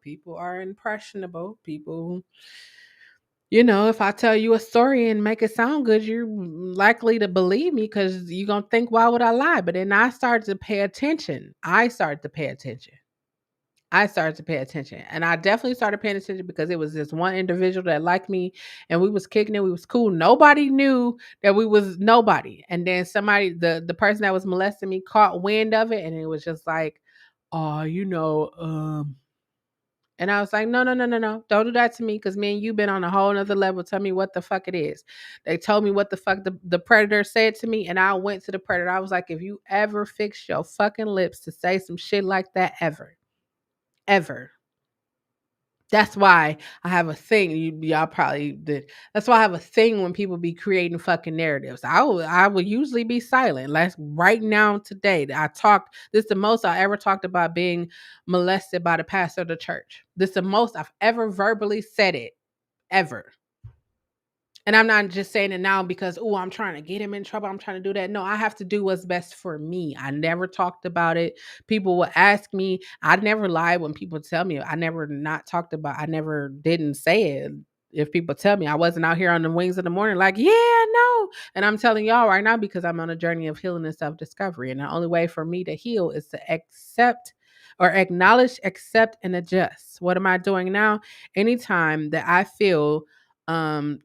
people are impressionable. People, if I tell you a story and make it sound good, you're likely to believe me because you're going to think, why would I lie? But then I started to pay attention. I started to pay attention. And I definitely started paying attention because it was this one individual that liked me and we was kicking it. We was cool. Nobody knew that we was nobody. And then somebody, the person that was molesting me caught wind of it and it was just like, oh, and I was like, no, no, no, no, no. Don't do that to me because me and you been on a whole nother level. Tell me what the fuck it is. They told me what the fuck the predator said to me. And I went to the predator. I was like, if you ever fix your fucking lips to say some shit like that ever. That's why I have a thing. Y'all probably did. That's why I have a thing when people be creating fucking narratives. I would usually be silent. Like right now today, This is the most I ever talked about being molested by the pastor of the church. This is the most I've ever verbally said it ever. And I'm not just saying it now because, oh, I'm trying to get him in trouble. I'm trying to do that. No, I have to do what's best for me. I never talked about it. People will ask me. I never lie when people tell me. I never not talked about. I never didn't say it. If people tell me I wasn't out here on the wings of the morning, like, yeah, no. And I'm telling y'all right now because I'm on a journey of healing and self-discovery. And the only way for me to heal is to accept or acknowledge, accept, and adjust. What am I doing now? Anytime that I feel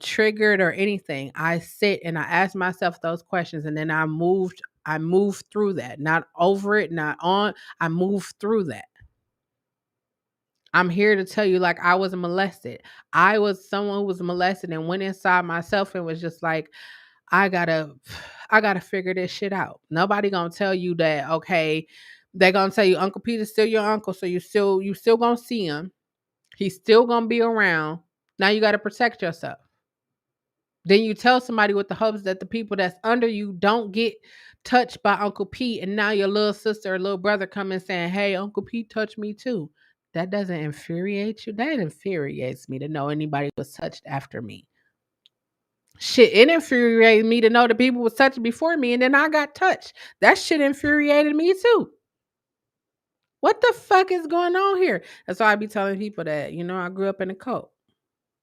triggered or anything, I sit and I ask myself those questions, and then I moved through that, not over it, not on. I moved through that. I'm here to tell you, like, I was molested. I was someone who was molested and went inside myself and was just like, I gotta I gotta figure this shit out. Nobody gonna tell you that, okay, they gonna tell you Uncle Peter's still your uncle, so you still gonna see him. He's still gonna be around. Now you gotta protect yourself. Then you tell somebody with the hopes that the people that's under you don't get touched by Uncle Pete, and now your little sister or little brother come in saying, "Hey, Uncle Pete touched me too." That doesn't infuriate you. That infuriates me to know anybody was touched after me. Shit, it infuriated me to know the people was touched before me, and then I got touched. That shit infuriated me too. What the fuck is going on here? That's why I be telling people that, I grew up in a cult.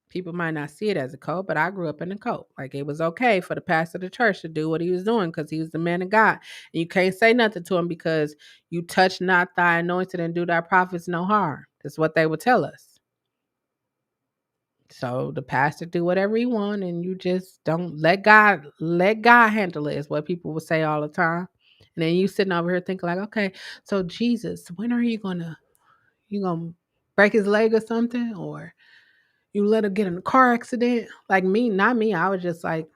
People might not see it as a cult, but I grew up in a cult. Like, it was okay for the pastor of the church to do what he was doing because he was the man of God. And you can't say nothing to him because you touch not thy anointed and do thy prophets no harm. That's what they would tell us. So the pastor do whatever he want, and you just don't let God handle it, is what people would say all the time. And then you sitting over here thinking like, okay, so Jesus, when are you gonna break his leg or something? Or you let him get in a car accident? Like me, not me. I was just like,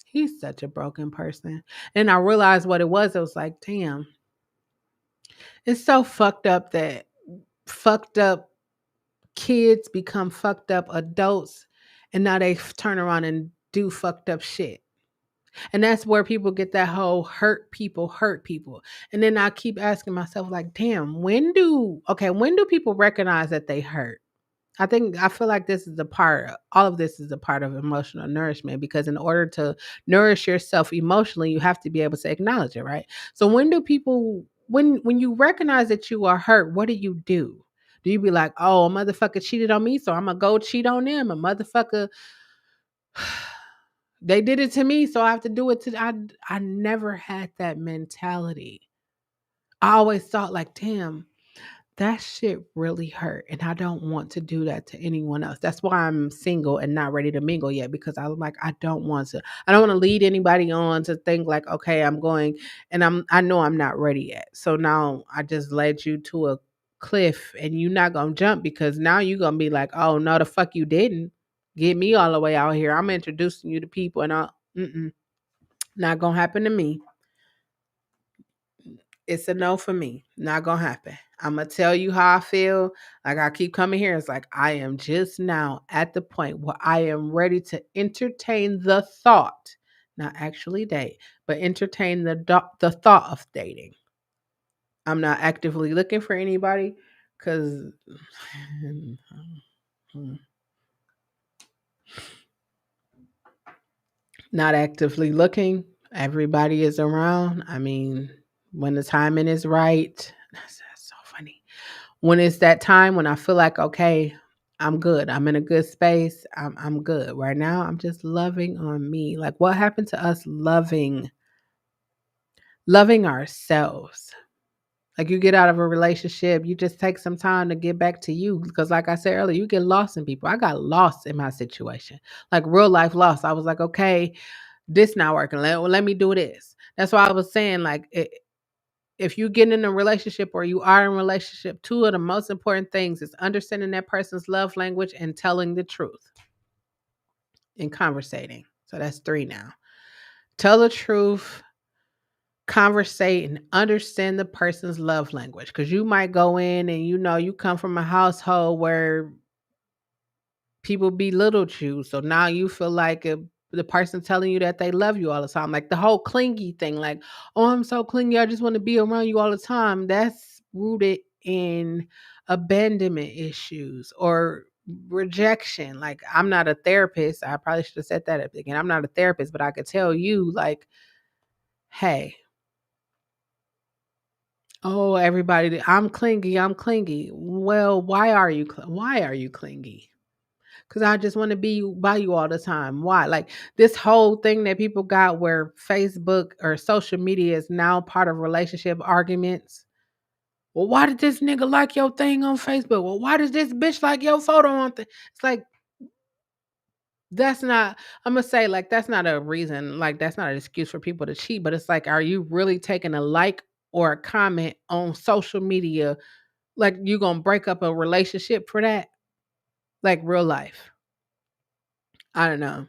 he's such a broken person. And I realized what it was. It was like, damn, it's so fucked up that fucked up kids become fucked up adults, and now they turn around and do fucked up shit. And that's where people get that whole hurt people. And then I keep asking myself, like, damn, when do people recognize that they hurt? I feel like all of this is a part of emotional nourishment, because in order to nourish yourself emotionally, you have to be able to acknowledge it, right? So when you recognize that you are hurt, what do you do? Do you be like, oh, a motherfucker cheated on me, so I'm gonna go cheat on them? A motherfucker, they did it to me, so I have to do it to I never had that mentality. I always thought like, damn, that shit really hurt, and I don't want to do that to anyone else. That's why I'm single and not ready to mingle yet, because I'm like, I don't want to lead anybody on to think like, okay, I'm going, and I know I'm not ready yet. So now I just led you to a cliff, and you're not gonna jump, because now you're gonna be like, oh no, the fuck you didn't get me all the way out here. I'm introducing you to people, and not gonna happen to me. It's a no for me. Not gonna happen. I'm gonna tell you how I feel. Like, I keep coming here. It's like, I am just now at the point where I am ready to entertain the thought, not actually date, but entertain the thought of dating. I'm not actively looking for anybody because not actively looking. Everybody is around. I mean, when the timing is right, that's so funny. When it's that time when I feel like, okay, I'm good. I'm in a good space. I'm good. Right now, I'm just loving on me. Like, what happened to us loving ourselves? Like, you get out of a relationship, you just take some time to get back to you. Because like I said earlier, you get lost in people. I got lost in my situation. Like, real life lost. I was like, okay, this not working. Let me do this. That's why I was saying, like, if you get in a relationship or you are in a relationship, two of the most important things is understanding that person's love language and telling the truth and conversating. So that's three now. Tell the truth, conversate, and understand the person's love language. Because you might go in and you come from a household where people belittled you. So now you feel like the person telling you that they love you all the time. Like the whole clingy thing, like, oh, I'm so clingy, I just want to be around you all the time. That's rooted in abandonment issues or rejection. Like, I'm not a therapist. I probably should have said that at the beginning. I'm not a therapist, but I could tell you, like, hey, oh, everybody, I'm clingy. I'm clingy. Well, why are you clingy? Because I just want to be by you all the time. Why? Like, this whole thing that people got where Facebook or social media is now part of relationship arguments. Well, why did this nigga like your thing on Facebook? Well, why does this bitch like your photo on It's like, that's not, I'm gonna say, like, that's not a reason, like, that's not an excuse for people to cheat, but it's like, are you really taking a like or a comment on social media? Like, you gonna break up a relationship for that? Like, real life. I don't know.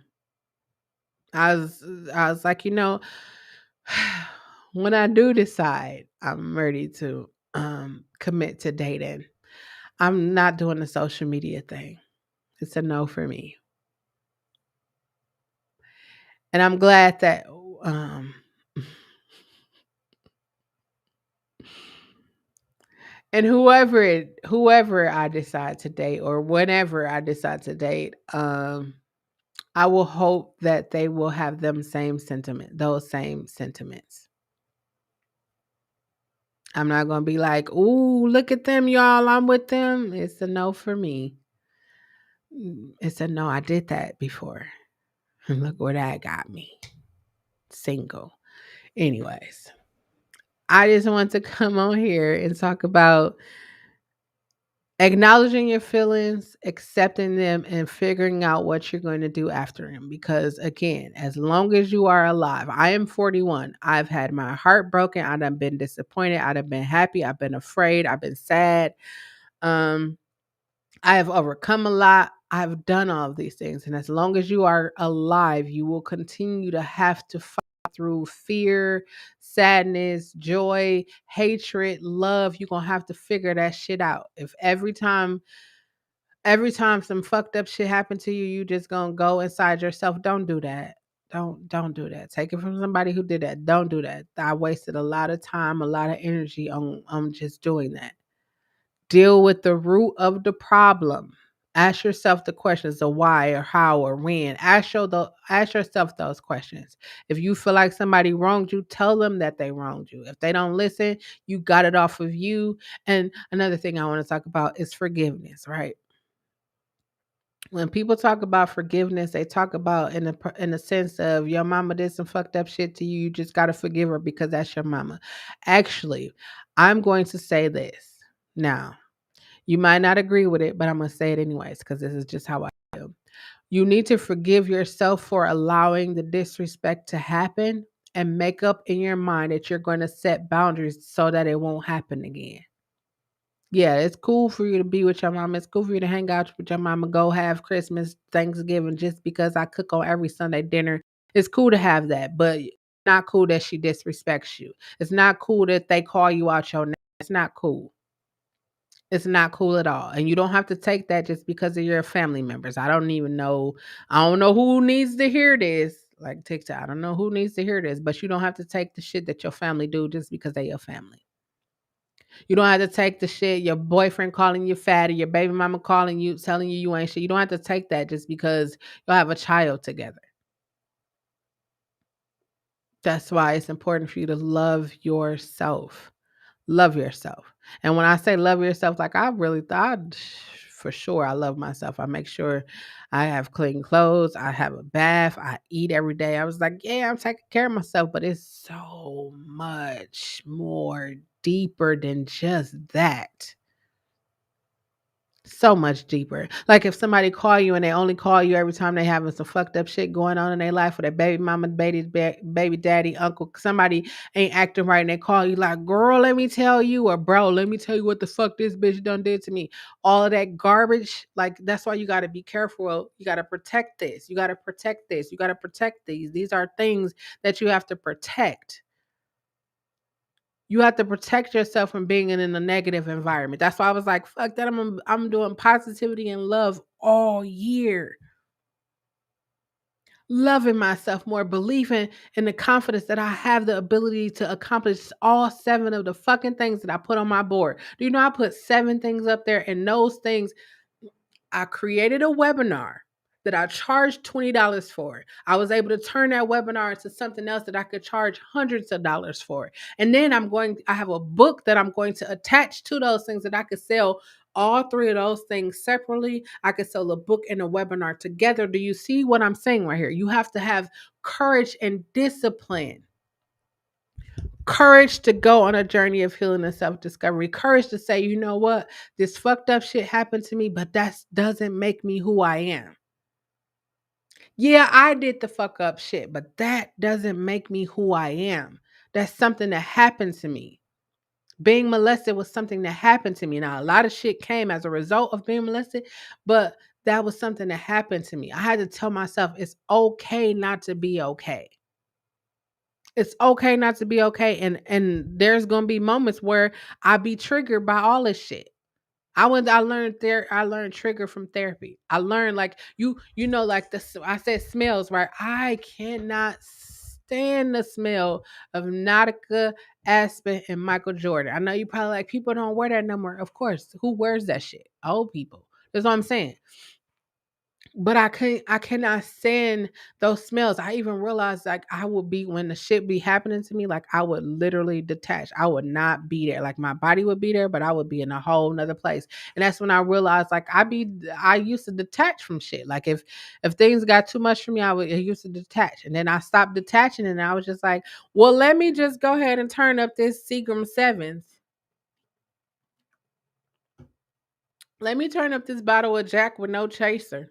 I was I was like, when I do decide I'm ready to commit to dating, I'm not doing the social media thing. It's a no for me. And I'm glad that um and whoever I decide to date or whenever I decide to date, I will hope that they will have those same sentiments. I'm not gonna be like, "Ooh, look at them, y'all. I'm with them." It's a no for me. It's a no. I did that before. And look where that got me. Single. Anyways, I just want to come on here and talk about acknowledging your feelings, accepting them, and figuring out what you're going to do after them. Because again, as long as you are alive, I am 41. I've had my heart broken. I've been disappointed. I've been happy. I've been afraid. I've been sad. Um, I have overcome a lot. I've done all of these things. And as long as you are alive, you will continue to have to fight through fear, sadness, joy, hatred, love. You're going to have to figure that shit out. If every time some fucked up shit happen to you, you just going to go inside yourself, don't do that. Don't do that. Take it from somebody who did that. Don't do that. I wasted a lot of time, a lot of energy on just doing that. Deal with the root of the problem. Ask yourself the questions of why or how or when. Ask yourself those questions. If you feel like somebody wronged you, tell them that they wronged you. If they don't listen, you got it off of you. And another thing I want to talk about is forgiveness, right? When people talk about forgiveness, they talk about in the sense of your mama did some fucked up shit to you. You just gotta forgive her because that's your mama. Actually, I'm going to say this now. You might not agree with it, but I'm going to say it anyways because this is just how I feel. You need to forgive yourself for allowing the disrespect to happen and make up in your mind that you're going to set boundaries so that it won't happen again. Yeah, it's cool for you to be with your mama. It's cool for you to hang out with your mama, go have Christmas, Thanksgiving, just because I cook on every Sunday dinner. It's cool to have that, but not cool that she disrespects you. It's not cool that they call you out your name. It's not cool. It's not cool at all, and you don't have to take that just because of your family members. I don't know who needs to hear this, like TikTok. I don't know who needs to hear this, but you don't have to take the shit that your family do just because they your family. You don't have to take the shit your boyfriend calling you fat or your baby mama calling you, telling you you ain't shit. You don't have to take that just because y'all have a child together. That's why it's important for you to love yourself. Love yourself. And when I say love yourself, like I really thought for sure I love myself. I make sure I have clean clothes, I have a bath, I eat every day. I was like, yeah, I'm taking care of myself, but it's so much more deeper than just that. So much deeper. Like if somebody call you and they only call you every time they having some fucked up shit going on in their life with their baby mama, baby daddy, uncle, somebody ain't acting right and they call you like, girl, let me tell you, or bro, let me tell you what the fuck this bitch done did to me. All of that garbage, like that's why you gotta be careful. You gotta protect this. You gotta protect this. You gotta protect these. These are things that you have to protect. You have to protect yourself from being in a negative environment. That's why I was like, fuck that. I'm doing positivity and love all year. Loving myself more, believing in the confidence that I have the ability to accomplish all seven of the fucking things that I put on my board. Do you know I put seven things up there and those things I created a webinar that I charged $20 for. I was able to turn that webinar into something else that I could charge hundreds of dollars for. And then I have a book that I'm going to attach to those things that I could sell all three of those things separately. I could sell a book and a webinar together. Do you see what I'm saying right here? You have to have courage and discipline. Courage to go on a journey of healing and self-discovery. Courage to say, you know what? This fucked up shit happened to me, but that doesn't make me who I am. Yeah, I did the fuck up shit, but that doesn't make me who I am. That's something that happened to me. Being molested was something that happened to me. Now, a lot of shit came as a result of being molested, but that was something that happened to me. I had to tell myself it's okay not to be okay. It's okay not to be okay. And there's gonna be moments where I be triggered by all this shit. I learned trigger from therapy. I learned like like I said smells, right? I cannot stand the smell of Nautica, Aspen, and Michael Jordan. I know you probably like people don't wear that no more. Of course, who wears that shit? Old people. That's what I'm saying. But I cannot stand those smells. I even realized like I would be when the shit be happening to me, like I would literally detach. I would not be there. Like my body would be there, but I would be in a whole nother place. And that's when I realized like I used to detach from shit. Like if things got too much for me, I used to detach. And then I stopped detaching and I was just like, well, let me just go ahead and turn up this Seagram Sevens. Let me turn up this bottle of Jack with no chaser.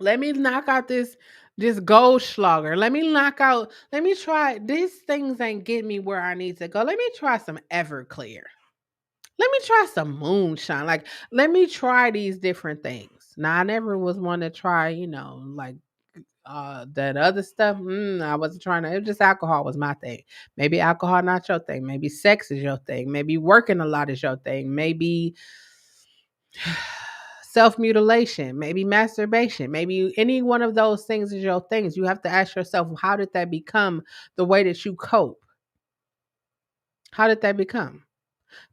Let me knock out this Goldschlager. Let me try these things ain't getting me where I need to go. Let me try some Everclear. Let me try some moonshine. Like, let me try these different things. Now I never was one to try, like that other stuff. I wasn't trying to, it was just alcohol was my thing. Maybe alcohol not your thing. Maybe sex is your thing. Maybe working a lot is your thing. Maybe self mutilation, maybe masturbation, maybe any one of those things is your things. You have to ask yourself, how did that become the way that you cope? How did that become?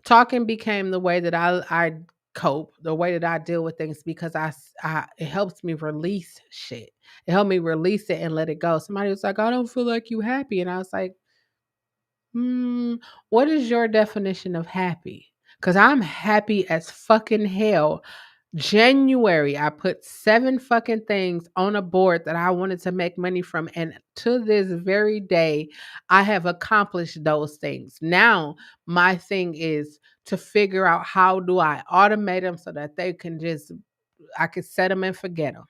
Talking became the way that I cope, the way that I deal with things because it helps me release shit. It helped me release it and let it go. Somebody was like, I don't feel like you happy. And I was like, what is your definition of happy? Because I'm happy as fucking hell. January, I put 7 fucking things on a board that I wanted to make money from. And to this very day, I have accomplished those things. Now, my thing is to figure out how do I automate them so that I can set them and forget them.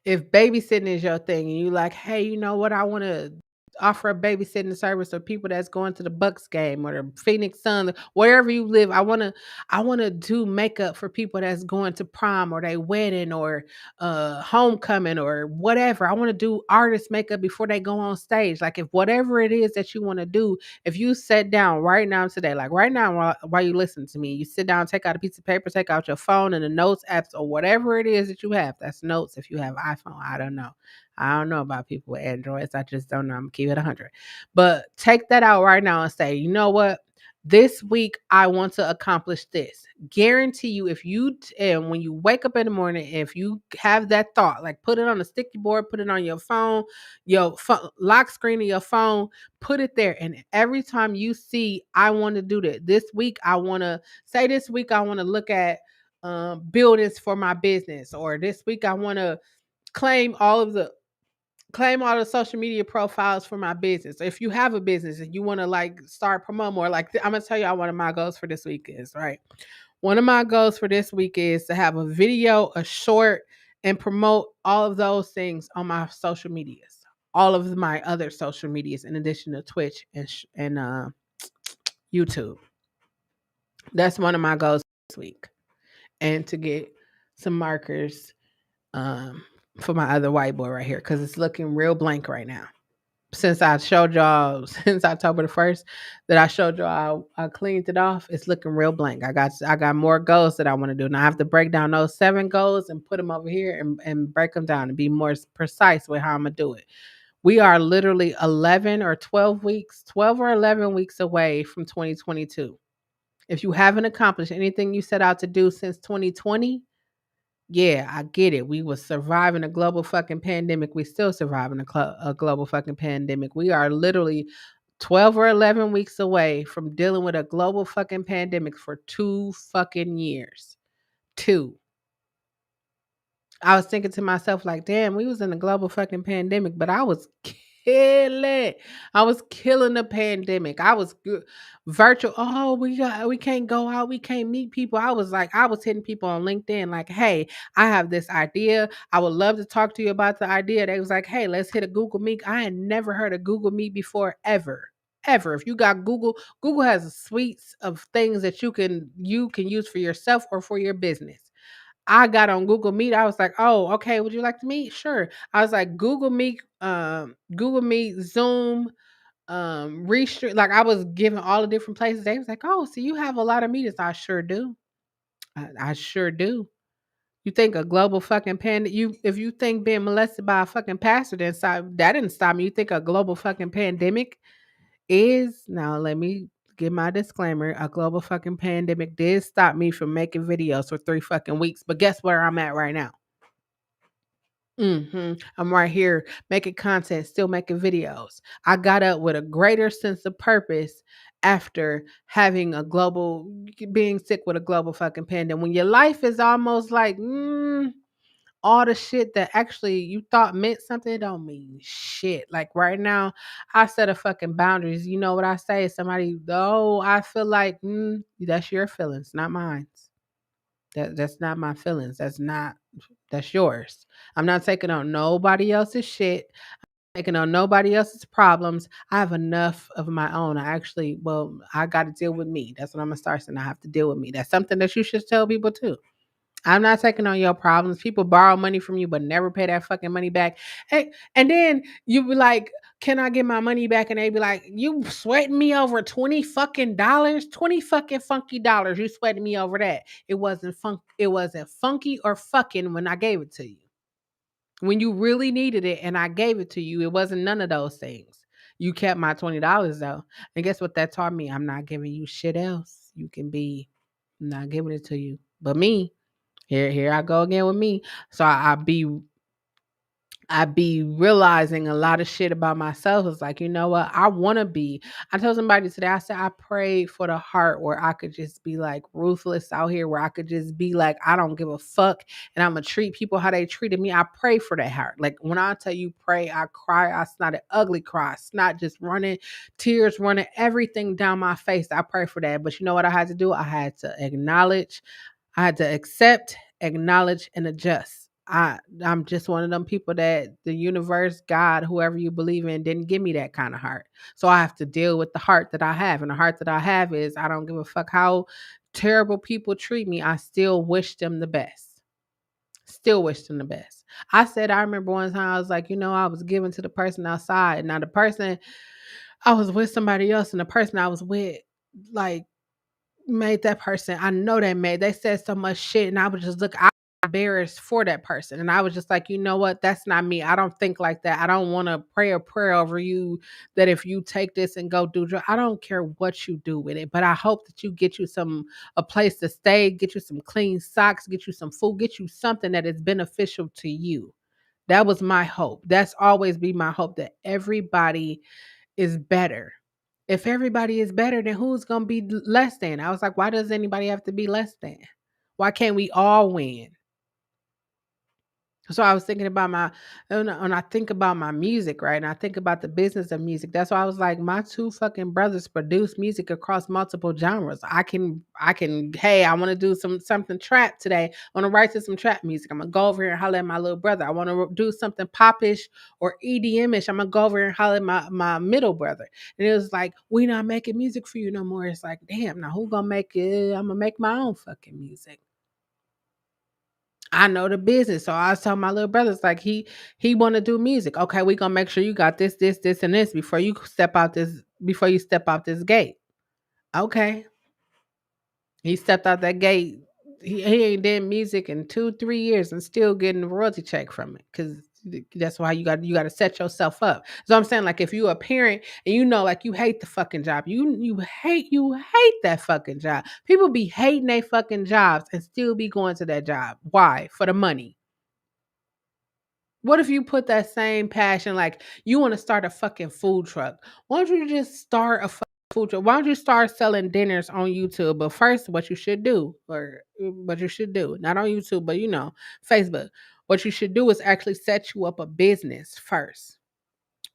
If babysitting is your thing and you like, hey, you know what, I want to offer a babysitting service for people that's going to the Bucks game or the Phoenix Suns, wherever you live. I want to do makeup for people that's going to prom or their wedding or homecoming or whatever. I want to do artist makeup before they go on stage. Like if whatever it is that you want to do, if you sit down right now today, like right now while you listen to me, you sit down, take out a piece of paper, take out your phone and the notes apps or whatever it is that you have. That's notes if you have iPhone. I don't know. I don't know about people with Androids. I just don't know. I'm gonna keep it 100. But take that out right now and say, you know what? This week I want to accomplish this. Guarantee you, and when you wake up in the morning, if you have that thought, like put it on a sticky board, put it on your phone, lock screen of your phone, put it there. And every time you see, I want to do that. This week I want to look at buildings for my business, or this week I want to claim all of the claim all the social media profiles for my business. If you have a business and you want to like start promote more, like I'm gonna tell y'all one of my goals for this week is right. One of my goals for this week is to have a video, a short, and promote all of those things on my social medias, all of my other social medias, in addition to Twitch and YouTube. That's one of my goals this week, and to get some markers um, for my other whiteboard right here because it's looking real blank right now. Since I showed y'all since October the 1st that I showed y'all I cleaned it off, it's looking real blank. I got more goals that I want to do. Now I have to break down those 7 goals and put them over here and break them down and be more precise with how I'm gonna do it. We are literally 11 or 12 weeks, 12 or 11 weeks away from 2022. If you haven't accomplished anything you set out to do since 2020, yeah, I get it. We was surviving a global fucking pandemic. We still surviving a global fucking pandemic. We are literally 12 or 11 weeks away from dealing with a global fucking pandemic for 2 fucking years. 2. I was thinking to myself, like, damn, we was in a global fucking pandemic, but I was killing. I was killing the pandemic. I was virtual. Oh, we can't go out. We can't meet people. I was hitting people on LinkedIn, like, hey, I have this idea. I would love to talk to you about the idea. They was like, hey, let's hit a Google Meet. I had never heard of Google Meet before, ever. Ever. If you got Google, Google has a suites of things that you can use for yourself or for your business. I got on Google Meet. I was like, "Oh, okay. Would you like to meet?" Sure. I was like, Google Meet, Zoom, Restream. Like I was giving all the different places. They was like, "Oh, so you have a lot of meetings." I sure do. I sure do. You think a global fucking if you think being molested by a fucking pastor didn't stop me. You think a global fucking pandemic is now let me give my disclaimer. A global fucking pandemic did stop me from making videos for 3 fucking weeks. But guess where I'm at right now? I'm right here making content, still making videos. I got up with a greater sense of purpose after having being sick with a global fucking pandemic. When your life is almost like all the shit that actually you thought meant something, it don't mean shit. Like right now, I set a fucking boundaries. You know what I say? Somebody, oh, I feel like that's your feelings, not mine. That's not my feelings. That's yours. I'm not taking on nobody else's shit. Taking on nobody else's problems. I have enough of my own. I got to deal with me. That's what I'm gonna start saying. I have to deal with me. That's something that you should tell people too. I'm not taking on your problems. People borrow money from you, but never pay that fucking money back. Hey, and then you be like, "Can I get my money back?" And they be like, "You sweating me over $20 fucking 20 fucking funky dollars. You sweating me over that. It wasn't fun. It wasn't funky or fucking when I gave it to you. When you really needed it, and I gave it to you, it wasn't none of those things. You kept my $20 though, and guess what that taught me? I'm not giving you shit else. I'm not giving it to you, but me." Here I go again with me. So I be realizing a lot of shit about myself. It's like, you know what? I want to be. I told somebody today, I said, I prayed for the heart where I could just be like ruthless out here, where I could just be like, I don't give a fuck. And I'm going to treat people how they treated me. I pray for that heart. Like when I tell you pray, I cry. I snot an ugly cry. Snot just running, tears running, everything down my face. I pray for that. But you know what I had to do? I had to acknowledge. I had to accept, acknowledge, and adjust. I'm just one of them people that the universe, God, whoever you believe in, didn't give me that kind of heart. So I have to deal with the heart that I have. And the heart that I have is I don't give a fuck how terrible people treat me. I still wish them the best. Still wish them the best. I remember one time I was like, I was giving to the person outside. Now the person I was with somebody else, and the person I was with, like, made that person, I know they said so much shit, and I was just I was embarrassed for that person. And I was just like, you know what? That's not me. I don't think like that. I don't want to pray a prayer over you that if you take this and go do I don't care what you do with it, but I hope that you get you a place to stay, get you some clean socks, get you some food, get you something that is beneficial to you. That was my hope. That's always be my hope, that everybody is better. If everybody is better, then who's going to be less than? I was like, why does anybody have to be less than? Why can't we all win? So I was thinking about and I think about my music, right? And I think about the business of music. That's why I was like, my two fucking brothers produce music across multiple genres. Hey, I want to do something trap today. I want to write to some trap music. I'm gonna go over here and holler at my little brother. I want to do something popish or EDM-ish. I'm gonna go over here and holler at my middle brother. And it was like, we not making music for you no more. It's like, damn, now who gonna make it? I'm gonna make my own fucking music. I know the business. So I was telling my little brothers, like he want to do music. Okay, we gonna make sure you got this, and this before you step out this gate. Okay. He stepped out that gate. He ain't did music in 2, 3 years and still getting a royalty check from it. Cause That's why you got to set yourself up. So I'm saying, like, if you a parent and you know, like, you hate the fucking job, you hate that fucking job. People be hating they fucking jobs and still be going to that job. Why? For the money. What if you put that same passion, like, you want to start a fucking food truck? Why don't you just start a fucking food truck? Why don't you start selling dinners on YouTube? But first, what you should do, not on YouTube, but Facebook. What you should do is actually set you up a business first.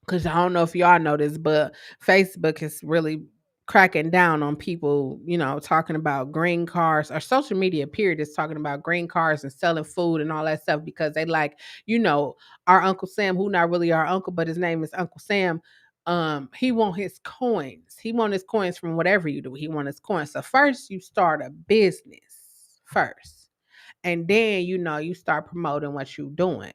Because I don't know if y'all know this, but Facebook is really cracking down on people, talking about green cars, or social media period is talking about green cars and selling food and all that stuff, because they like, you know, our Uncle Sam, who not really our uncle, but his name is Uncle Sam. He want his coins. He want his coins from whatever you do. He want his coins. So first you start a business first. And then you start promoting what you doing.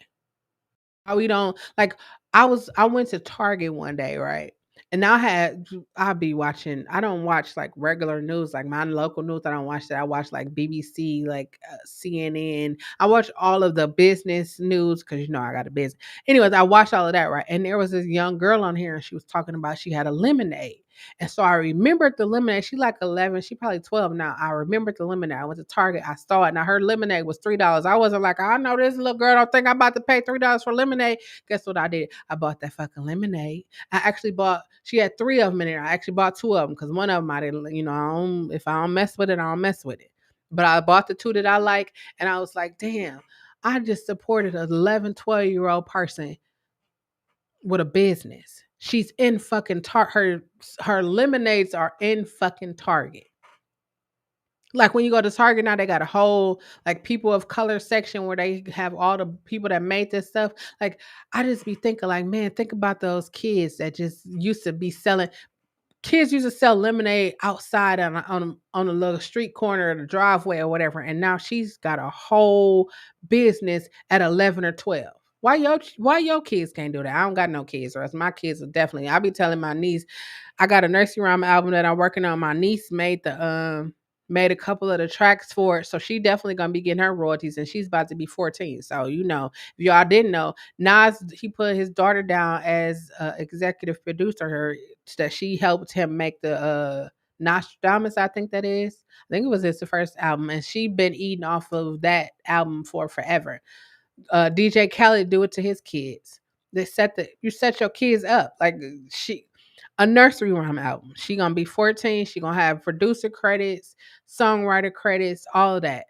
Why we don't like I went to Target one day, right? And I'll be watching. I don't watch like regular news, like my local news. I don't watch that. I watch like BBC, like CNN. I watch all of the business news because I got a business. Anyways, I watched all of that, right? And there was this young girl on here, and she was talking about she had a lemonade. And so I remembered the lemonade. She like 11, she probably 12 now. I remembered the lemonade. I went to Target. I saw it. Now her lemonade was $3. I wasn't like, I know this little girl don't think I'm about to pay $3 for lemonade. Guess what I did? I bought that fucking lemonade. I actually bought, she had three of them in there. I actually bought two of them because one of them I didn't, if I don't mess with it, I don't mess with it. But I bought the two that I like, and I was like, damn, I just supported an 11, 12-year-old person with a business. She's in fucking her lemonades are in fucking Target. Like when you go to Target now, they got a whole like people of color section where they have all the people that made this stuff. Like I just be thinking, like, man, think about those kids that just used to be selling. Kids used to sell lemonade outside on a little street corner or the driveway or whatever, and now she's got a whole business at 11 or 12. Why your kids can't do that? I don't got no kids, or else my kids will definitely. I be telling my niece, I got a nursery rhyme album that I'm working on. My niece made a couple of the tracks for it, so she definitely gonna be getting her royalties, and she's about to be 14. So if y'all didn't know, Nas, he put his daughter down as executive producer. Her that she helped him make the Nostradamus, I think that is. I think it was his first album, and she been eating off of that album for forever. DJ Khaled do it to his kids. You set your kids up like she a nursery rhyme album. She gonna be 14. She gonna have producer credits, songwriter credits, all of that,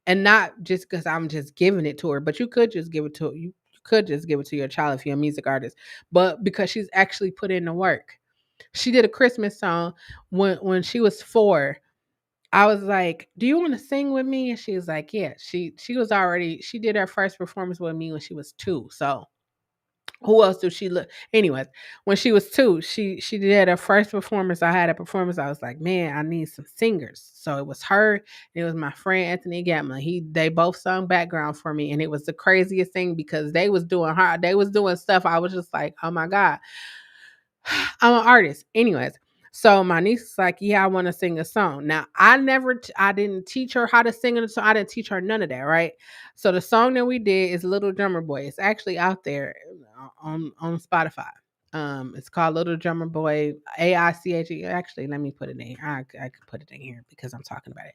and not just because I'm just giving it to her. But you could just give it to you could just give it to your child if you're a music artist. But because she's actually put in the work. She did a Christmas song when she was 4. I was like, "Do you want to sing with me?" And she was like, "Yeah." She did her first performance with me when she was 2. So who else do she look? Anyways, when she was 2, she did her first performance. I had a performance. I was like, "Man, I need some singers." So it was her. And it was my friend Anthony Gatman. They both sung background for me, and it was the craziest thing because they was doing stuff. I was just like, "Oh my god." I'm an artist. Anyways, so my niece is like, yeah, I want to sing a song. Now, I didn't teach her how to sing a song. I didn't teach her none of that, right? So the song that we did is Little Drummer Boy. It's actually out there on Spotify. It's called Little Drummer Boy, AICHE. Actually, let me put it in here. I could put it in here because I'm talking about it.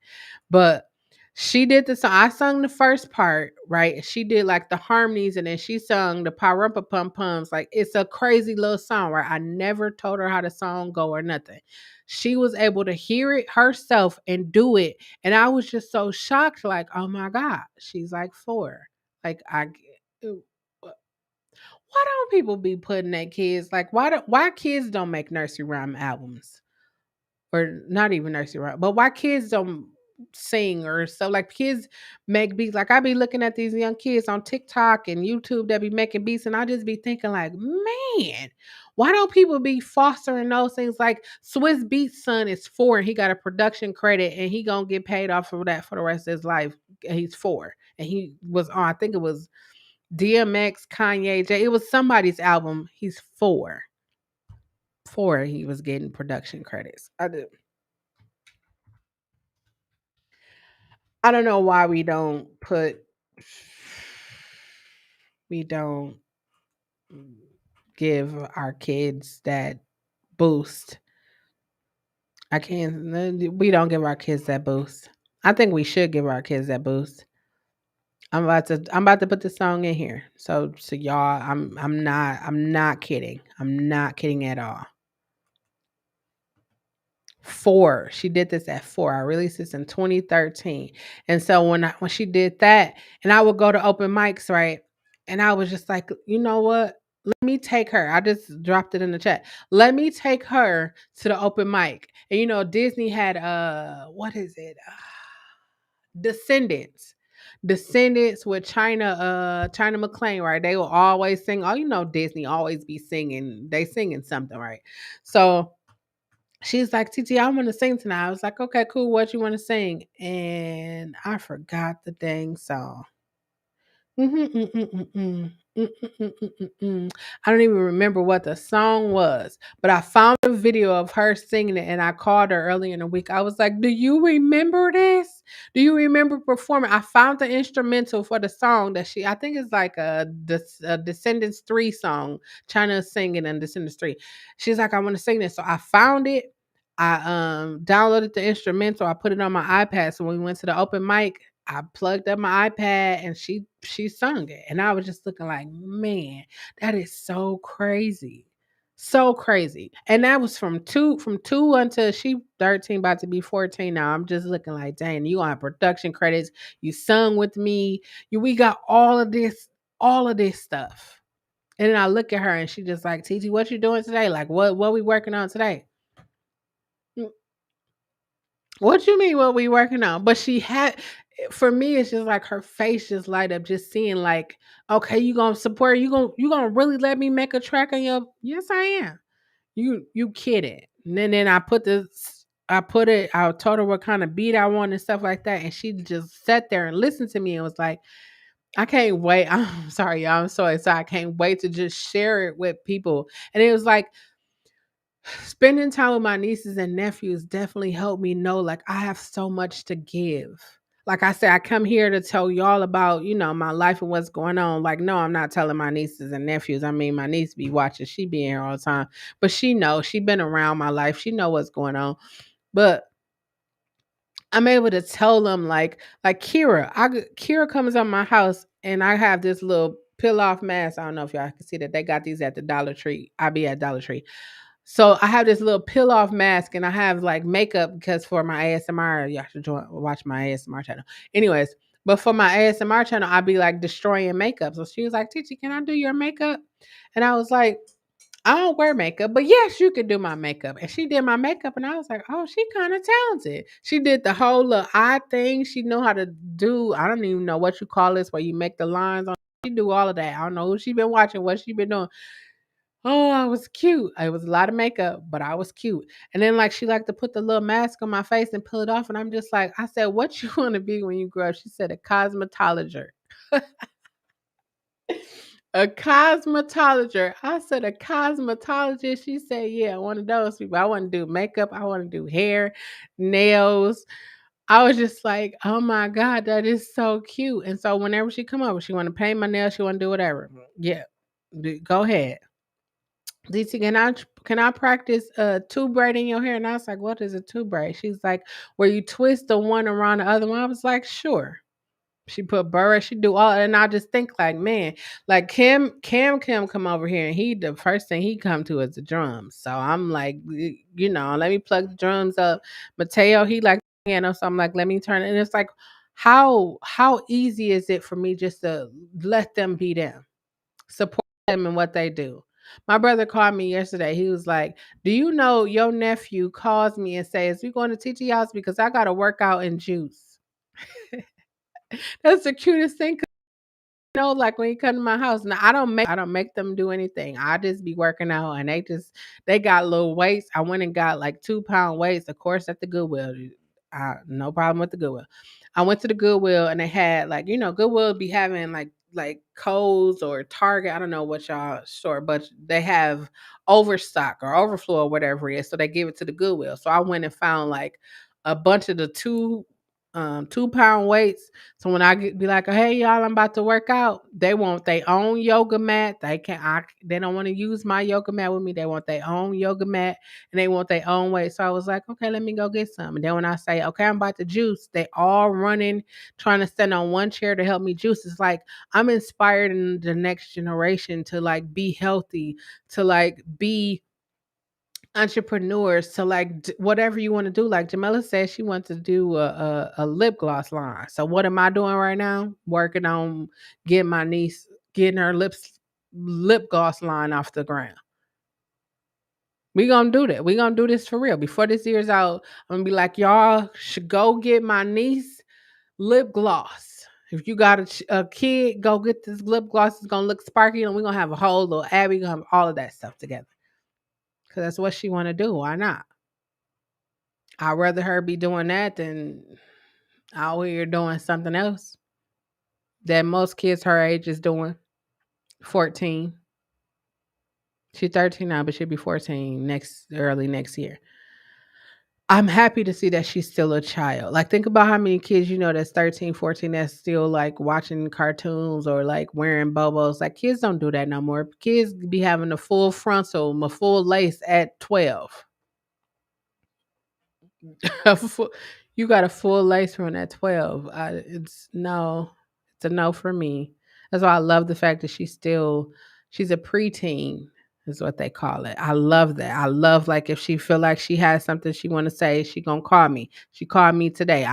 But she did the song. I sung the first part, right? She did like the harmonies, and then she sung the parumpa pum pums. Like it's a crazy little song, right? I never told her how the song go or nothing. She was able to hear it herself and do it, and I was just so shocked. Like, oh my god, she's like 4. Like why don't people be putting their kids like why kids don't make nursery rhyme albums? Or not even nursery rhyme, but why kids don't sing or so like kids make beats. Like I be looking at these young kids on TikTok and YouTube that be making beats, and I just be thinking like, man, why don't people be fostering those things? Like Swiss Beats son is 4 and he got a production credit and he gonna get paid off of that for the rest of his life. And he's 4 and he was on, I think it was DMX, Kanye, J. It was somebody's album. He's 4. 4 he was getting production credits. I don't know why we don't. give our kids that boost. I can't. We don't give our kids that boost. I think we should give our kids that boost. I'm about to put the song in here. So y'all, I'm not kidding. I'm not kidding at all. 4. She did this at 4. I released this in 2013. And so when she did that, and I would go to open mics, right? And I was just like, you know what? Let me take her. I just dropped it in the chat. Let me take her to the open mic. And Disney had what is it? Descendants. Descendants with China McClain, right? They will always sing. Oh, Disney always be singing. They singing something, right? So she's like, TT, I want to sing tonight. I was like, okay, cool. What you want to sing? And I forgot the dang song. Mm-hmm, mm, mm, mm, mm. Mm, mm, mm, mm, mm, mm. I don't even remember what the song was, but I found a video of her singing it and I called her early in the week. I was like, do you remember this? Do you remember performing? I found the instrumental for the song that I think it's like a Descendants 3 song, China singing and Descendants 3. She's like, I want to sing this. So I found it. I downloaded the instrumental. I put it on my iPad. So when we went to the open mic, I plugged up my iPad and she sung it. And I was just looking like, man, that is so crazy. So crazy. And that was from two until she 13, about to be 14 now. I'm just looking like, dang, you on production credits. You sung with me. We got all of this stuff. And then I look at her and she just like, TT, what you doing today? Like what we working on today? What you mean what we working on? But she had for me, it's just like her face just light up just seeing like, okay, you gonna support you gonna really let me make a track on your yes, I am. You kidding. And then I told her what kind of beat I want and stuff like that. And she just sat there and listened to me and was like, I can't wait. I'm sorry, y'all. I'm so excited. I can't wait to just share it with people. And it was like spending time with my nieces and nephews definitely helped me know like I have so much to give. Like I said, I come here to tell y'all about, my life and what's going on. Like, no, I'm not telling my nieces and nephews. I mean, my niece be watching, she be in here all the time. But she knows, she been around my life. She know what's going on. But I'm able to tell them like Kira comes on my house and I have this little peel off mask. I don't know if y'all can see that. They got these at the Dollar Tree. I be at Dollar Tree. So I have this little peel off mask and I have like makeup because for my ASMR, y'all should watch my ASMR channel. Anyways, but for my ASMR channel, I'd be like destroying makeup. So she was like, Titi, can I do your makeup? And I was like, I don't wear makeup, but yes, you could do my makeup. And she did my makeup, and I was like, oh, she kind of talented. She did the whole little eye thing. She know how to do, I don't even know what you call this, where you make the lines on. She do all of that. I don't know who she been watching, what she been doing. Oh, I was cute. It was a lot of makeup, but I was cute. And then like she liked to put the little mask on my face and pull it off. And I'm just like, I said, what you want to be when you grow up? She said a cosmetologist. A cosmetologist. I said a cosmetologist. She said, yeah, one of those people. I want to do makeup. I want to do hair, nails. I was just like, oh my God, that is so cute. And so whenever she come over, she want to paint my nails, she want to do whatever. Yeah. Go ahead. DT, can I practice two braiding your hair? And I was like, what is a two braid? She's like, where you twist the one around the other one. I was like, sure. She put burr, she do all, and I just think like, man, like Cam come over here, and the first thing he come to is the drums. So I'm like, let me plug the drums up. Mateo, he like piano, so I'm like, let me turn it. And it's like, how easy is it for me just to let them be them, support them in what they do? My brother called me yesterday. He was like, "Do you know your nephew calls me and says we going to TT house because I got to work out in juice." That's the cutest thing. Like when you come to my house, now I don't make them do anything. I just be working out, and they got little weights. I went and got like 2 pound weights, of course, at the Goodwill. No problem with the Goodwill. I went to the Goodwill, and they had like Goodwill be having like Kohl's or Target. I don't know what y'all store, but they have overstock or overflow or whatever it is. So they give it to the Goodwill. So I went and found like a bunch of the 2-pound weights. So when be like, hey y'all, I'm about to work out, they want their own yoga mat. They don't want to use my yoga mat with me. They want their own yoga mat and they want their own weight. So I was like, okay, let me go get some. And then when I say, okay, I'm about to juice, they all running, trying to stand on one chair to help me juice. It's like I'm inspired in the next generation to like be healthy, to like be entrepreneurs, to like whatever you want to do. Like Jamila said, she wants to do a lip gloss line. So what am I doing right now? Working on getting my niece, getting her lip gloss line off the ground. We gonna do that. We gonna do this for real. Before this year's out, I'm gonna be like, y'all should go get my niece lip gloss. If you got a kid, go get this lip gloss. It's gonna look sparkly, and we're gonna have a whole little ad. We gonna have all of that stuff together. Cause that's what she wanna do. Why not? I'd rather her be doing that than out here doing something else that most kids her age is doing. 14. She's 13 now, but she'll be 14 early next year. I'm happy to see that she's still a child. Like, think about how many kids you know that's 13, 14 that's still like watching cartoons or like wearing bobos. Like, kids don't do that no more. Kids be having a full frontal, a full lace at 12. You got a full lace run at 12. It's a no for me. That's why I love the fact that she's a preteen is what they call it. I love that. I love like if she feel like she has something she want to say, she gonna call me. She called me today.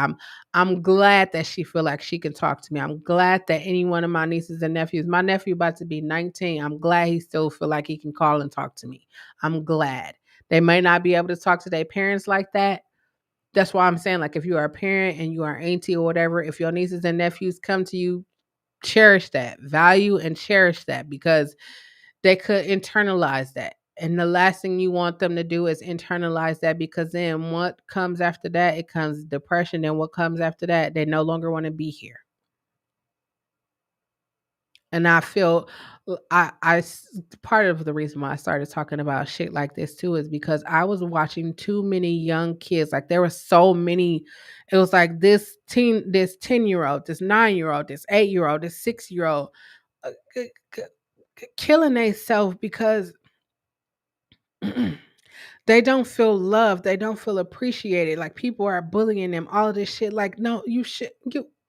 I'm glad that she feel like she can talk to me. I'm glad that any one of my nieces and nephews, my nephew about to be 19, I'm glad he still feel like he can call and talk to me. I'm glad. They may not be able to talk to their parents like that. That's why I'm saying, like, if you are a parent and you are auntie or whatever, if your nieces and nephews come to you, cherish that, value and cherish that, because they could internalize that. And the last thing you want them to do is internalize that, because then what comes after that, it comes depression. And what comes after that, they no longer want to be here. And I feel part of the reason why I started talking about shit like this too is because I was watching too many young kids. Like, there were so many. It was like this 10-year-old, this 9-year old, this 8-year old, this 6-year old, uh, killing themselves because they don't feel loved. They don't feel appreciated. Like, people are bullying them. All of this shit. Like, no, you should.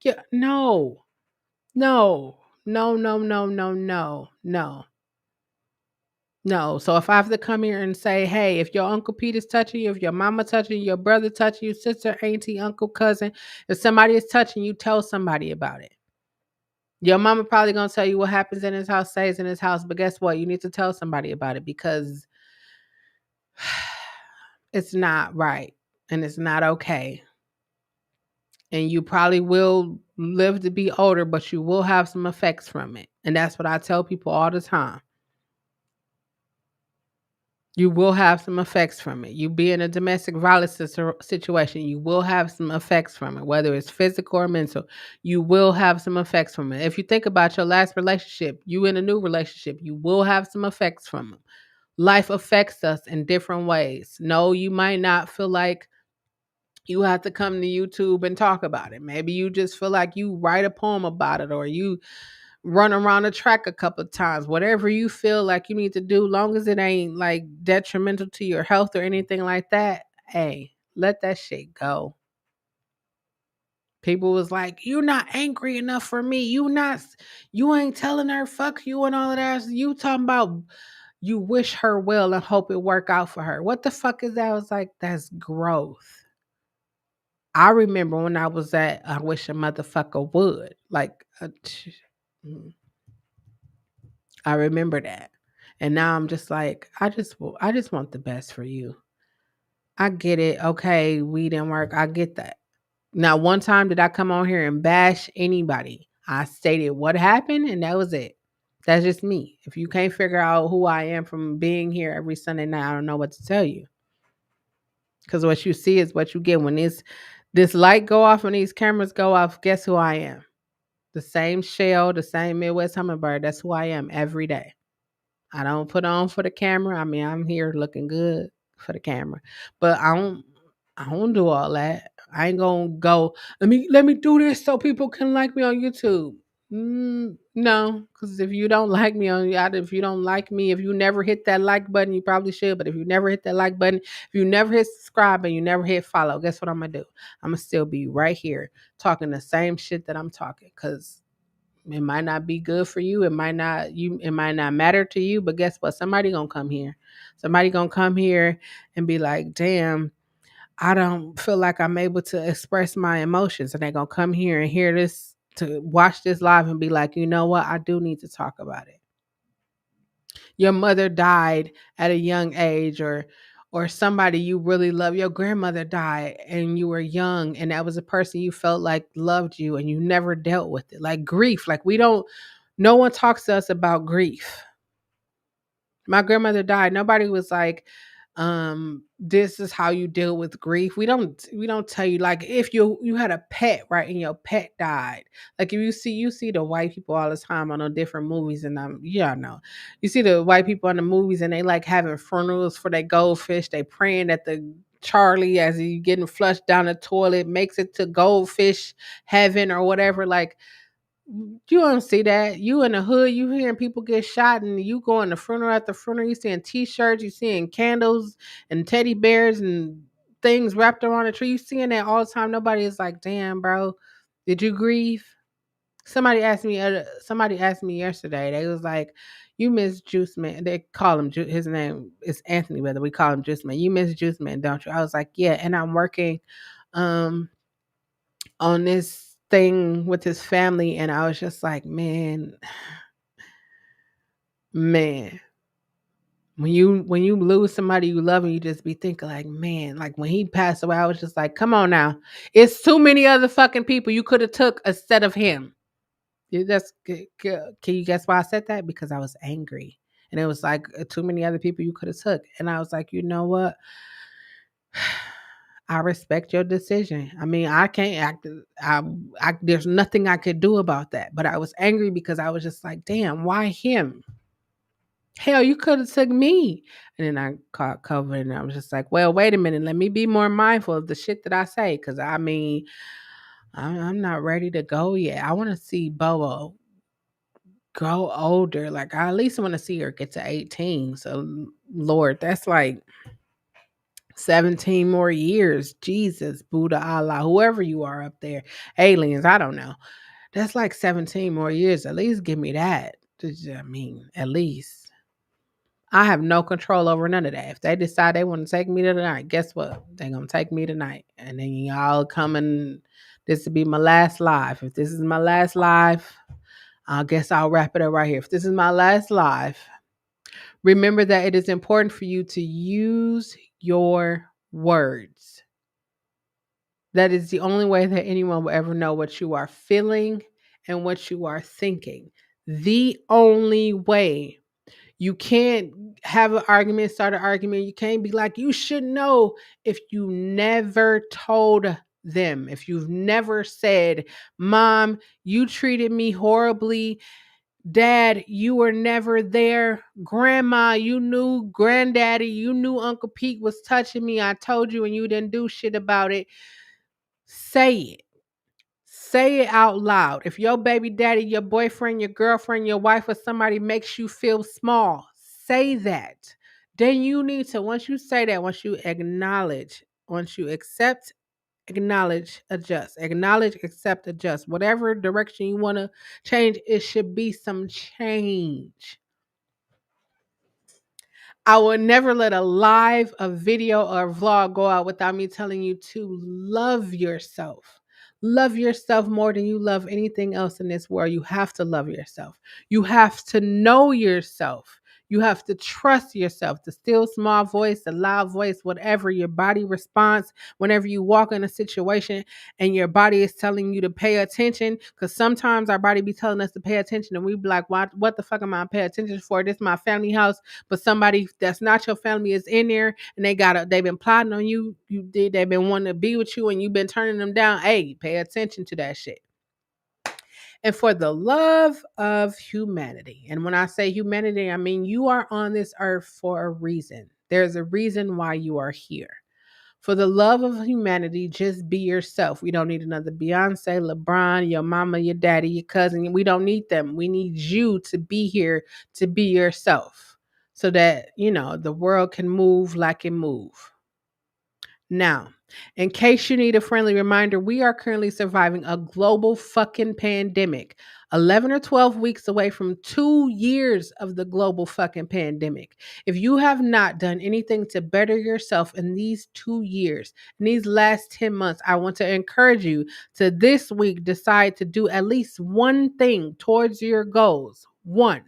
Yeah, no. No, no, no, no, no, no, no, no. So if I have to come here and say, hey, if your Uncle Pete is touching you, if your mama touching you, your brother touching you, sister, auntie, uncle, cousin, if somebody is touching you, tell somebody about it. Your mama probably gonna tell you what happens in his house stays in his house, but guess what? You need to tell somebody about it, because it's not right and it's not okay. And you probably will live to be older, but you will have some effects from it. And that's what I tell people all the time. You will have some effects from it. You be in a domestic violence situation, you will have some effects from it, whether it's physical or mental. You will have some effects from it. If you think about your last relationship, you in a new relationship, you will have some effects from it. Life affects us in different ways. No, you might not feel like you have to come to YouTube and talk about it. Maybe you just feel like you write a poem about it, or you run around the track a couple of times. Whatever you feel like you need to do, long as it ain't like detrimental to your health or anything like that, hey, let that shit go. People was like, you're not angry enough for me. You ain't telling her fuck you and all of that. You talking about you wish her well and hope it work out for her. What the fuck is that? I was like, that's growth. I remember when I was at, I wish a motherfucker would. Like, mm, I remember that. And now I'm just like, I just want the best for you. I get it. Okay, we didn't work. I get that. Now, one time did I come on here and bash anybody? I stated what happened and that was it. That's just me. If you can't figure out who I am from being here every Sunday night, I don't know what to tell you. Because what you see is what you get. When this light go off and these cameras go off, guess who I am? The same Chelle, the same Midwsthumnbrd. That's who I am every day. I don't put on for the camera. I mean, I'm here looking good for the camera, but I don't do all that. I ain't gonna go, let me do this so people can like me on YouTube. No, because if you don't like me if you don't like me, if you never hit that like button, you probably should. But if you never hit that like button, if you never hit subscribe and you never hit follow, guess what I'm gonna do? I'm gonna still be right here talking the same shit that I'm talking. Cause it might not be good for you. It might not matter to you. But guess what? Somebody gonna come here. Somebody gonna come here and be like, damn, I don't feel like I'm able to express my emotions. And they're going to come here and hear this, to watch this live and be like, you know what? I do need to talk about it. Your mother died at a young age, or somebody you really love. Your grandmother died and you were young, and that was a person you felt like loved you and you never dealt with it. Like grief. Like no one talks to us about grief. My grandmother died. Nobody was like, this is how you deal with grief. We don't tell you, like, if you had a pet, right, and your pet died. Like, if you see the white people all the time on the different movies, and yeah, I know. You see the white people in the movies and they like having funerals for their goldfish. They praying that the Charlie, as he getting flushed down the toilet, makes it to goldfish heaven or whatever. Like, you don't see that. You in the hood, you hearing people get shot, and you going to funeral after funeral. You seeing T-shirts, you seeing candles and teddy bears and things wrapped around a tree. You seeing that all the time. Nobody is like, damn, bro, did you grieve? Somebody asked me yesterday. They was like, you miss Juice Man. They call him his name is Anthony, whether we call him Juice Man. You miss Juice Man, don't you? I was like, yeah, and I'm working um on this thing with his family, and I was just like, man, when you lose somebody you love, and you just be thinking like, man, like when he passed away, I was just like, come on now, it's too many other fucking people you could have took instead of him. Can you guess why I said that? Because I was angry, and it was like, too many other people you could have took, and I was like, you know what? I respect your decision. I mean, I can't act. There's nothing I could do about that. But I was angry because I was just like, damn, why him? Hell, you could have took me. And then I caught COVID, and I was just like, well, wait a minute. Let me be more mindful of the shit that I say. Because I mean, I'm not ready to go yet. I want to see Bobo grow older. Like, I at least want to see her get to 18. So, Lord, that's like 17 more years. Jesus, Buddha, Allah, whoever you are up there, aliens, I don't know. That's like 17 more years. At least give me that. I mean, at least. I have no control over none of that. If they decide they want to take me tonight, guess what? They're going to take me tonight. And then y'all coming. This will be my last live. If this is my last live, I guess I'll wrap it up right here. If this is my last live, remember that it is important for you to use your words. That is the only way that anyone will ever know what you are feeling and what you are thinking. The only way. You can't have an argument, start an argument. You can't be like, you should know, if you never told them. If you've never said, Mom, you treated me horribly. Dad, you were never there. Grandma, you knew. Granddaddy, you knew Uncle Pete was touching me. I told you and you didn't do shit about it. Say it. Say it out loud. If your baby daddy, your boyfriend, your girlfriend, your wife, or somebody makes you feel small, say that. Then you need to, once you say that, once you acknowledge, once you accept, acknowledge, adjust. Acknowledge, accept, adjust. Whatever direction you want to change, it should be some change. I will never let a live, a video, or a vlog go out without me telling you to love yourself. Love yourself more than you love anything else in this world. You have to love yourself. You have to know yourself. You have to trust yourself. The still small voice, the loud voice, whatever your body response whenever you walk in a situation and your body is telling you to pay attention. Because sometimes our body be telling us to pay attention and we be like, what the fuck am I paying attention for? This is my family house, but somebody that's not your family is in there and they've been plotting on you. They've been wanting to be with you and you've been turning them down. Hey, pay attention to that shit. And for the love of humanity. And when I say humanity, I mean you are on this earth for a reason. There's a reason why you are here. For the love of humanity, just be yourself. We don't need another Beyonce, LeBron, your mama, your daddy, your cousin. We don't need them. We need you to be here to be yourself so that, the world can move like it move. Now, in case you need a friendly reminder, we are currently surviving a global fucking pandemic. 11 or 12 weeks away from 2 years of the global fucking pandemic. If you have not done anything to better yourself in these 2 years, in these last 10 months, I want to encourage you to this week decide to do at least one thing towards your goals. One.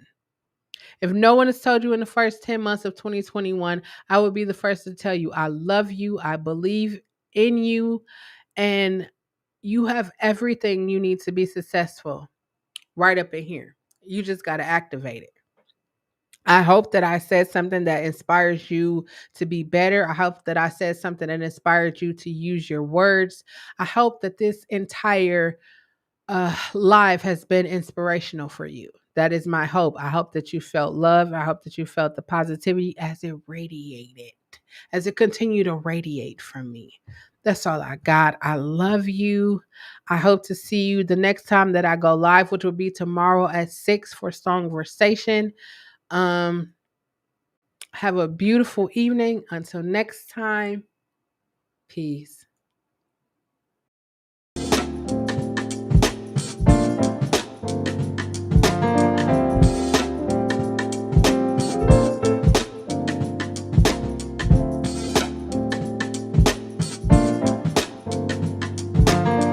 If no one has told you in the first 10 months of 2021, I would be the first to tell you I love you, I believe in you, and you have everything you need to be successful right up in here. You just got to activate it. I hope that I said something that inspires you to be better. I hope that I said something that inspired you to use your words. I hope that this entire live has been inspirational for you. That is my hope. I hope that you felt love. I hope that you felt the positivity as it radiated, as it continued to radiate from me. That's all I got. I love you. I hope to see you the next time that I go live, which will be tomorrow at 6 for Songversation. Um, have a beautiful evening. Until next time, peace.